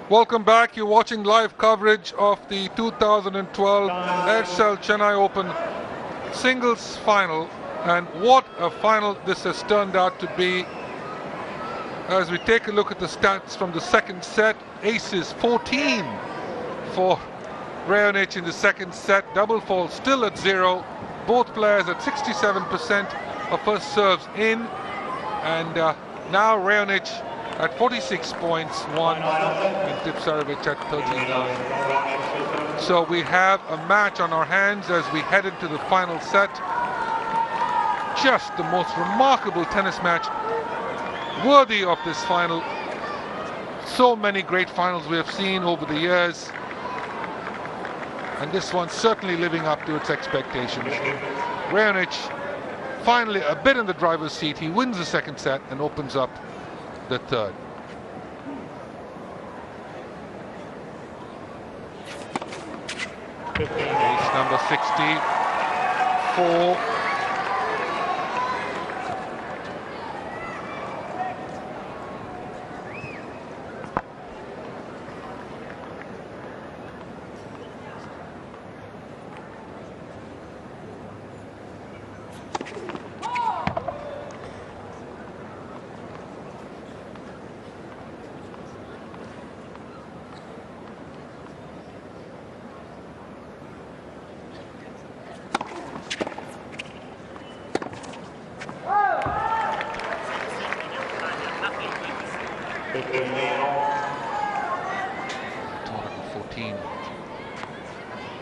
Welcome back. You're watching live coverage of the 2012 Aircel Chennai Open singles final. And what a final this has turned out to be. As we take a look at the stats from the second set, aces 14 for Raonic in the second set. Double fault still at 0. Both players at 67% of first serves in. And now Raonic at 46 points, 1, and Tipsarevic at 39. So we have a match on our hands as we head into the final set. Just the most remarkable tennis match, worthy of this final. So many great finals we have seen over the years, and this one certainly living up to its expectations. Raonic finally a bit in the driver's seat. He wins the second set and opens up the third. Ace number 64.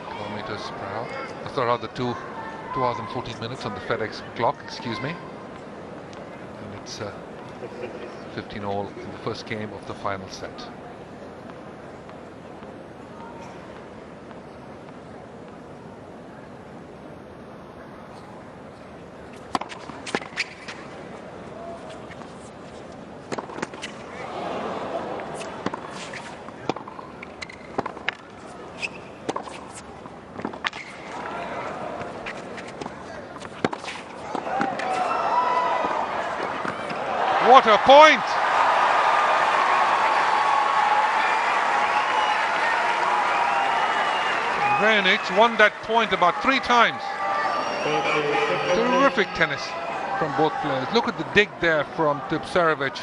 Kilometers per hour. That's around the 2 hours and 14 minutes on the FedEx clock, excuse me. And it's 15-all in the first game of the final set. What a point! Raonic won that point about 3 times. Terrific tennis from both players. Look at the dig there from Tipsarevic.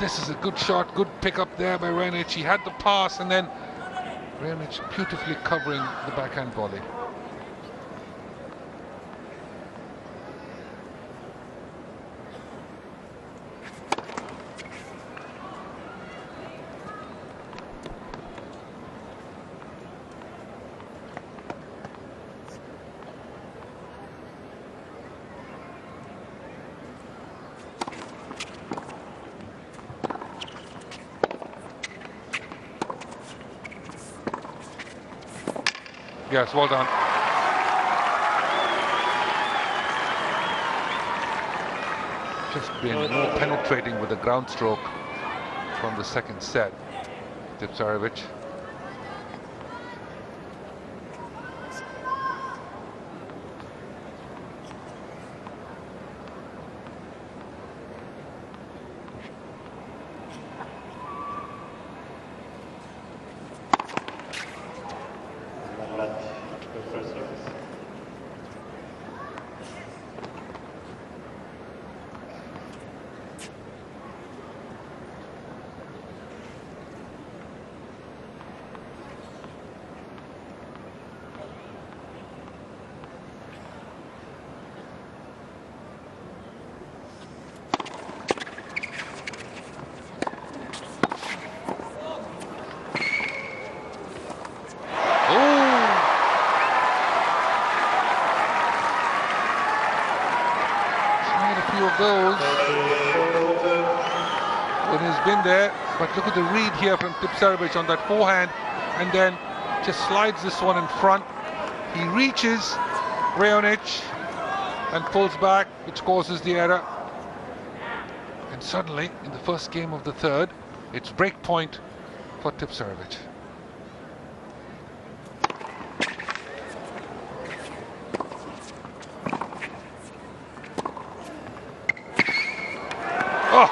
This is a good shot, good pickup there by Raonic. He had the pass and then Raonic beautifully covering the backhand volley. Yes, well done. Just been more penetrating with the ground stroke from the second set, Tipsarevic. Those when he's been there, but look at the read here from Tipsarevic on that forehand, and then just slides this one in front. He reaches Raonic and pulls back, which causes the error. And suddenly, in the first game of the third, it's break point for Tipsarevic. Oh,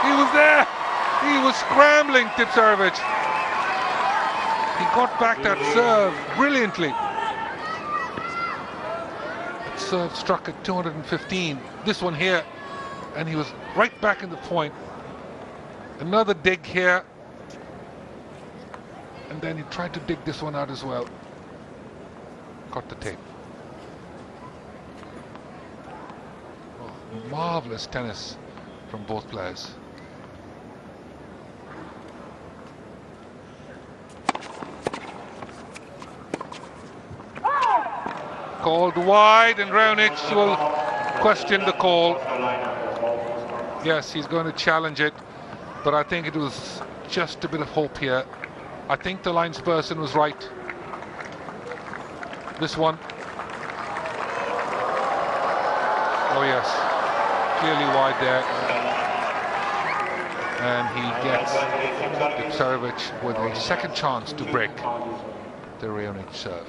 he was there. He was scrambling, Tipsarevic. He got back that serve brilliantly. Serve struck at 215. This one here, and he was right back in the point. Another dig here, and then he tried to dig this one out as well. Got the tape. Oh, marvelous tennis from both players. Called wide, and Raonic will question the call. Yes, he's going to challenge it, but I think it was just a bit of hope here. I think the linesperson was right. This one. Oh yes, clearly wide there. And he gets Tipsarevic with a second chance to break the Raonic serve.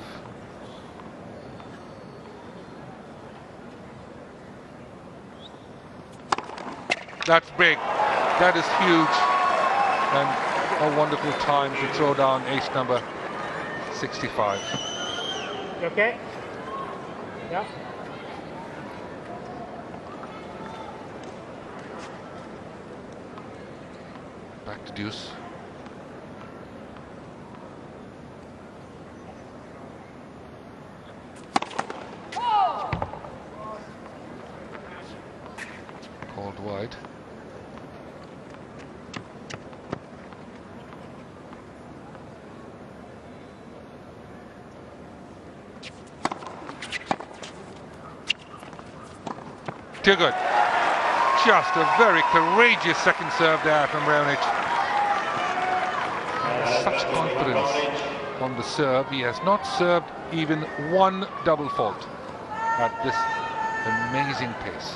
That's big. That is huge. And a wonderful time to throw down ace number 65. You okay? Yeah. Back to deuce. Called wide. Too good. Just a very courageous second serve there from Raonic. Such confidence on the serve. He has not served even one double fault at this amazing pace.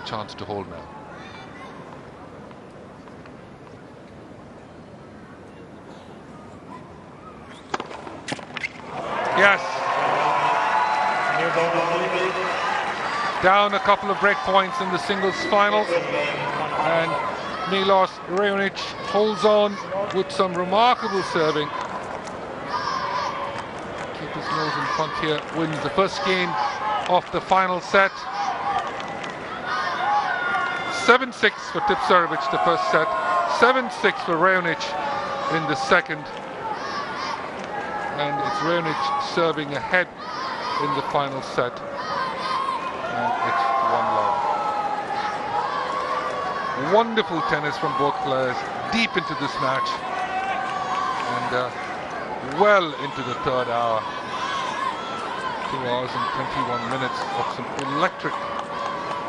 A chance to hold now. Yes. Down a couple of break points in the singles final, and Milos Raonic holds on with some remarkable serving. Keep his nose in front here, wins the first game of the final set. 7-6 for Tipsarevic the first set, 7-6 for Raonic in the second, and it's Raonic serving ahead in the final set, and it's 1-love. Wonderful tennis from both players, deep into this match, and well into the third hour. 2 hours and 21 minutes of some electric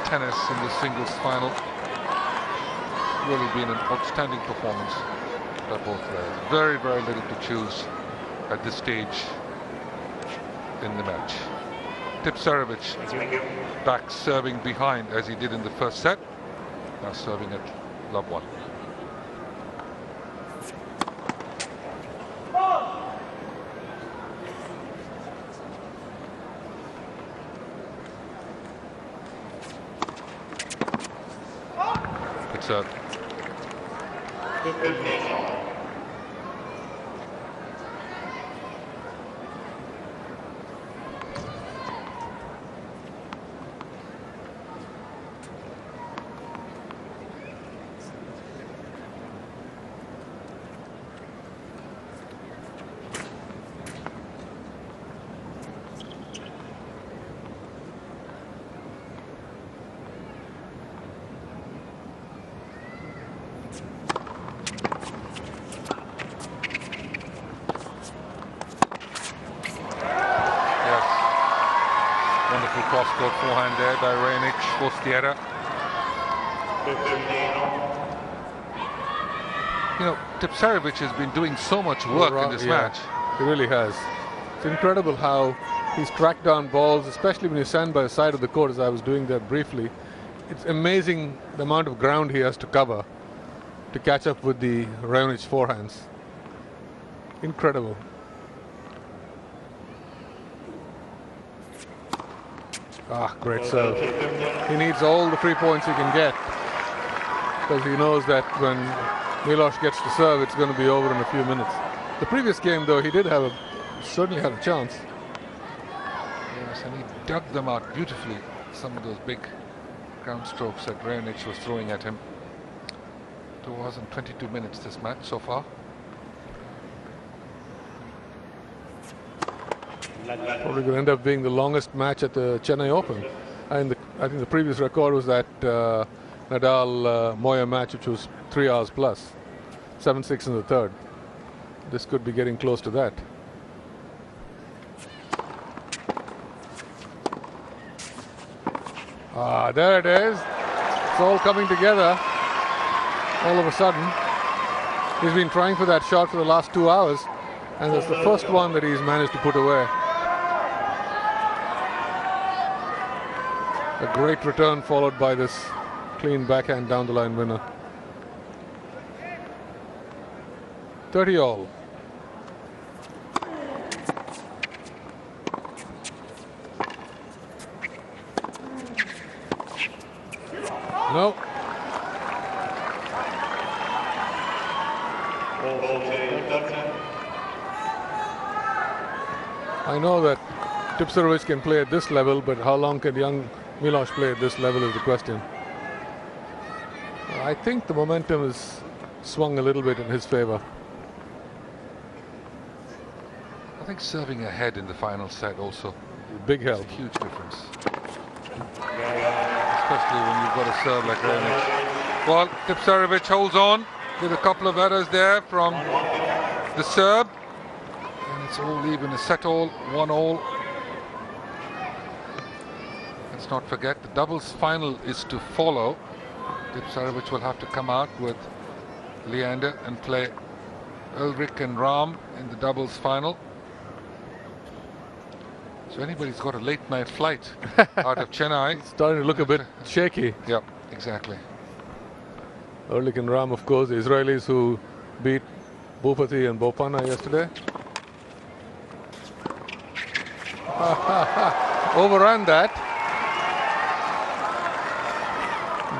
tennis in the singles final. Really been an outstanding performance by both players. Very, very little to choose at this stage in the match. Tipsarevic back serving behind as he did in the first set. Now serving at love 1. Good serve. Cross-court forehand there by Raonic, forced the error. You know, Tipsarevic has been doing so much work in this match. He really has. It's incredible how he's tracked down balls, especially when you stand by the side of the court, as I was doing that briefly. It's amazing the amount of ground he has to cover to catch up with the Raonic forehands. Incredible. Ah, great serve. He needs all the 3 points he can get, because he knows that when Milos gets to serve, it's going to be over in a few minutes. The previous game, though, he certainly had a chance. Yes, and he dug them out beautifully. Some of those big ground strokes that Raonic was throwing at him. 2 hours and 22 minutes this match so far. Probably going to end up being the longest match at the Chennai Open. And I think the previous record was that Nadal-Moya match, which was 3 hours plus. 7-6 in the third. This could be getting close to that. Ah, there it is. It's all coming together. All of a sudden. He's been trying for that shot for the last 2 hours. And it's the first one that he's managed to put away. A great return followed by this clean backhand down the line winner. 30 all. No. I know that Tipsarevic can play at this level, but how long can young Milos play at this level is the question. I think the momentum has swung a little bit in his favor. I think serving ahead in the final set also. Big help. It's a huge difference. Especially when you've got a serve like Raonic. Well, Tipsarevic holds on with a couple of errors there from the serve. And it's all even, a set all, 1 all. Let's not forget the doubles final is to follow. Tipsarevic will have to come out with Leander and play Ulrich and Ram in the doubles final. So anybody's got a late night flight out of Chennai. It's starting to look a bit shaky. Yep, exactly. Ulrich and Ram, of course, the Israelis who beat Bhupati and Bopana yesterday. Overran that.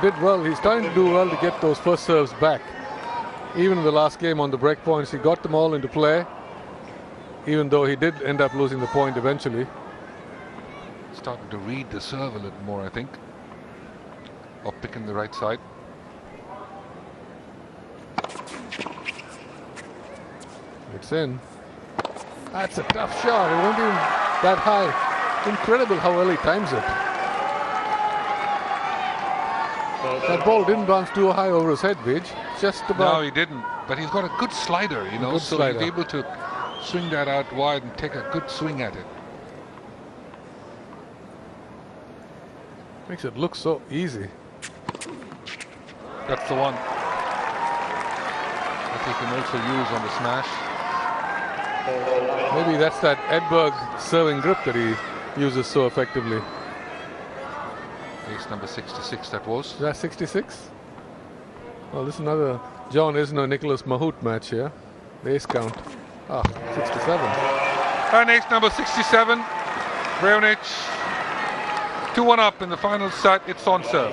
Did well. He's trying to do well to get those first serves back. Even in the last game on the break points, he got them all into play, even though he did end up losing the point eventually. Starting to read the serve a little more, I think. Or picking the right side. It's in. That's a tough shot. It won't even that high. Incredible how well he times it. That ball didn't bounce too high over his head, Vij. Just about. No, he didn't. But he's got a good slider, you know, so he's able to swing that out wide and take a good swing at it. Makes it look so easy. That's the one that he can also use on the smash. Maybe that's that Edberg serving grip that he uses so effectively. Ace number 66 that was. Is that 66? Well, this is another John Isner Nicholas Mahut match here. The ace count. Ah, 67. And ace number 67. Raonic 2-1 up in the final set. It's on serve.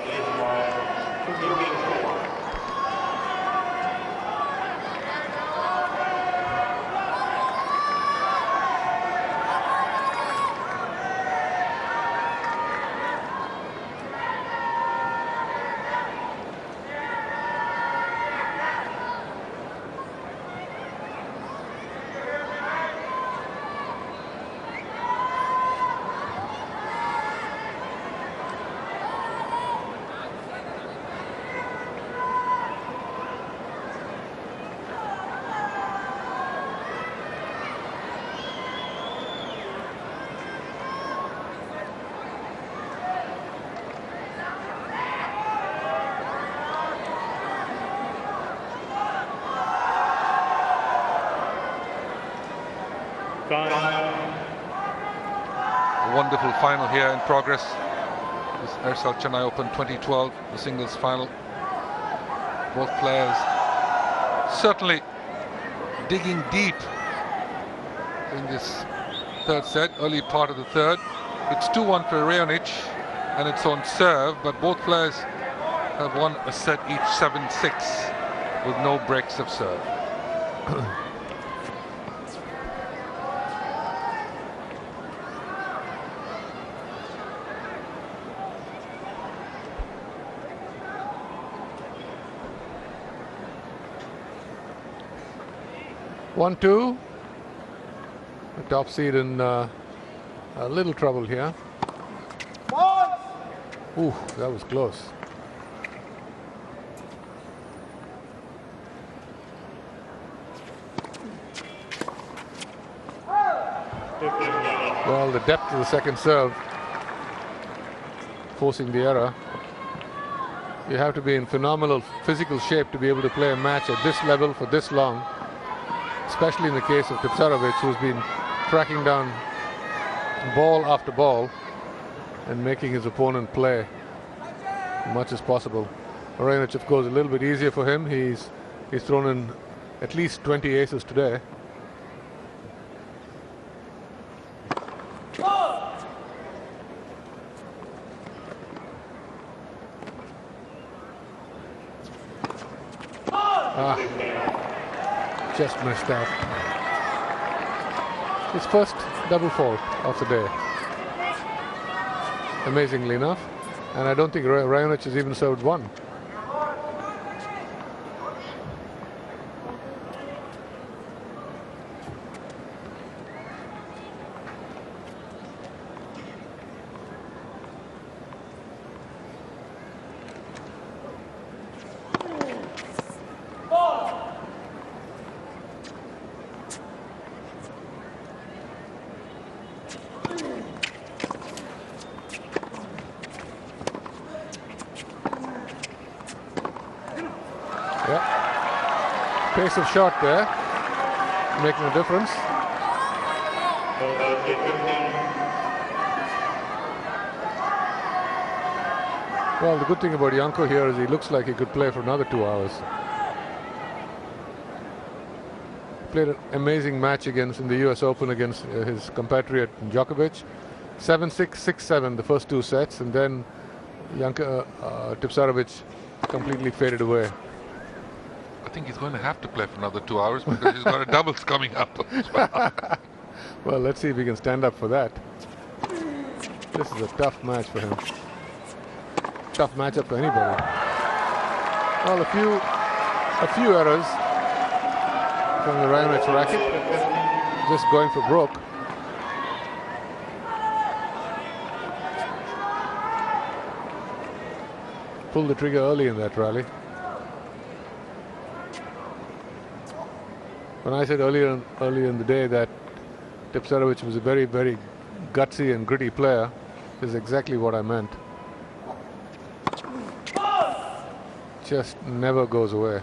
A wonderful final here in progress. This Ersal Chennai Open 2012, the singles final. Both players certainly digging deep in this third set, early part of the third. It's 2-1 for Raonic, and it's on serve, but both players have won a set each 7-6 with no breaks of serve. (1-2). The top seed in a little trouble here. Ooh, that was close. Well, the depth of the second serve forcing the error. You have to be in phenomenal physical shape to be able to play a match at this level for this long, especially in the case of Tipsarevic, who's been tracking down ball after ball and making his opponent play as much as possible. Raonic, of course, a little bit easier for him. He's thrown in at least 20 aces today. Just missed out. His first double fault of the day, amazingly enough, and I don't think Raonic has even served one. Pace of shot there, making a difference. Well, the good thing about Janko here is he looks like he could play for another 2 hours. Played an amazing match in the US Open against his compatriot Djokovic. 7-6, 6-7 the first 2 sets, and then Janko Tipsarevic completely faded away. I think he's going to have to play for another 2 hours because he's got a doubles coming up as well. Well, let's see if he can stand up for that. This is a tough match for him. Tough matchup for anybody. Well, a few errors from the Raonic racket. Just going for broke. Pulled the trigger early in that rally. When I said earlier in the day that Tipsarevic was a very, very gutsy and gritty player, is exactly what I meant. Just never goes away.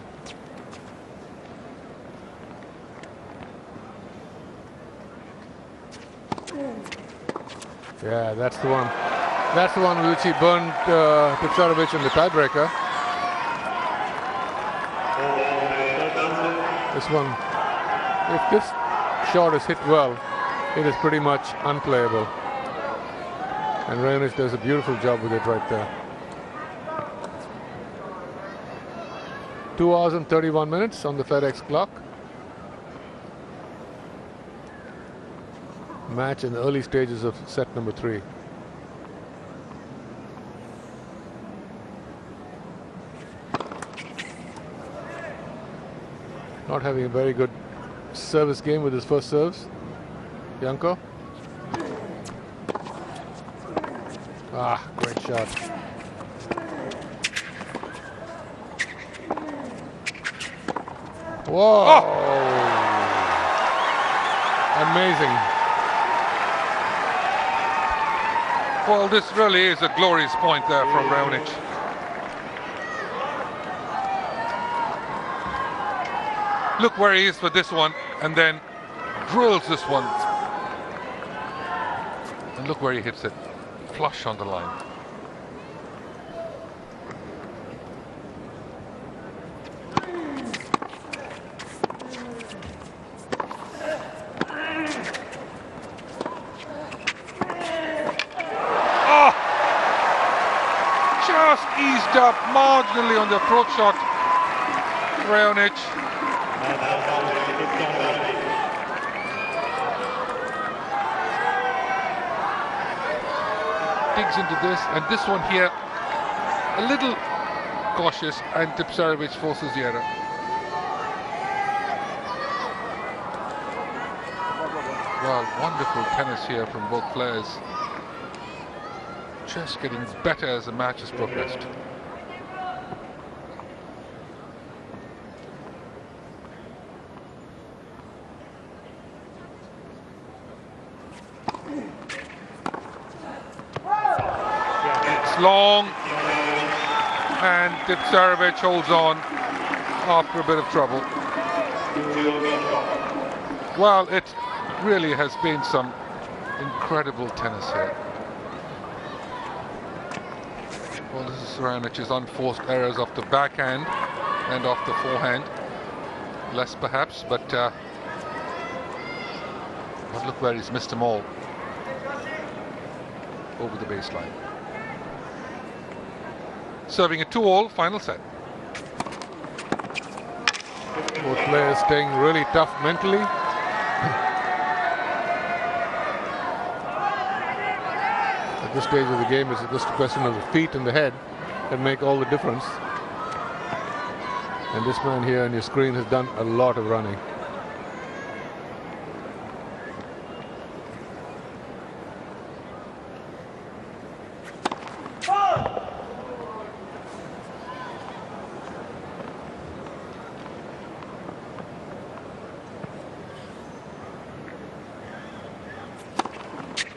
Yeah, that's the one. That's the one with which he burned Tipsarevic in the tiebreaker. This one, if this shot is hit well, it is pretty much unplayable. And Raonic does a beautiful job with it right there. 2 hours and 31 minutes on the FedEx clock. Match in the early stages of set number 3. Not having a very good service game with his first serves. Janko. Ah, great shot. Whoa! Oh! Amazing. Well, this really is a glorious point there from Raonic. Look where he is for this one, and then drills this one. And look where he hits it, flush on the line. eased up marginally on the approach shot. Raonic. Digs into this, and this one here, a little cautious, and Tipsarevic forces the error. Well, wonderful tennis here from both players. Just getting better as the match has progressed. It's long, and Tipsarevic holds on after a bit of trouble. Well, it really has been some incredible tennis here. Well, this is Raonic's unforced errors off the backhand and off the forehand. Less perhaps, but look where he's missed them all. Over the baseline. Serving a 2-all final set. Both players staying really tough mentally. At this stage of the game, it's just a question of the feet and the head that make all the difference. And this man here on your screen has done a lot of running.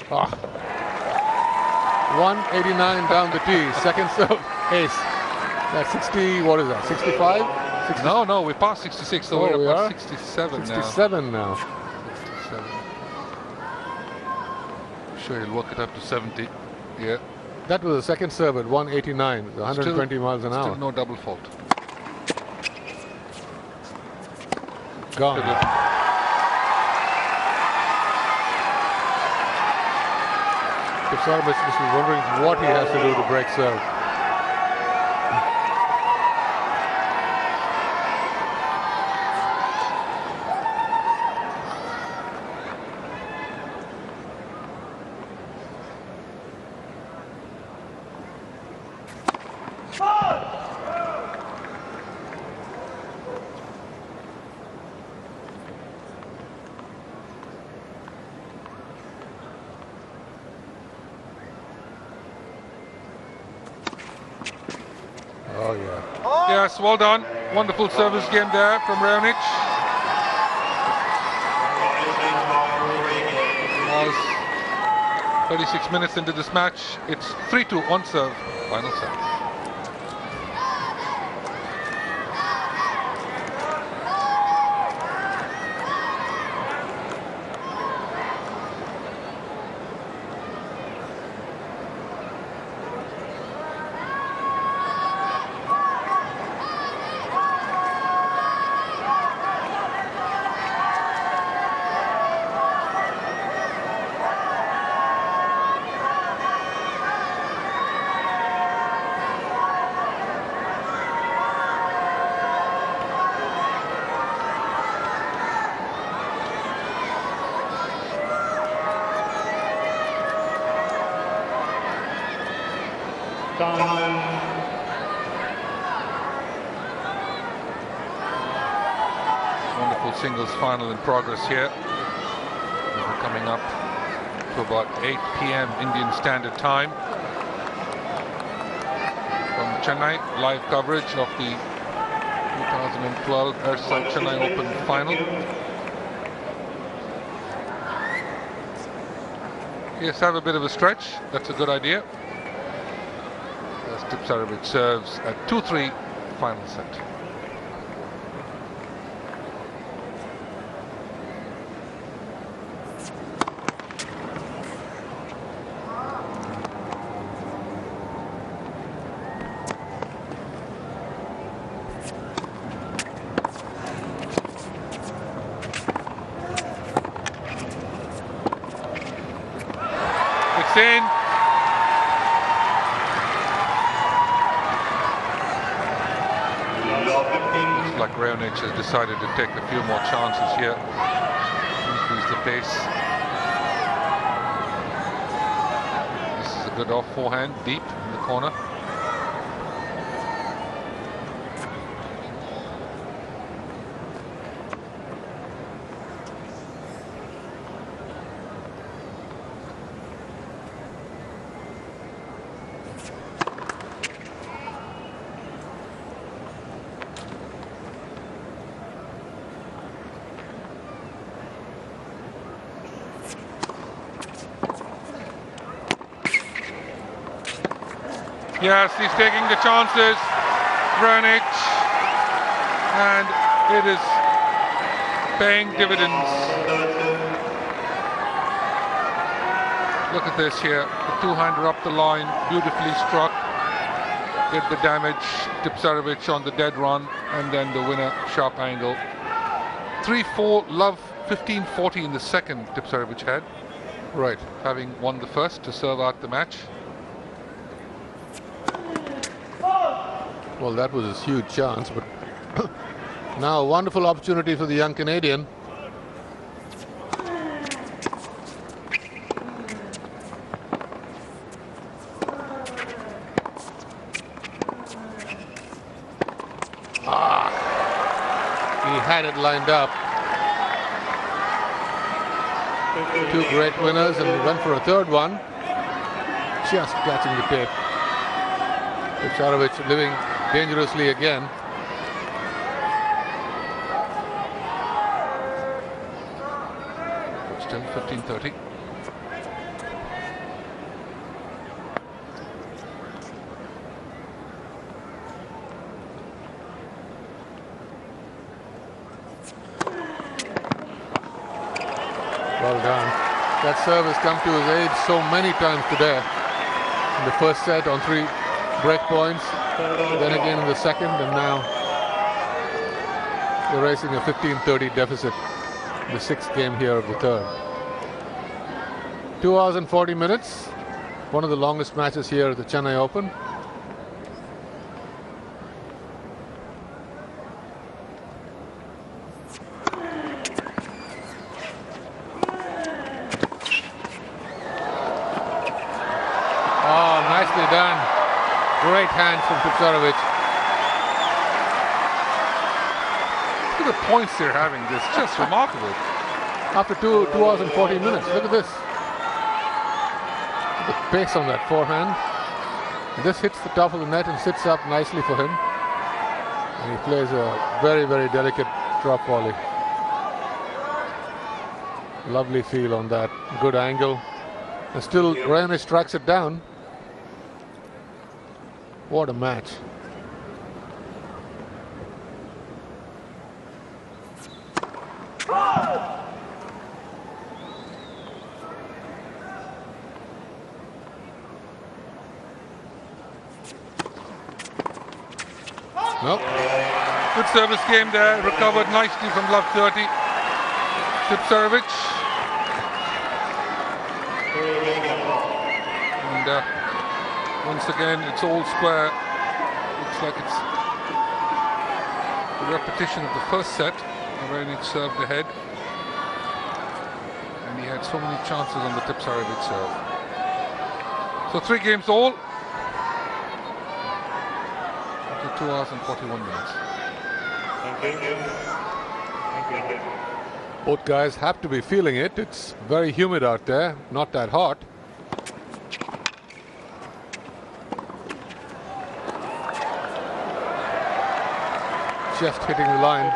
Ah. 189 down the tee. Second serve ace. That's 60, what is that, 65? 60? No, we're past 66, so we're about 67 now. 67 now. 67. I'm sure he'll work it up to 70. Yeah. That was the second serve at 189, 120 miles an hour. Still no double fault. Gone. Tipsarevic must be wondering what he has to do to break serve. Oh, yeah. Yes, well done. Wonderful service game there from Raonic. As 36 minutes into this match, it's 3-2 on serve, final set. Wonderful singles final in progress here. We're coming up to about 8 p.m. Indian Standard Time. From Chennai, live coverage of the 2012 Chennai Open final. Yes, have a bit of a stretch. That's a good idea. As Tipsarevic serves at 2-3 final set. It's in. Looks like Raonic has decided to take a few more chances here. Increase the pace. This is a good off forehand, deep in the corner. Yes, he's taking the chances, Raonic, and it is paying dividends. Look at this here, the two-hander up the line, beautifully struck, did the damage, Tipsarevic on the dead run, and then the winner, sharp angle. 3-4, love 15-40 in the second Tipsarevic had. Right. Having won the first to serve out the match. Well, that was a huge chance, but now a wonderful opportunity for the young Canadian. He had it lined up. Two great winners, and went for a third one. Just catching the tape. Tipsarevic living dangerously again. Still 15-30. Well done. That serve has come to his aid so many times today. In the first set on 3 break points, then again in the second, and now erasing a 15-30 deficit in the 6th game here of the third. 2 hours and 40 minutes, one of the longest matches here at the Chennai Open. Oh, nicely done. Great hands from Tipsarevic. Look at the points they're having. This just remarkable. After 2 hours and 40 minutes, look at this. The pace on that forehand. This hits the top of the net and sits up nicely for him. And he plays a very, very delicate drop volley. Lovely feel on that. Good angle. And still Raonic tracks it down. What a match. Nope. Good service game there. Recovered nicely from love 30. Tipsarevic. And once again, it's all square. Looks like it's a repetition of the first set. Raonic served ahead. And he had so many chances on the Tipsarevic serve. So 3 games all. After 2 hours and 41 minutes. Thank you. Thank you. Both guys have to be feeling it. It's very humid out there, not that hot. Just hitting the line.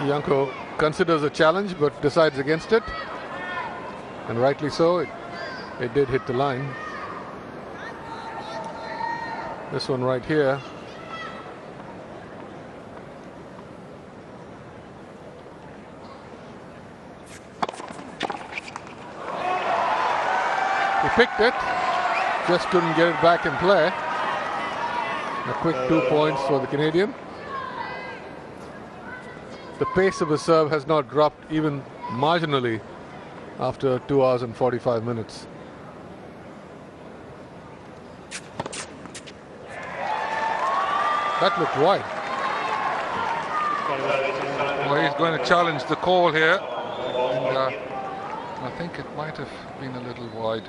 Janko considers a challenge but decides against it. And rightly so, it did hit the line. This one right here. He picked it, just couldn't get it back in play. A quick 2 points for the Canadian. The pace of his serve has not dropped even marginally after 2 hours and 45 minutes. That looked wide. Well, he's going to challenge the call here. And, I think it might have been a little wide.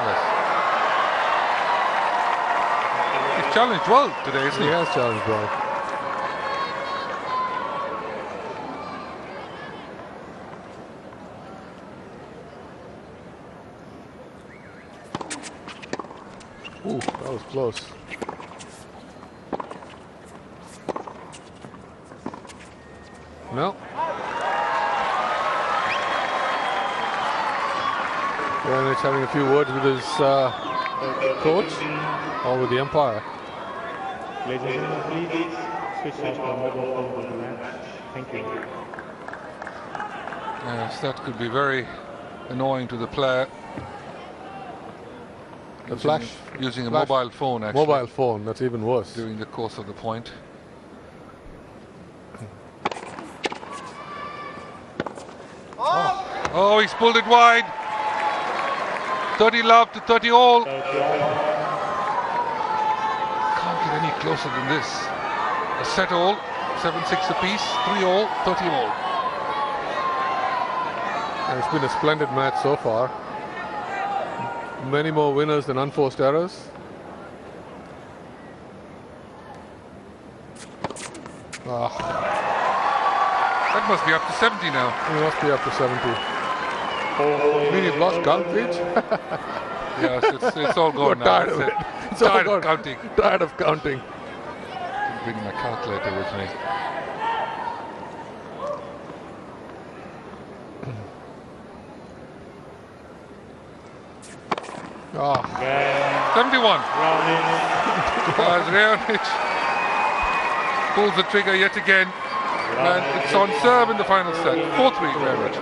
Yes. He's challenged well today, isn't he? He has challenged well. Ooh, that was close. No. Raonic having a few words with his coach or with the umpire. Ladies and gentlemen, please switch off the mobile phone for the match. Thank you. Yes, that could be very annoying to the player. The flash. Using a flash, mobile phone, actually. Mobile phone, that's even worse. During the course of the point. Oh, he's pulled it wide. 30 love to 30 all. Can't get any closer than this. A set all, 7-6 apiece, 3 all, 30 all. And it's been a splendid match so far. Many more winners than unforced errors. That must be up to 70 now. He must be up to 70. I mean, you've lost count, Leach? Yes, it's all gone now. Tired of it. It's all Tired gone. of counting. Tired of counting. Didn't bring my calculator with me. Oh, 71. As Raonic pulls the trigger yet again. And it's on serve in the final set. 4-3 Raonic.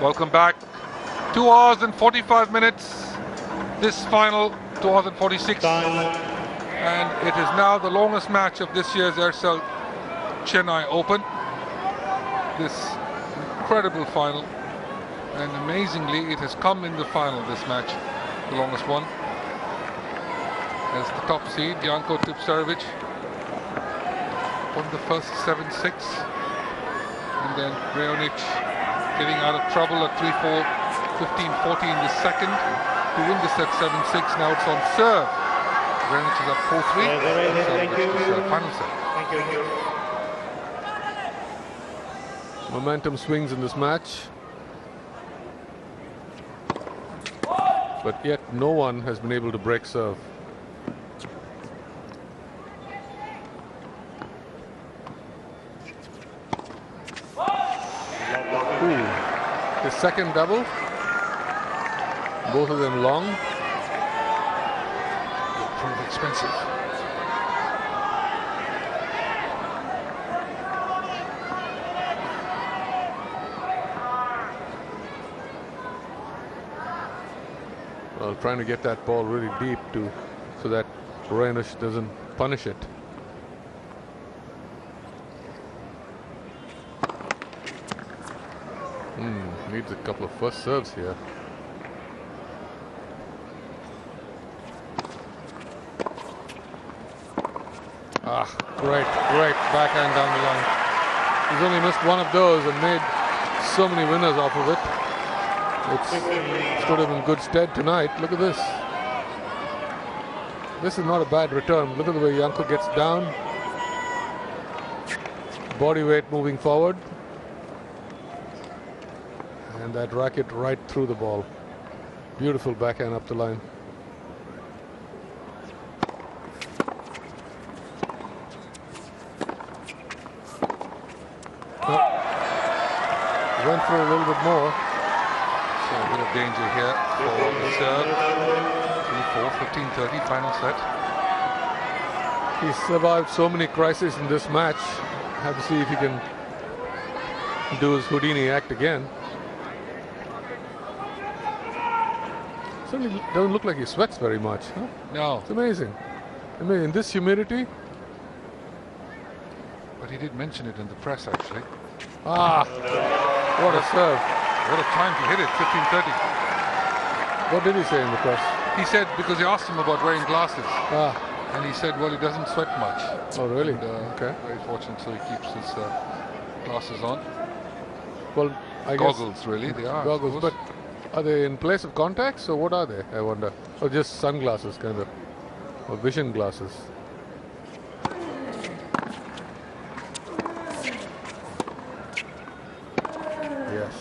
Welcome back. 2 hours and 45 minutes. This final 2 hours and 46. And it is now the longest match of this year's Aircel Chennai Open. This incredible final. And amazingly, it has come in the final, this match, the longest one. As the top seed, Janko Tipsarevic won the first 7-6. And then Raonic getting out of trouble at 3-4, 15-14 in the second to win the set 7-6. Now it's on serve. Raonic is up 4-3. Thank you. Final set. Thank you. momentum swings in this match. But yet no one has been able to break serve. Ooh. His second double. Both of them long. Prove expensive. Well, trying to get that ball really deep so that Raonic doesn't punish it. Needs a couple of first serves here. Great backhand down the line. He's only missed one of those and made so many winners off of it. It stood him in good stead tonight. Look at this. This is not a bad return. Look at the way Janko gets down. Body weight moving forward. And that racket right through the ball. Beautiful backhand up the line. Went for a little bit more. So a bit of danger here for the serve. 3-4, 15-30, final set. He's survived so many crises in this match. Have to see if he can do his Houdini act again. Certainly doesn't look like he sweats very much. Huh? No. It's amazing. I mean, in this humidity. But he did mention it in the press, actually. Ah, what a serve. What a time to hit it, 15-30. What did he say in the press? He said, because they asked him about wearing glasses. Ah. And he said, well, he doesn't sweat much. Oh, really? And, okay. Very fortunate, so he keeps his glasses on. Well, I goggles, guess really, they are. Goggles, but are they in place of contacts, or what are they, I wonder? Or just sunglasses, kind of, or vision glasses? Yes.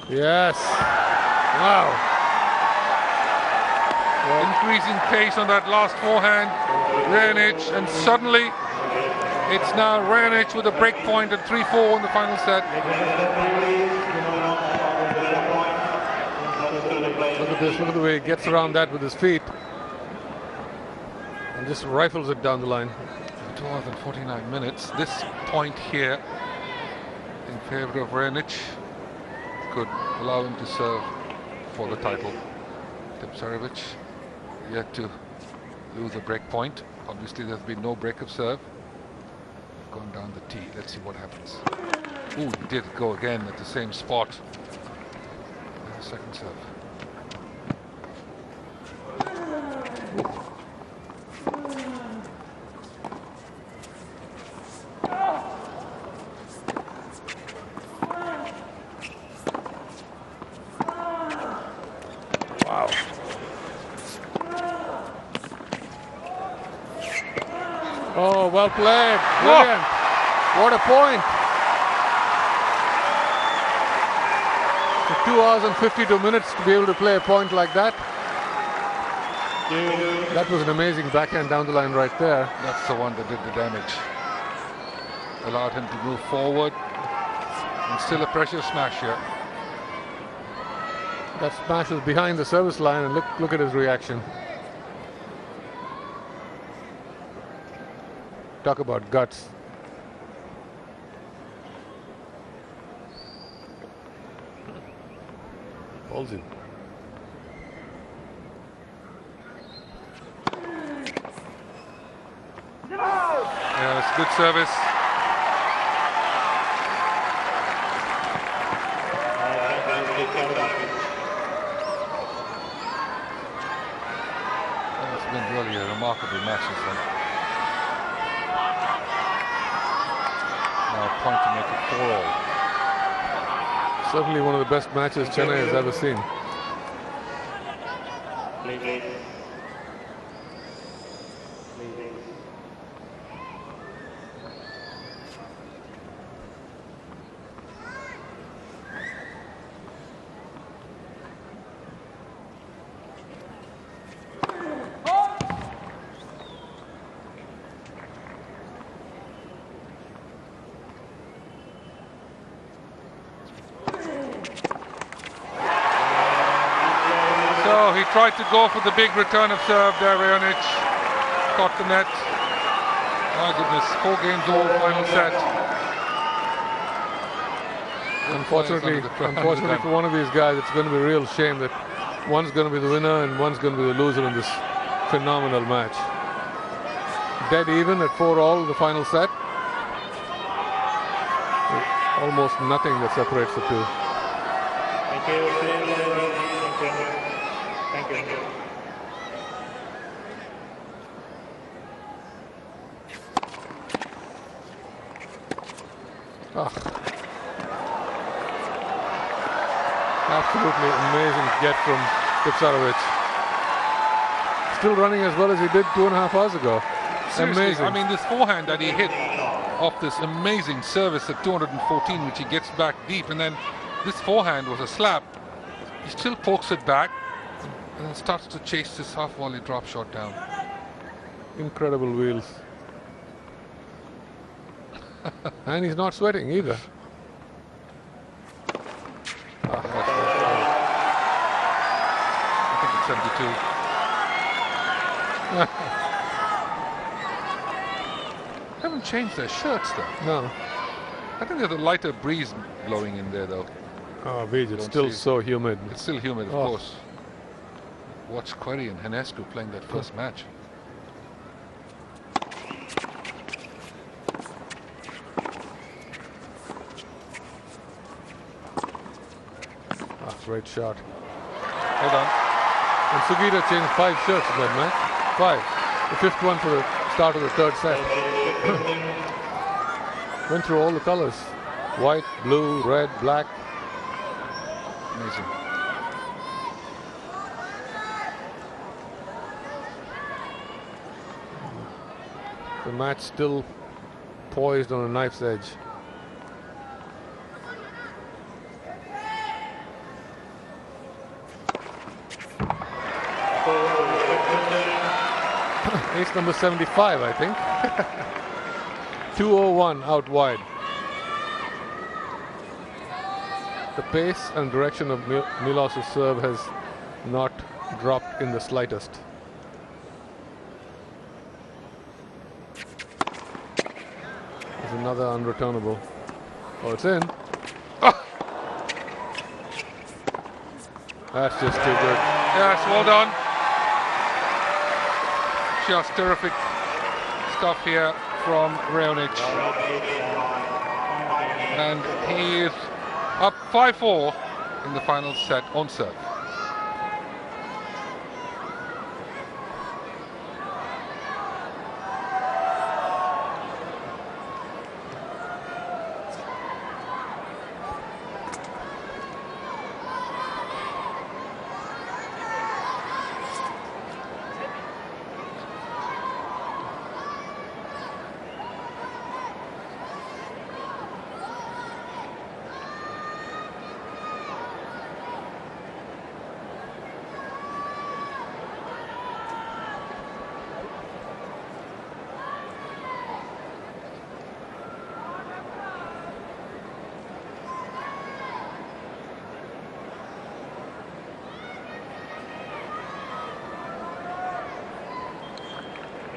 Yes. Wow. Increasing pace on that last forehand. Raonic, and suddenly it's now Raonic with a break point at 3-4 in the final set. Look at this, look at the way he gets around that with his feet. And just rifles it down the line. 2 hours and 49 minutes. This point here in favor of Raonic could allow him to serve for the title. Tipsarevic yet to lose a break point. Obviously there's been no break of serve. Gone down the tee. Let's see what happens. Ooh, he did go again at the same spot. Second serve. Wow. Oh, well played. Brilliant. What a point. 2 hours and 52 minutes to be able to play a point like that. That was an amazing backhand down the line right there. That's the one that did the damage. Allowed him to move forward. And still a pressure smash here. That smash was behind the service line, and look at his reaction. Talk about guts. Ballsy. Yeah, it's good service. It's been really a remarkable match, this one. Now a point to make it 4-all. Certainly one of the best matches Chennai has ever seen. So he tried to go for the big return of serve there, Raonic. Caught the net. My goodness, 4 games all, final set. Unfortunately for one of these guys, it's going to be a real shame that one's going to be the winner and one's going to be the loser in this phenomenal match. Dead even at 4-all, the final set. Almost nothing that separates the two. Thank you. Thank you. Absolutely amazing get from Tipsarevic. Still running as well as he did 2.5 hours ago. seriously, Amazing. I mean, this forehand that he hit off this amazing service at 214, which he gets back deep, and then this forehand was a slap. He still pokes it back and then starts to chase this half volley drop shot down. Incredible wheels. And he's not sweating either. I think it's 72. Haven't changed their shirts though. No. I think there's a lighter breeze blowing in there though. Oh, Vij, it's Don't still see. so humid. It's still humid, of Oh. course. Watch Query and Hanescu playing that first match. Ah, great shot. Hold on. And Sugita changed 5 shirts in that match. 5. The 5th one for the start of the 3rd set. Went through all the colors. White, blue, red, black. Amazing. The match still poised on a knife's edge. Ace number 75, I think. 201 out wide. The pace and direction of Milos' serve has not dropped in the slightest. There's another unreturnable. Oh, it's in. That's just too good. Yes, well done. Just terrific stuff here from Raonic. And he is up 5-4 in the final set on serve.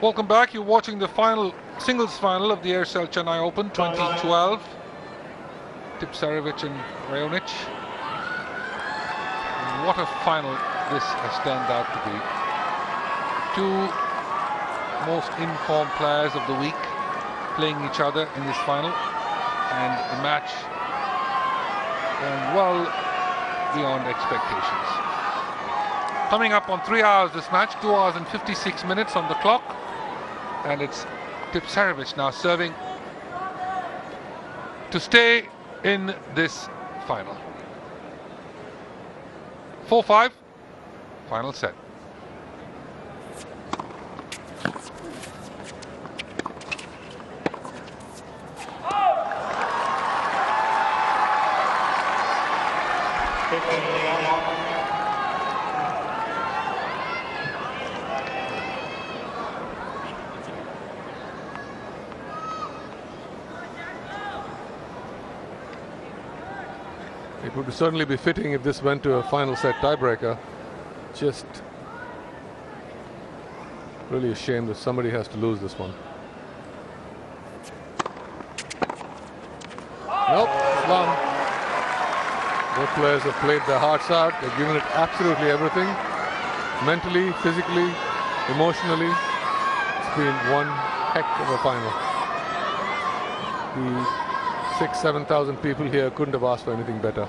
Welcome back. You're watching the final singles final of the Aircel Chennai Open 2012. Tipsarevic and Raonic. What a final this has turned out to be. Two most informed players of the week playing each other in this final, and the match going well beyond expectations. Coming up on 3 hours this match, 2 hours and 56 minutes on the clock. And it's Tipsarevic now serving to stay in this final. 4-5, final set. It would certainly be fitting if this went to a final set tiebreaker. Just really a shame that somebody has to lose this one. Nope, it's long. Both players have played their hearts out. They've given it absolutely everything. Mentally, physically, emotionally. It's been one heck of a final. The 6,000-7,000 people here couldn't have asked for anything better.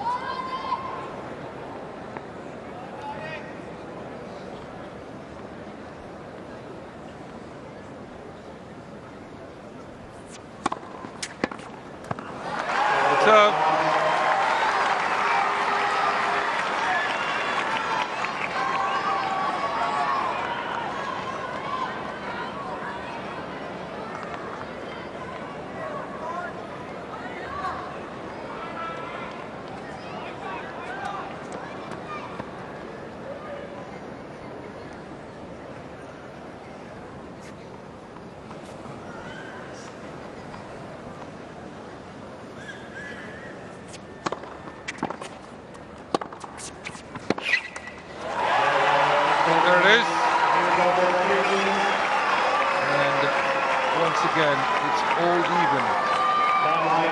again, it's all even.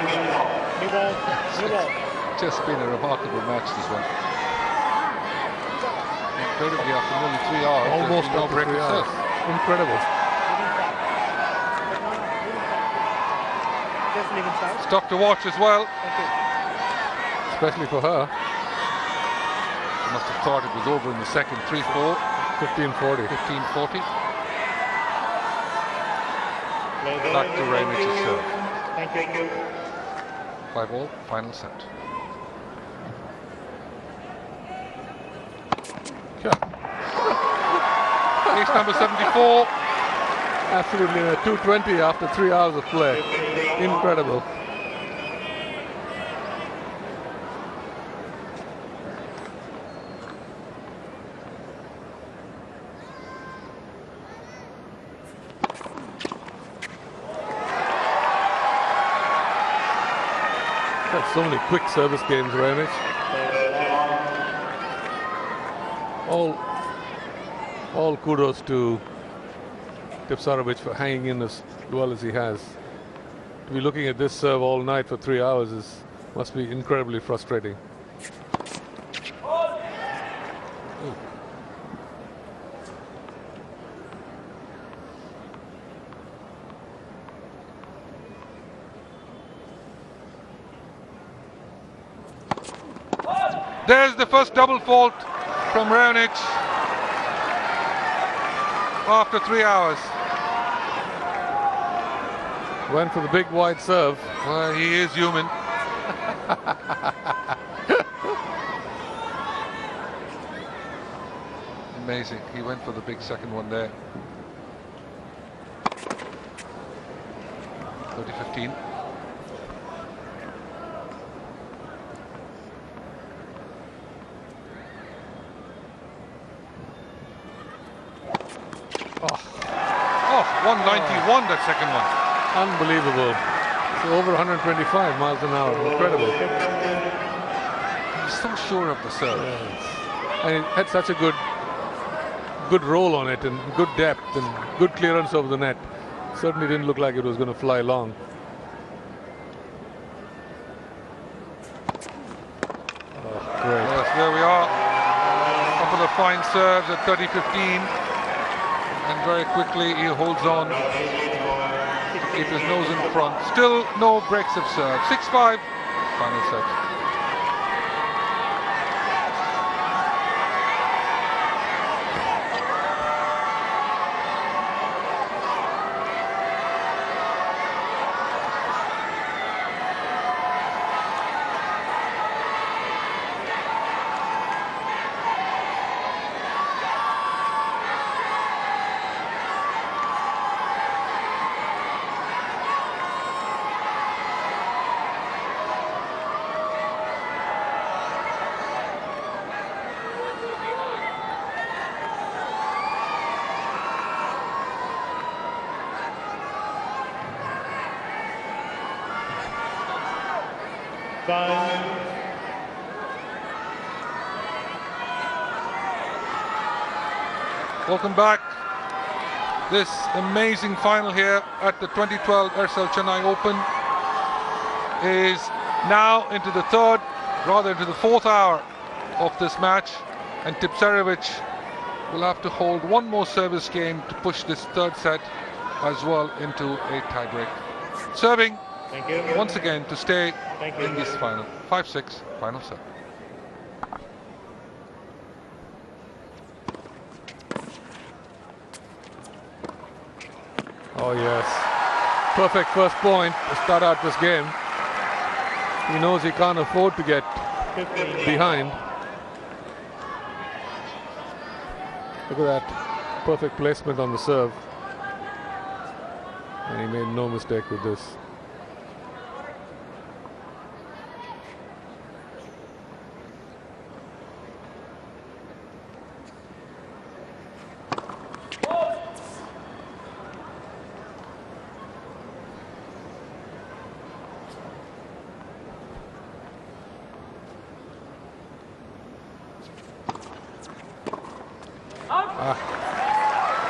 New ball. New ball. Just been a remarkable match, this one. Incredibly, after nearly 3 hours, Almost no up to break 3 of hours. serve. Incredible. Just leave inside. It's tough to watch as well. Thank you. Especially for her. She must have thought it was over in the second. 3-4, 15-40. 15-40. Play Back to Raonic's serve. Thank you. 5-all, final set. Ace number 74. Absolutely, 220 after 3 hours of play. Incredible. Got so many quick service games, Raonic. All kudos to Tipsarevic for hanging in as well as he has. To be looking at this serve all night for 3 hours must be incredibly frustrating. There's the first double fault from Raonic after 3 hours. Went for the big wide serve. Well, he is human. Amazing. He went for the big second one there. 30-15. Oh, 191 that second one. Unbelievable. So over 125 miles an hour. Incredible. He's so sure of the serve. And it had such a good roll on it, and good depth and good clearance over the net. Certainly didn't look like it was going to fly long. Oh, great. Yes, there we are. A couple of fine serves at 30-15. And very quickly he holds on to keep his nose in front. Still no breaks of serve. 6-5, final set. Welcome back. This amazing final here at the 2012 Chennai Open is now into the fourth hour of this match, and Tipsarevic will have to hold one more service game to push this third set as well into a tiebreak. Serving once again to stay in this final. 5-6, final set. Oh yes, perfect first point to start out this game. He knows he can't afford to get behind. Look at that perfect placement on the serve, and he made no mistake with this.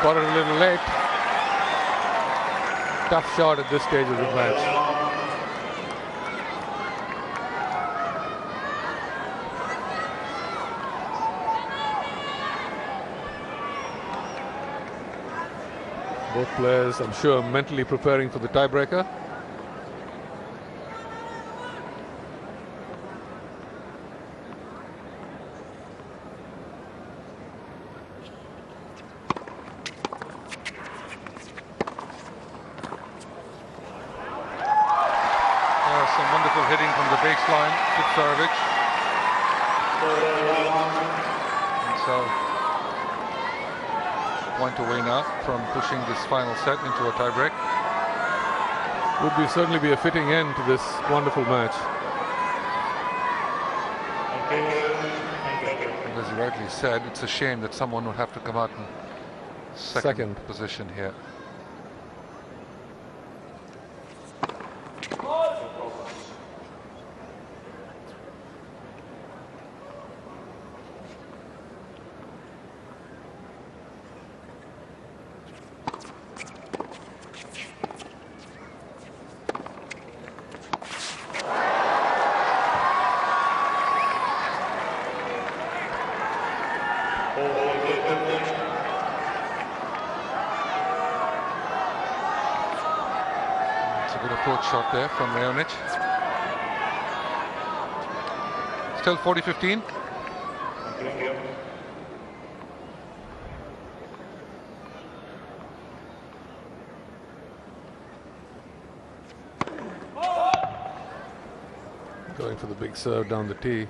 Got it a little late. tough shot at this stage of the match. Both players, I'm sure, mentally preparing for the tiebreaker. Some wonderful hitting from the baseline, Tipsarevic. And so, point away now from pushing this final set into a tiebreak. Would certainly be a fitting end to this wonderful match. And as you rightly said, it's a shame that someone would have to come out in second position here. Shot there from Raonic. Still 40-15. Going for the big serve down the tee.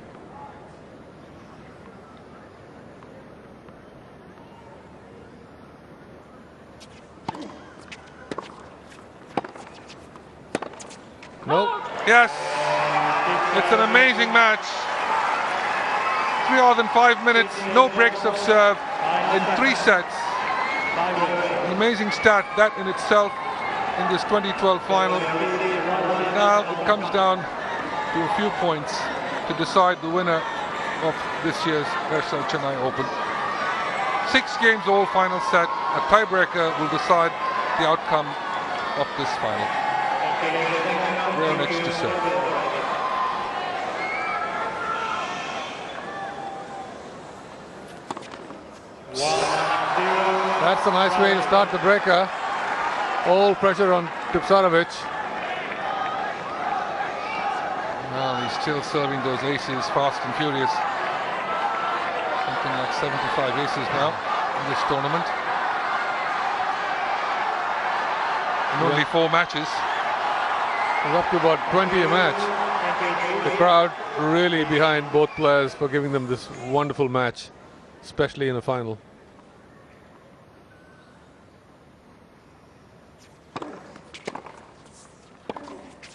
No. Yes. It's an amazing match. 3 hours and 5 minutes, no breaks of serve in 3 sets. An amazing stat, that in itself, in this 2012 final. Now it comes down to a few points to decide the winner of this year's Chennai Open. 6 games all final set. A tiebreaker will decide the outcome of this final. Raonic to serve. That's a nice way to start the breaker. All pressure on Tipsarevic. Well, he's still serving those aces fast and furious. Something like 75 aces now in this tournament. In only 4 matches. It's up to about 20 a match. The crowd really behind both players for giving them this wonderful match, especially in a final.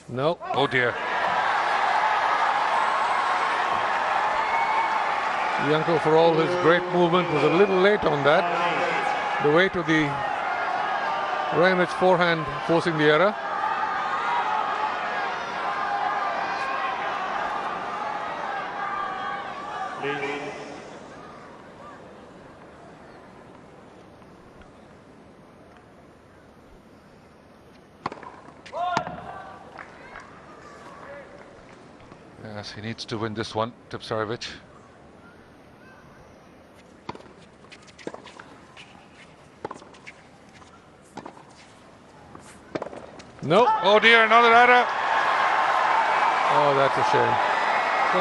No. Oh dear. Janko, for all his great movement, was a little late on that. The weight of the Raonic forehand forcing the error. Yes, he needs to win this one, Tipsarevic. No. Oh dear, another error. Oh, that's a shame.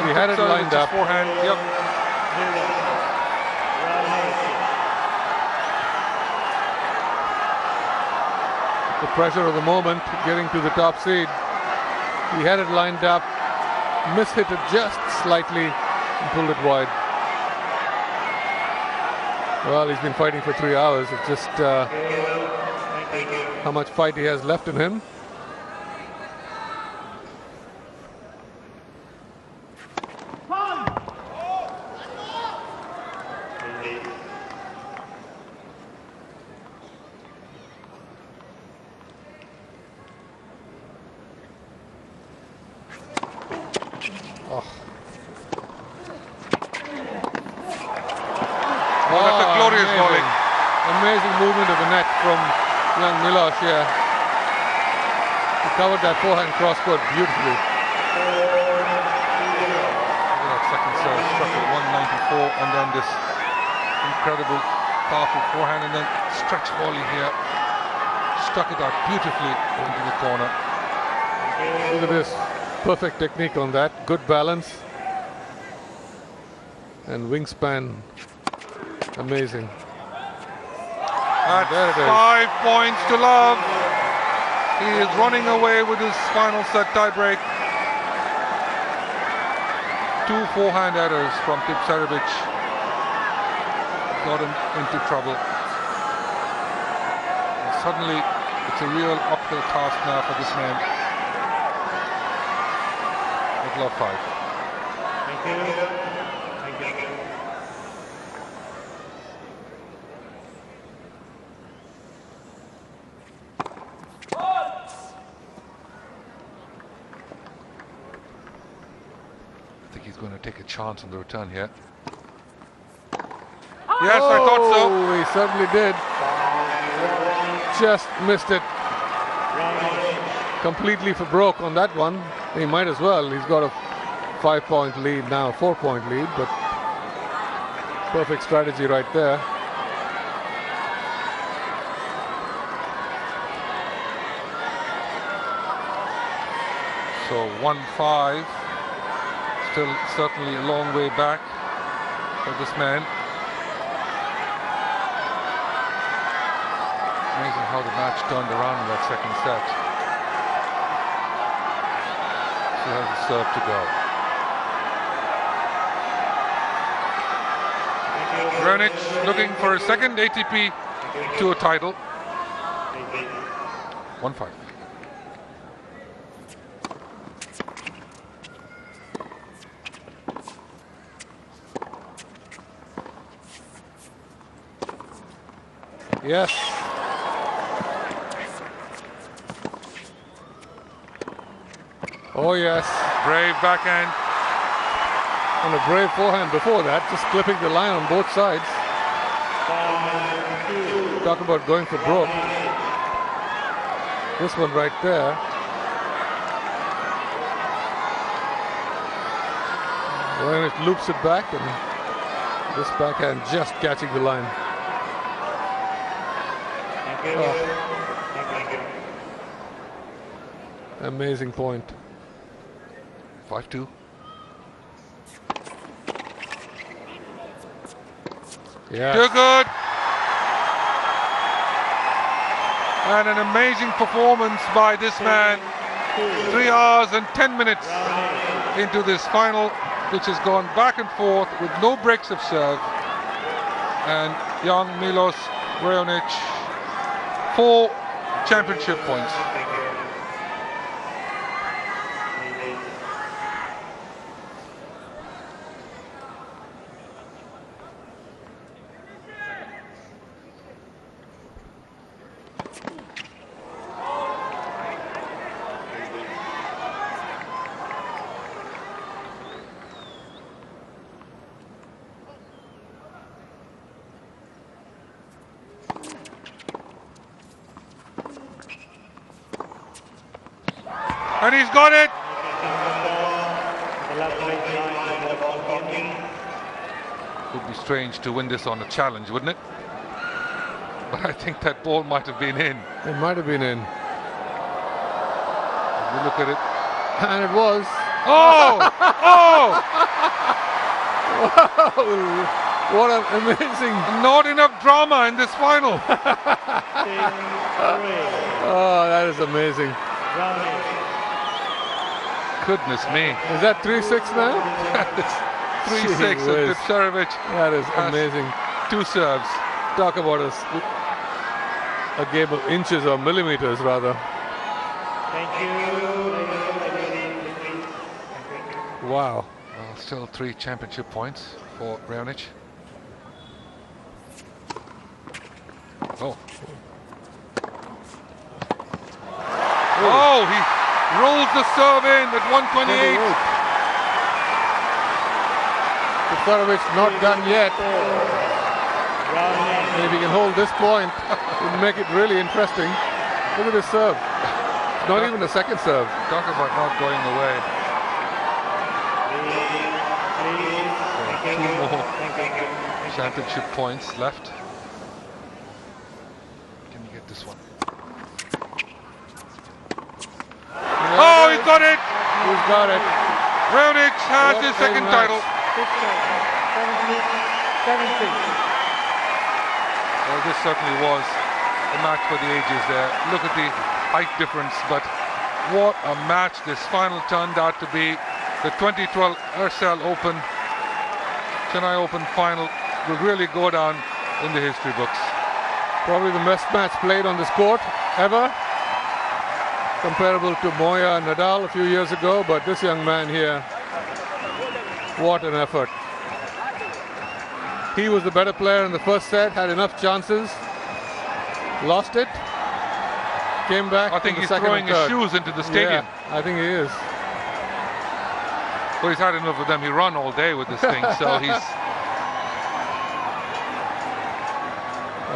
He had it lined up. Forehand. Yep. The pressure of the moment, getting to the top seed. He had it lined up, mishit it just slightly and pulled it wide. Well, he's been fighting for 3 hours. It's just how much fight he has left in him. That's a glorious volley. Amazing movement of the net from young Milos here. covered that forehand cross-court beautifully. That second serve struck at 194, and then this incredible, powerful forehand, and then stretch volley here. Struck it out beautifully into the corner. Look at this. Perfect technique on that. Good balance. And wingspan. Amazing. That's there it is. 5 points to love. He is running away with his final set tiebreak. 2 forehand errors from Tipsarevic got him into trouble. And suddenly, it's a real uphill task now for this man. With love 5. Thank you. Thank you. I think he's going to take a chance on the return here. Yes, I thought so. Oh, he certainly did. Just missed it. Completely for broke on that one. He might as well. He's got a 5-point lead now, 4-point lead, but perfect strategy right there. So 1-5. Still certainly a long way back for this man. Amazing how the match turned around in that second set. Still has a serve to go. Raonic looking for a second ATP Tour title. 1-5. Yes. Oh yes. Brave backhand. And a brave forehand before that, just clipping the line on both sides. Talk about going for broke. This one right there. When it loops it back, and this backhand just catching the line. Oh. Amazing point. 5-2. Yeah. Too good. And an amazing performance by this man. 3 hours and 10 minutes into this final, which has gone back and forth with no breaks of serve. And young Milos Raonic, 4 championship points. And he's got it. It would be strange to win this on a challenge, wouldn't it? But I think that ball might have been in. It might have been in. If you look at it. And it was. Oh! Oh! Wow! What an amazing. Not enough drama in this final. Oh, that is amazing. Goodness me. Is that 3-6 now? That is 3-6 Gee and whiz. Tipsarevic That is has amazing. 2 serves. Talk about a game of inches or millimeters, rather. Thank you. Wow. Well, still 3 championship points for Raonic. Oh. Oh, he rolls the serve in at 128. Tipsarevic not done yet. And if he can hold this point, it will make it really interesting. Look at his serve. Not even a second serve. Talk about not going away. Two more championship points left. Can you get this one? Oh, he got it! Who's got it? Raonic has his second title. Well, this certainly was a match for the ages there. Look at the height difference, but what a match this final turned out to be. The 2012 Ursal Open, Chennai Open final will really go down in the history books. Probably the best match played on this court ever. Comparable to Moya and Nadal a few years ago, but this young man here, what an effort. He was the better player in the first set, had enough chances, lost it, came back. I think in the he's second throwing and his third. shoes into the stadium. Yeah, I think he is. Well, he's had enough of them. He run all day with this thing, so he's...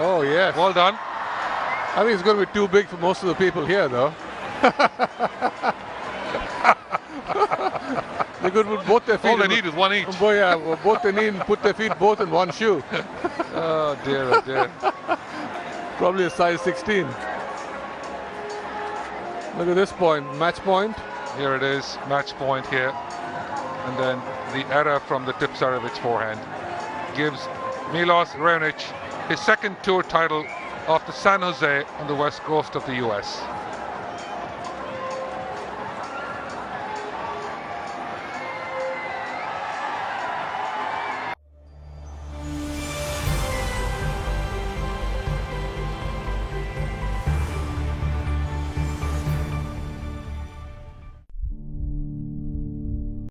Oh, yes. Well done. I think it's going to be too big for most of the people here, though. They could put both their feet. All they need is one each. Oh, boy, yeah, both they need and put their feet both in one shoe. Oh dear, oh dear. Probably a size 16. Look at this point, match point. Here it is, match point here. And then the error from the Tipsarevic forehand gives Milos Raonic his second tour title after San Jose on the west coast of the US.